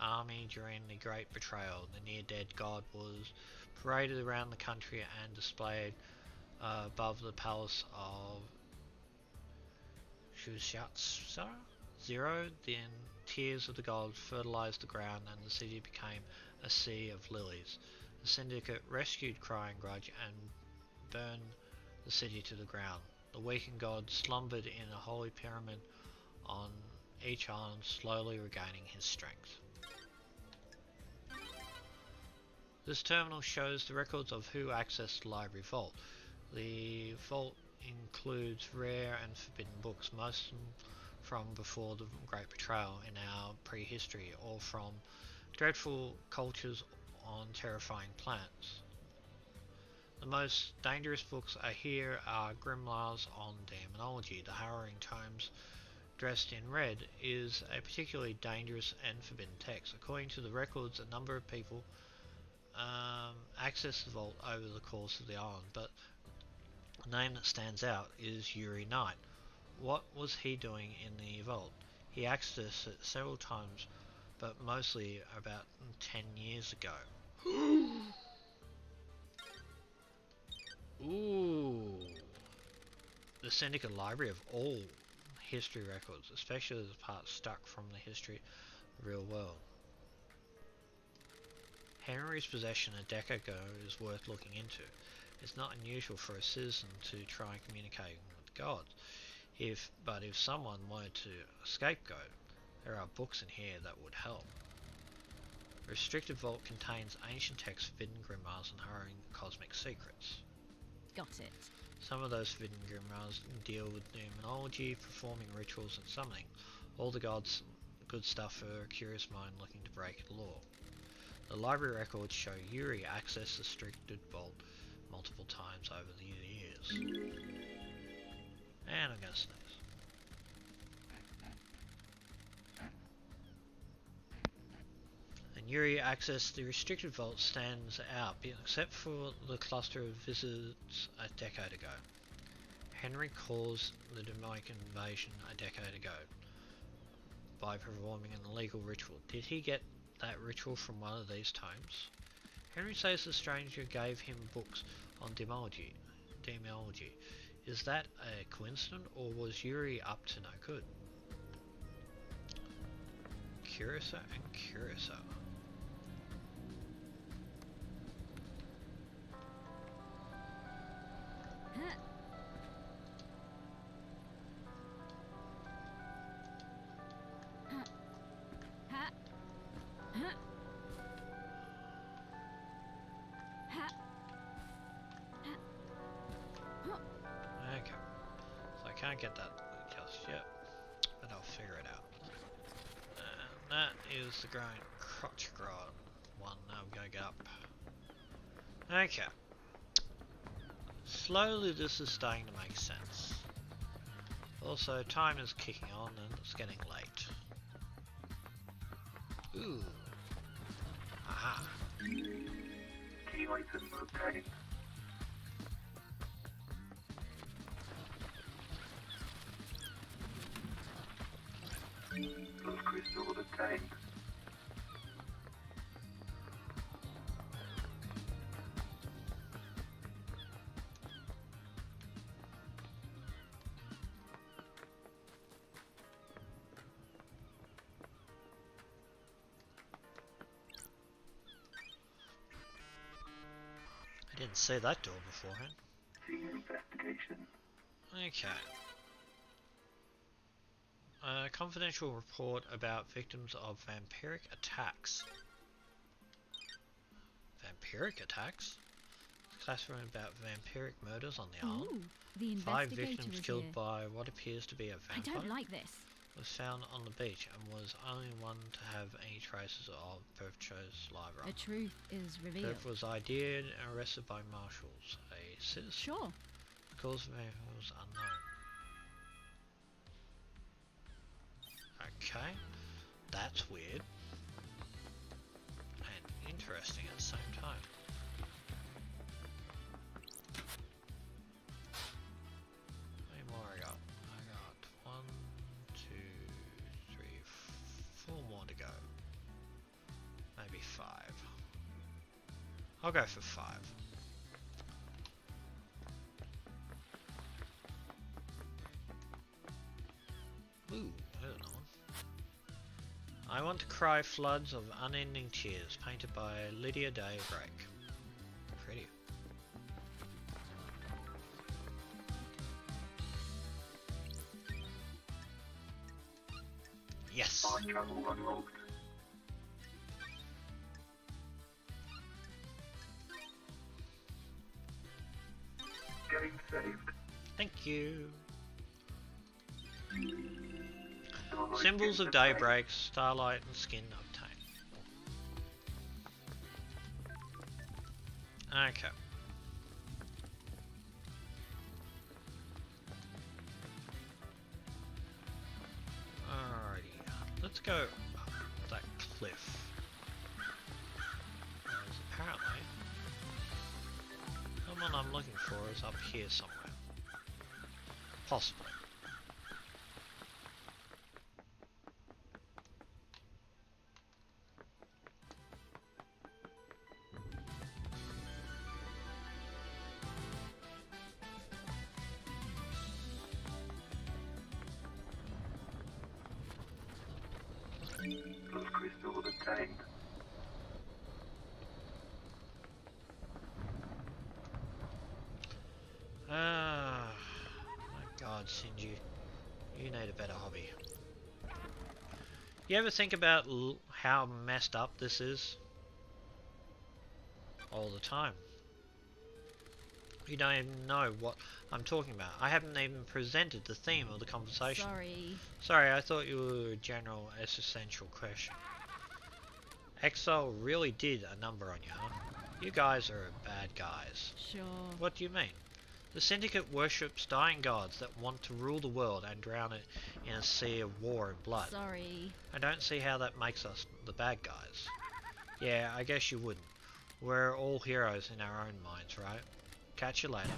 army during the Great Betrayal. The near-dead god was paraded around the country and displayed above the palace of Shushatsa Zero. Then tears of the gods fertilized the ground and the city became a sea of lilies. The Syndicate rescued Crying Grudge and burned the city to the ground. The weakened god slumbered in a holy pyramid on each island, slowly regaining his strength. This terminal shows the records of who accessed the library vault. The vault includes rare and forbidden books, most of them from before the Great Betrayal in our prehistory, or from dreadful cultures on terrifying planets. The most dangerous books here are grimoires on demonology. The harrowing tomes dressed in red is a particularly dangerous and forbidden text. According to the records, a number of people accessed the vault over the course of the island, but the name that stands out is Yuri Knight. What was he doing in the vault? He accessed it several times, but mostly about 10 years ago. Ooh. The Syndicate Library of all history records, especially the parts stuck from the history of the real world. Henry's possession a decade ago is worth looking into. It's not unusual for a citizen to try and communicate with the gods. If someone wanted to scapegoat, there are books in here that would help. The restricted vault contains ancient texts, forbidden grimoires, and harrowing cosmic secrets. Got it. Some of those forbidden grimoires deal with demonology, performing rituals, and summoning. All the gods, good stuff for a curious mind looking to break the law. The library records show Yuri accessed the restricted vault multiple times over the years. And I'm gonna sneeze. And Yuri accessed the restricted vault stands out, except for the cluster of visits a decade ago. Henry caused the demonic invasion a decade ago by performing an illegal ritual. Did he get that ritual from one of these tomes? Henry says the stranger gave him books on demology. Is that a coincidence, or was Yuri up to no good? Curiouser and curiouser. Okay, so I can't get that just yet, but I'll figure it out. And that is the Giant Crotchgrot one. Now I'm gonna get up. Okay. Slowly this is starting to make sense. Also, time is kicking on and it's getting late. Ooh. Aha. Key item obtained. Those crystals obtained. I didn't see that door beforehand. Senior investigation. Okay. A confidential report about victims of vampiric attacks. Vampiric attacks? Classified about vampiric murders on the island. Ooh, the 5 investigator victims is killed here. by what appears to be a I vampire don't like this. was found on the beach and was only one to have any traces of perpetrator's live The rope. truth is revealed. Perp was ID'd and arrested by marshals. A citizen. Sure. The cause of it was unknown. Okay, that's weird and interesting at the same time. How many more I got? I got 1, 2, 3, 4 more to go. Maybe 5. I'll go for 5. Ooh, I don't know. I Want to Cry Floods of Unending Tears, painted by Lydia Day Brake. Pretty. Yes! Fast travel unlocked. Game saved. Thank you! Starlight Symbols of Skin Daybreak, Starlight and Skin obtained. Okay. Alrighty, let's go up that cliff. As apparently, someone I'm looking for is up here somewhere. Possibly. Those crystals obtained. Ah, my God, Shinji, you need a better hobby. You ever think about how messed up this is? All the time. You don't even know what I'm talking about. I haven't even presented the theme of the conversation. Sorry. Sorry, I thought you were a general existential question. Exile really did a number on you, huh? You guys are bad guys. Sure. What do you mean? The Syndicate worships dying gods that want to rule the world and drown it in a sea of war and blood. Sorry. I don't see how that makes us the bad guys. Yeah, I guess you wouldn't. We're all heroes in our own minds, right? Catch you later.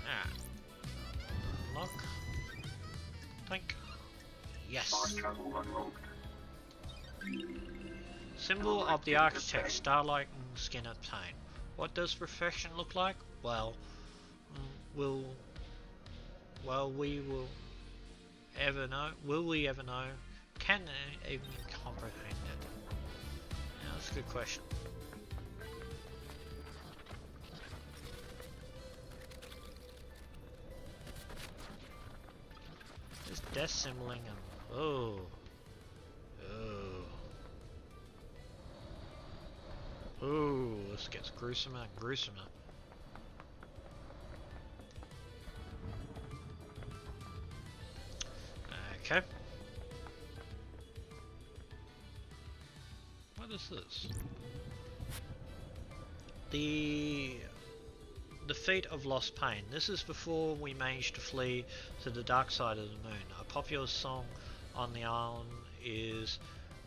Ah. Lock. Think. Yes. Fast travel unlocked. Symbol of the architect, Starlight and Skin obtained. What does perfection look like? Well, we will ever know? Will we ever know? Can they even comprehend it? Yeah, that's a good question. Just death symboling and oh. Ooh, this gets gruesomer and gruesomer. Okay. What is this? The Defeat of Lost Pain. This is before we managed to flee to the dark side of the moon. A popular song on the island is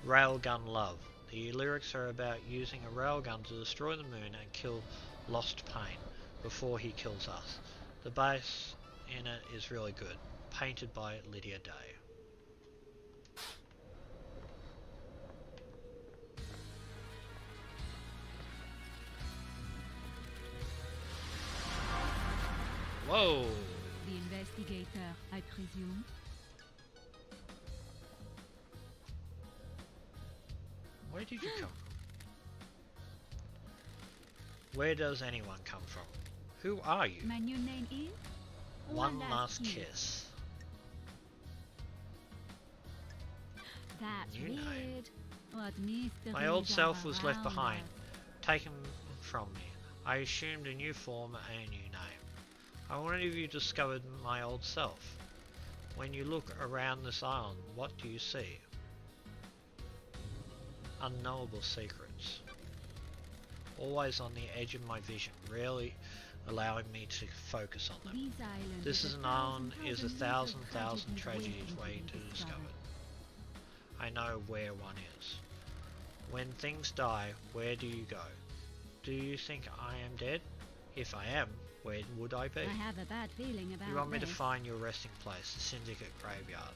Railgun Love. The lyrics are about using a railgun to destroy the moon and kill Lost Pain before he kills us. The bass in it is really good, painted by Lydia Day. Whoa! The investigator, I presume. Where did you come from? Where does anyone come from? Who are you? My new name is? One last kiss. That's New weird. name. What mysteries My old self are was left around behind, us? taken from me. I assumed a new form and a new name. I wonder if you discovered my old self. When you look around this island, what do you see? Unknowable secrets. Always on the edge of my vision, rarely allowing me to focus on them. These islands This is is a an island thousand is a thousand thousand tragedies tragedies waiting to discover. discover. I know where one is. When things die, where do you go? Do you think I am dead? If I am, where would I be? I have a bad feeling about You want me to this. find your resting place, the Syndicate Graveyard.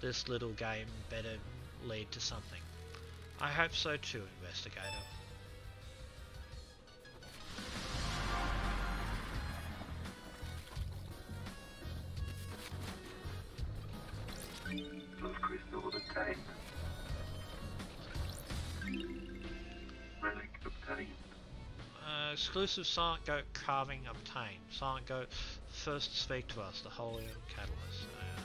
This little game better lead to something. I hope so too, investigator. Lost crystal obtained. Relic obtained. Exclusive Silent Goat carving obtained. Silent Goat, first speak to us, the Holy Catalyst. Alright.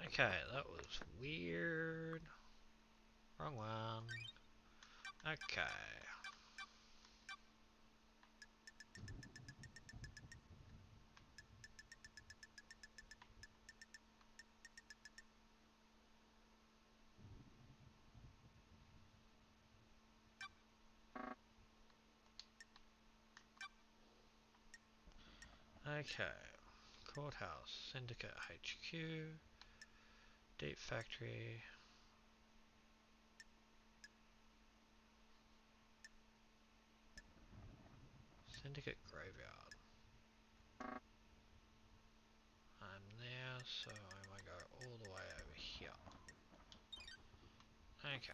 Okay, that was weird. Wrong one. Okay. Okay. Courthouse, Syndicate HQ, Deep Factory. Syndicate Graveyard. I'm there, so I might go all the way Okay.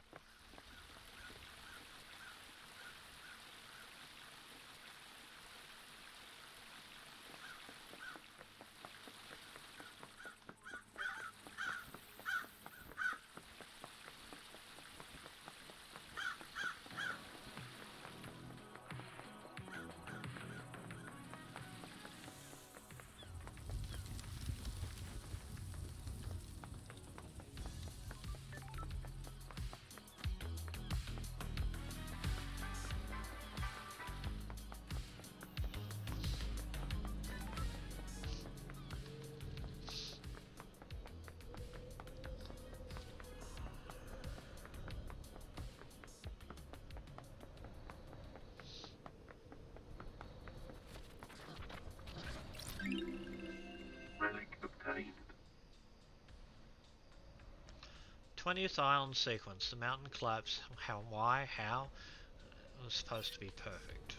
Relic obtained. 20th island sequence. The mountain collapse. How? Why? How? It was supposed to be perfect.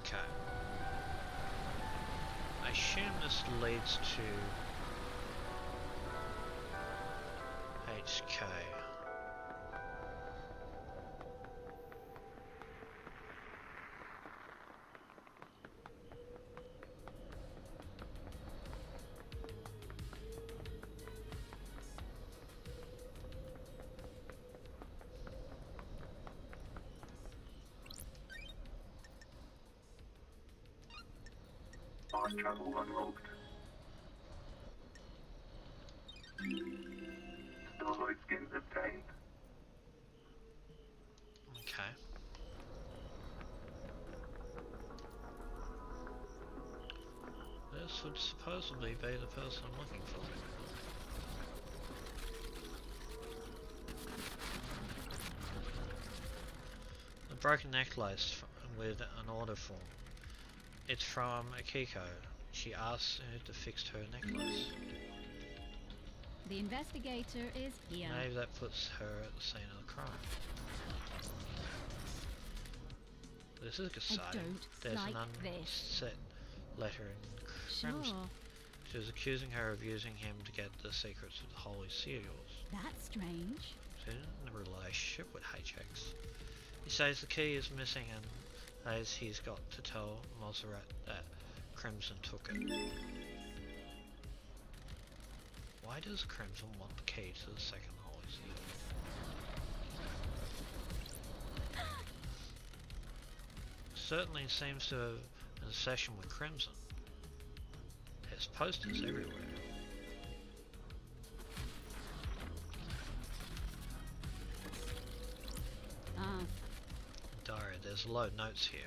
Okay. I assume this leads to HK. Fast travel unlocked. Starlight skins obtained. Okay. This would supposedly be the person I'm looking for. The broken necklace with an order form. It's from Akiko. She asks her to fix her necklace. The investigator is here. Maybe that puts her at the scene of the crime. This is exciting. don't There's like an this. unset letter in crimson. Sure, She was accusing her of using him to get the secrets of the Holy Seals. that's strange. She's in a relationship with HX. He says the key is missing and says he's got to tell Montserrat that Crimson took it. Why does Crimson want the key to the second Holy Seal? Certainly seems to have an obsession with Crimson. There's posters everywhere. Ah, Diary, there's a lot of notes here.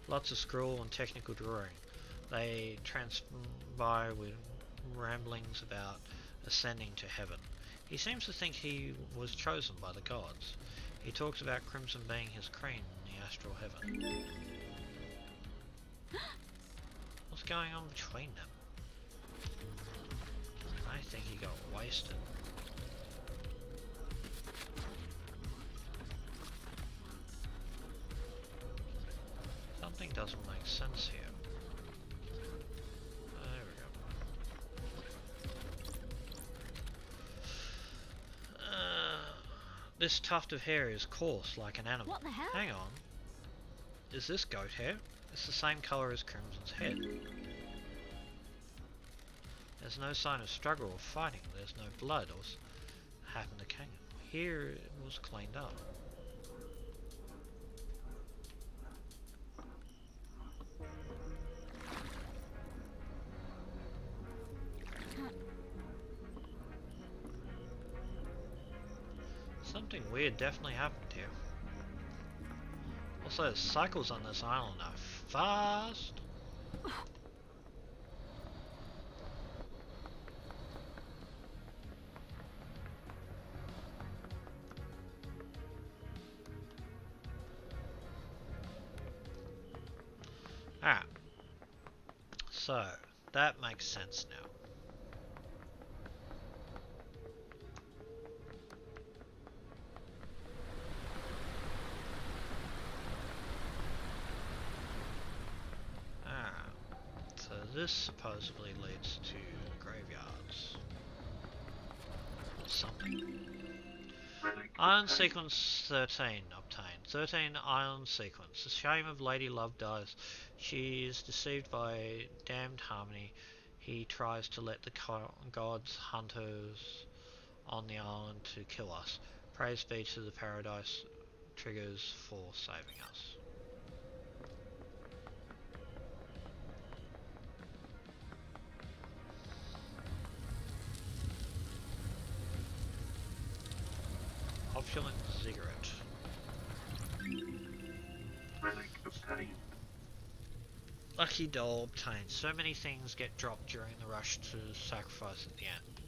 Lots of scroll and technical drawing. They transpire with ramblings about ascending to heaven. He seems to think he was chosen by the gods. He talks about Crimson being his queen in the astral heaven. What's going on between them? I think he got wasted. Something doesn't make sense here. There we go. This tuft of hair is coarse like an animal. what the hell? Hang on. Is this goat hair? It's the same colour as Crimson's head. There's no sign of struggle or fighting. There's no blood or happened to Kangan. Here it was cleaned up. Something weird definitely happened here. Also, the cycles on this island are fast. Alright. So, that makes sense now. this supposedly leads to graveyards. Or something. Relic Ion obtained. sequence 13 obtained. 13 ion sequence. The shame of Lady Love dies. She is deceived by damned Harmony. He tries to let the gods hunters on the island to kill us. Praise be to the paradise triggers for saving us. Opulent Ziggurat. Relic obtained. Lucky doll obtained. So many things get dropped during the rush to sacrifice at the end.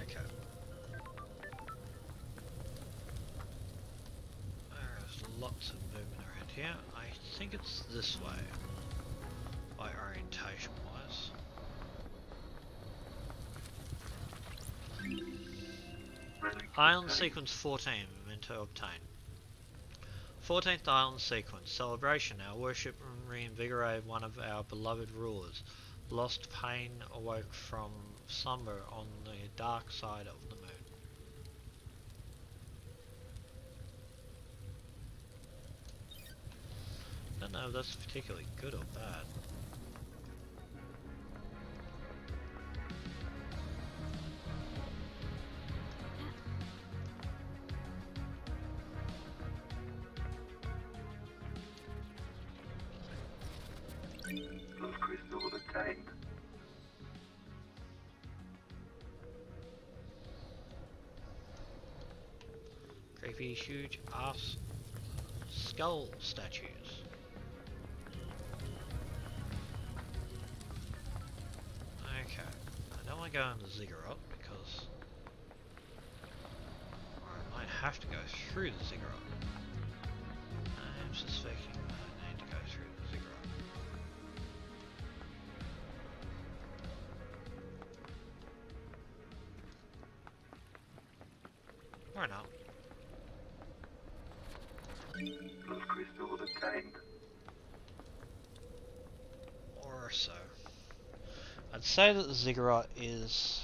Okay. There's lots of movement around here. I think it's this way, by orientation wise. Relic Ion obtained. sequence 14, memento obtained. 14th Island sequence, celebration. Our worship reinvigorated one of our beloved rulers. Lost pain awoke from slumber on the dark side of the moon. Don't know if that's particularly good or bad. Love crystal obtained. Creepy, huge ass skull statues. Okay, I don't want to go in the ziggurat because I might have to go through the ziggurat. I'm suspecting I need to go through the ziggurat. Or not. Love crystal obtained. Or so. I'd say that the ziggurat is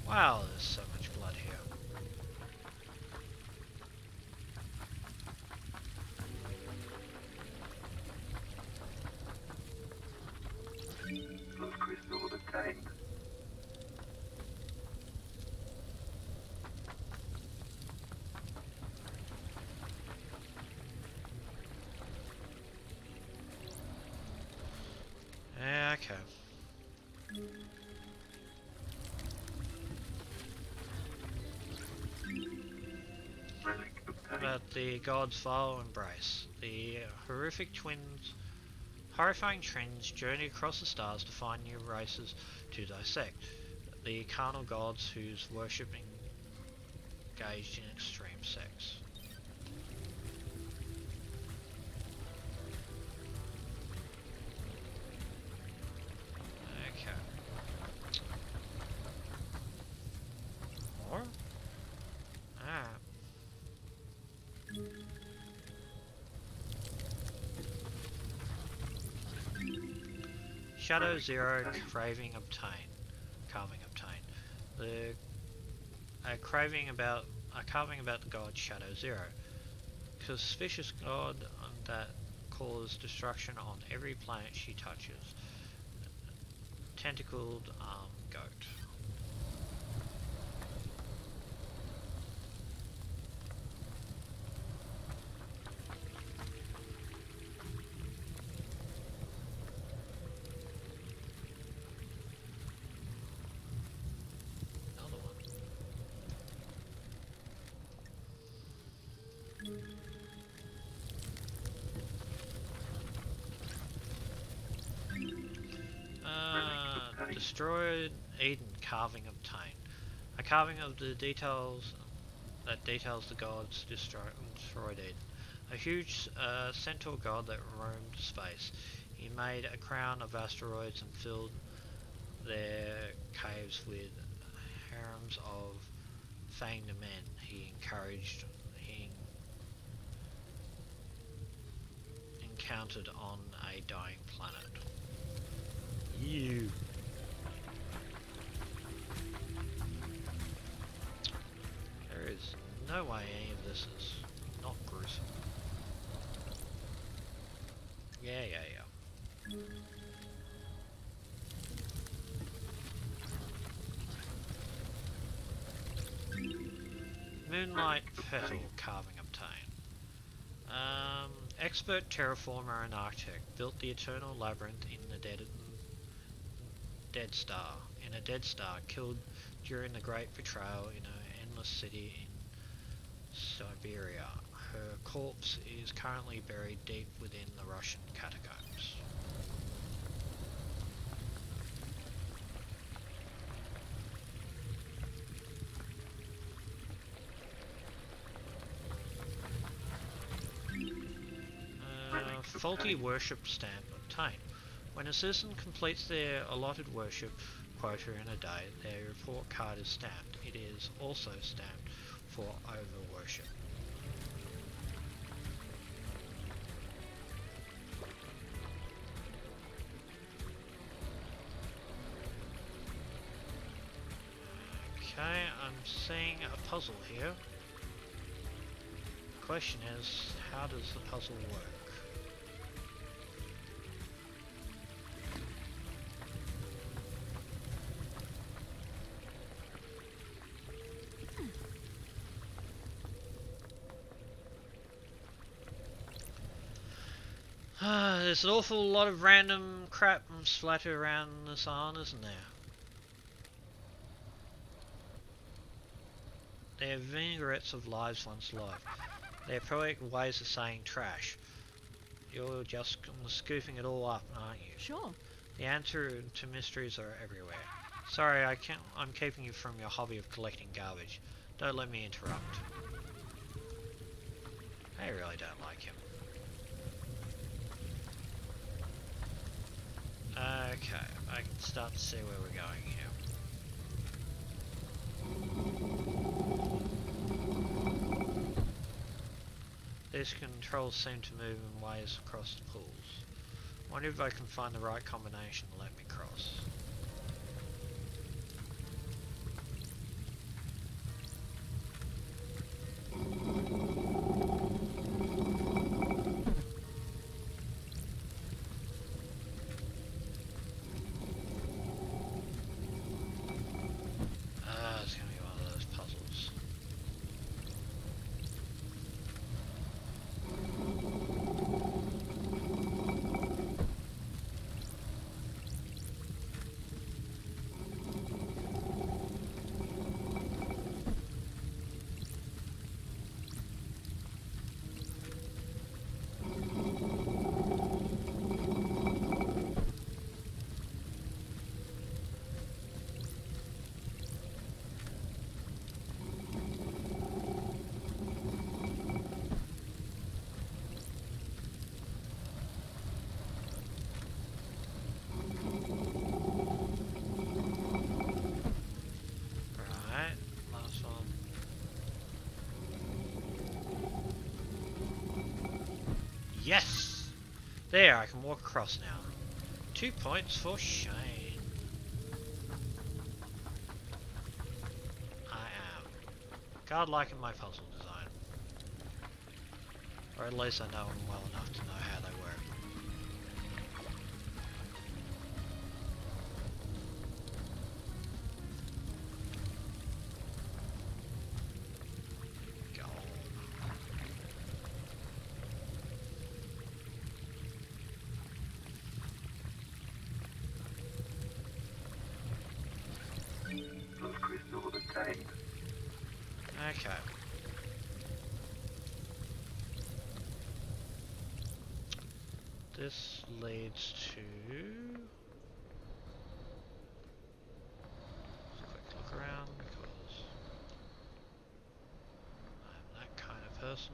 wow, there's so much blood here. Love crystal obtained. Yeah, okay. Relic obtained. About the God's vile embrace. The horrifying trends journey across the stars to find new races to dissect. The carnal gods whose worship engaged in extreme sex. Okay. More? Ah. Shadow Zero craving obtained. Carving obtained. The a carving about the god Shadow Zero. Suspicious god that causes destruction on every planet she touches. Tentacled goat. Destroyed Eden carving obtained. A carving of the details that details the gods destroyed Eden. A huge centaur god that roamed space. He made a crown of asteroids and filled their caves with harems of fanged men. He encountered on a dying planet. You. There is no way any of this is not gruesome. Yeah. Moonlight petal carving obtained. Expert terraformer and architect built the eternal labyrinth in the Dead Star. In a Dead Star, killed during the Great Betrayal in an endless city in Siberia. Her corpse is currently buried deep within the Russian catacombs. Faulty worship stamp obtained. When a citizen completes their allotted worship quota in a day, their report card is stamped. It is also stamped for over worship. Okay, I'm seeing a puzzle here. The question is, how does the puzzle work? There's an awful lot of random crap splattered around this island, isn't there? They're vinaigrettes of lives once loved. They're poetic ways of saying trash. You're just scooping it all up, aren't you? Sure. The answer to mysteries are everywhere. Sorry, I'm keeping you from your hobby of collecting garbage. Don't let me interrupt. I really don't like him. Okay, I can start to see where we're going here. These controls seem to move in ways across the pools. Wonder if I can find the right combination to let me cross. It's gonna be one of those puzzles. Right, last one. Yes! There, I can walk across now. 2 points for Shane. I am godlike in my puzzle design. Or at least I know them well enough to know how they work. Those crystals obtained. Okay. This leads to person.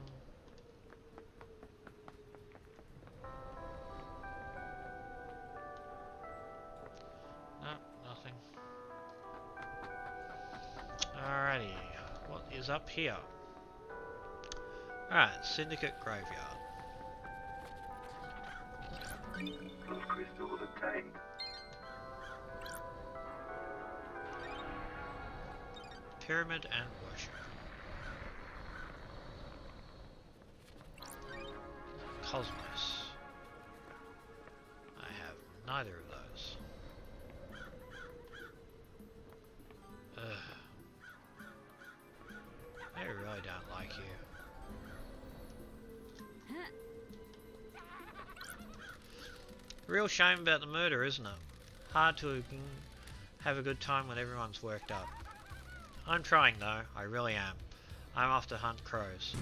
No, nothing. Alrighty, what is up here? Alright, Syndicate Graveyard. Lost crystal obtained. Pyramid and Worship. Cosmos. I have neither of those. Ugh. I really don't like you. Real shame about the murder, isn't it? Hard to have a good time when everyone's worked up. I'm trying though, I really am. I'm off to hunt crows.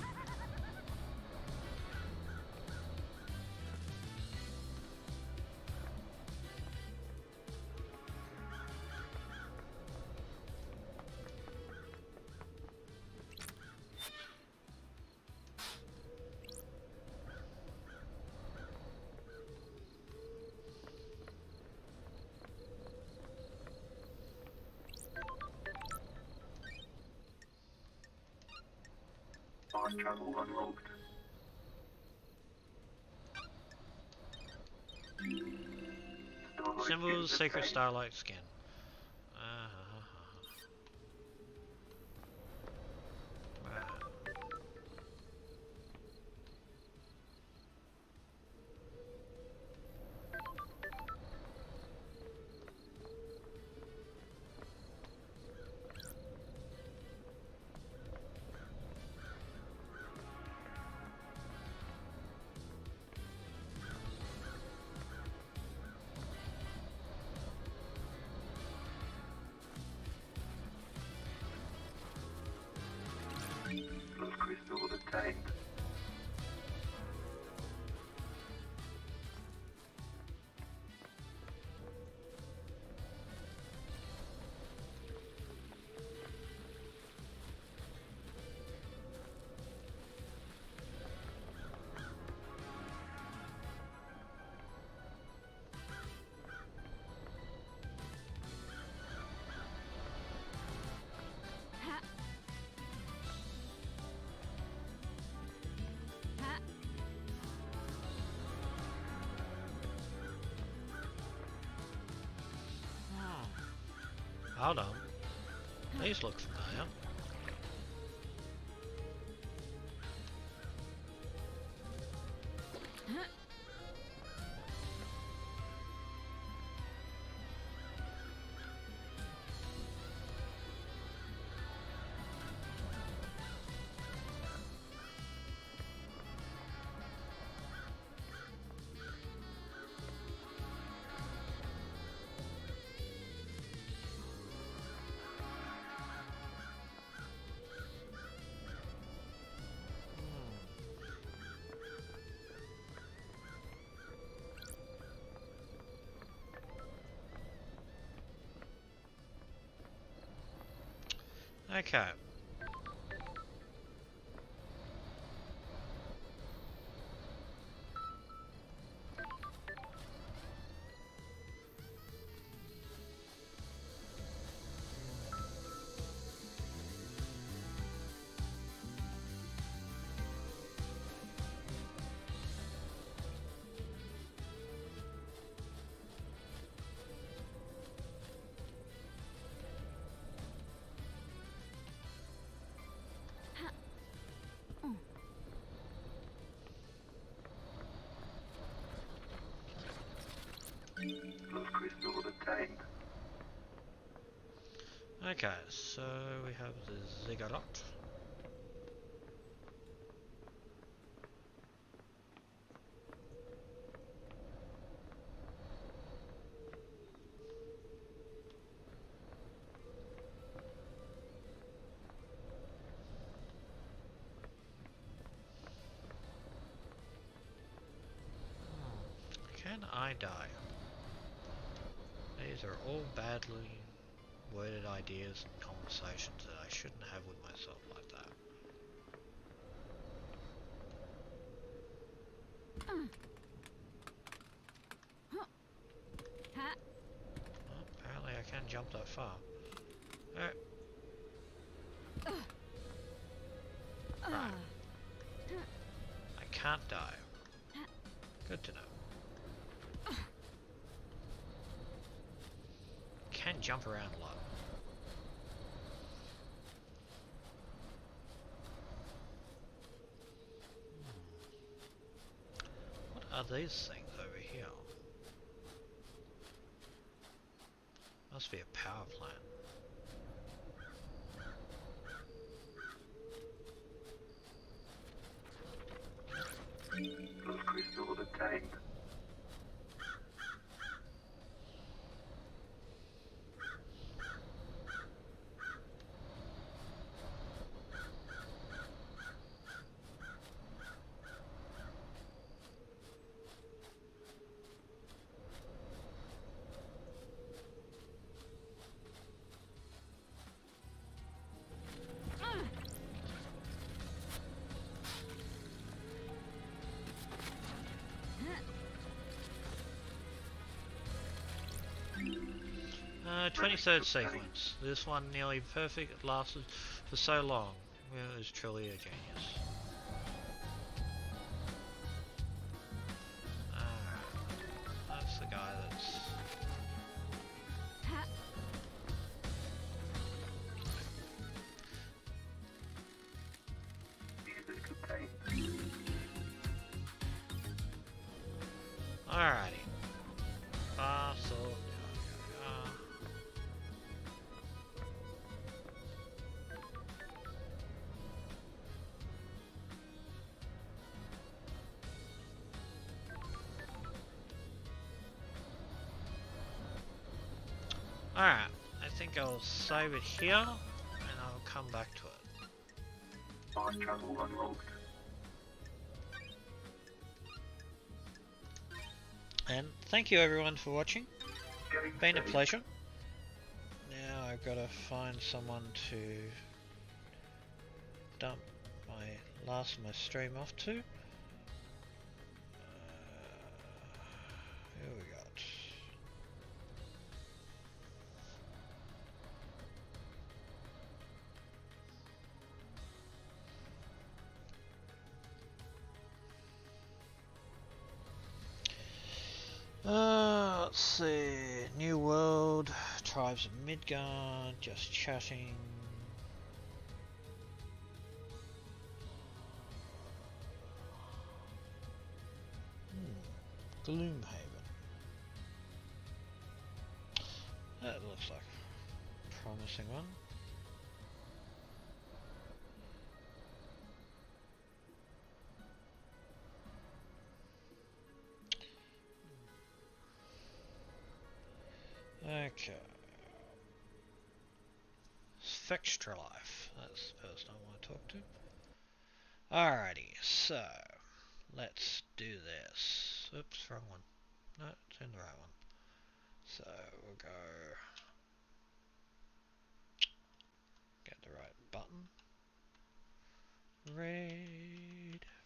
Fast travel unlocked. Starlight Symbols, skins Secret obtained. Starlight Skin. Right. Lost crystal obtained. Ha. Ha. Hold on. These look familiar. Ha. Okay. Lost crystal obtained. Okay, so we have the Ziggurat. Can I die? These are all badly worded ideas and conversations that I shouldn't have with myself like that. Ha. Well, apparently I can jump that far. Alright. Right. I can't die. Good to know. Can jump around a lot. What are these things over here? Must be a power plant. Lost crystal obtained. Uh, 23rd sequence. This one nearly perfect. It lasted for so long. Will is truly a genius. That's the guy that's... Ha. Music obtained. Alrighty. Fossil. Alright, I think I'll save it here and I'll come back to it. Fast travel unlocked. And thank you everyone for watching. Getting Been a saved. pleasure. Now I've got to find someone to dump my stream off to. Who we got? Let's see. New World, Tribes of Midgard, just chatting. Gloomhaven. That looks like a promising one. Okay. Spectra Life. That's the person I want to talk to. Alrighty, so let's do this. Oops, wrong one. No, it's in the right one. So we'll go get the right button.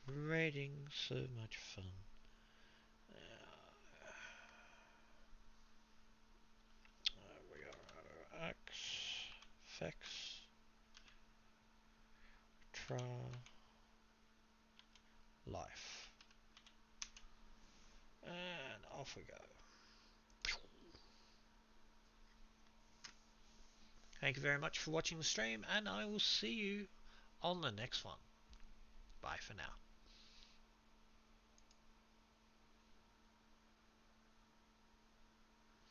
Raiding, so much fun. We go X, Fex, Life. And off we go. Thank you very much for watching the stream, and I will see you on the next one. Bye for now.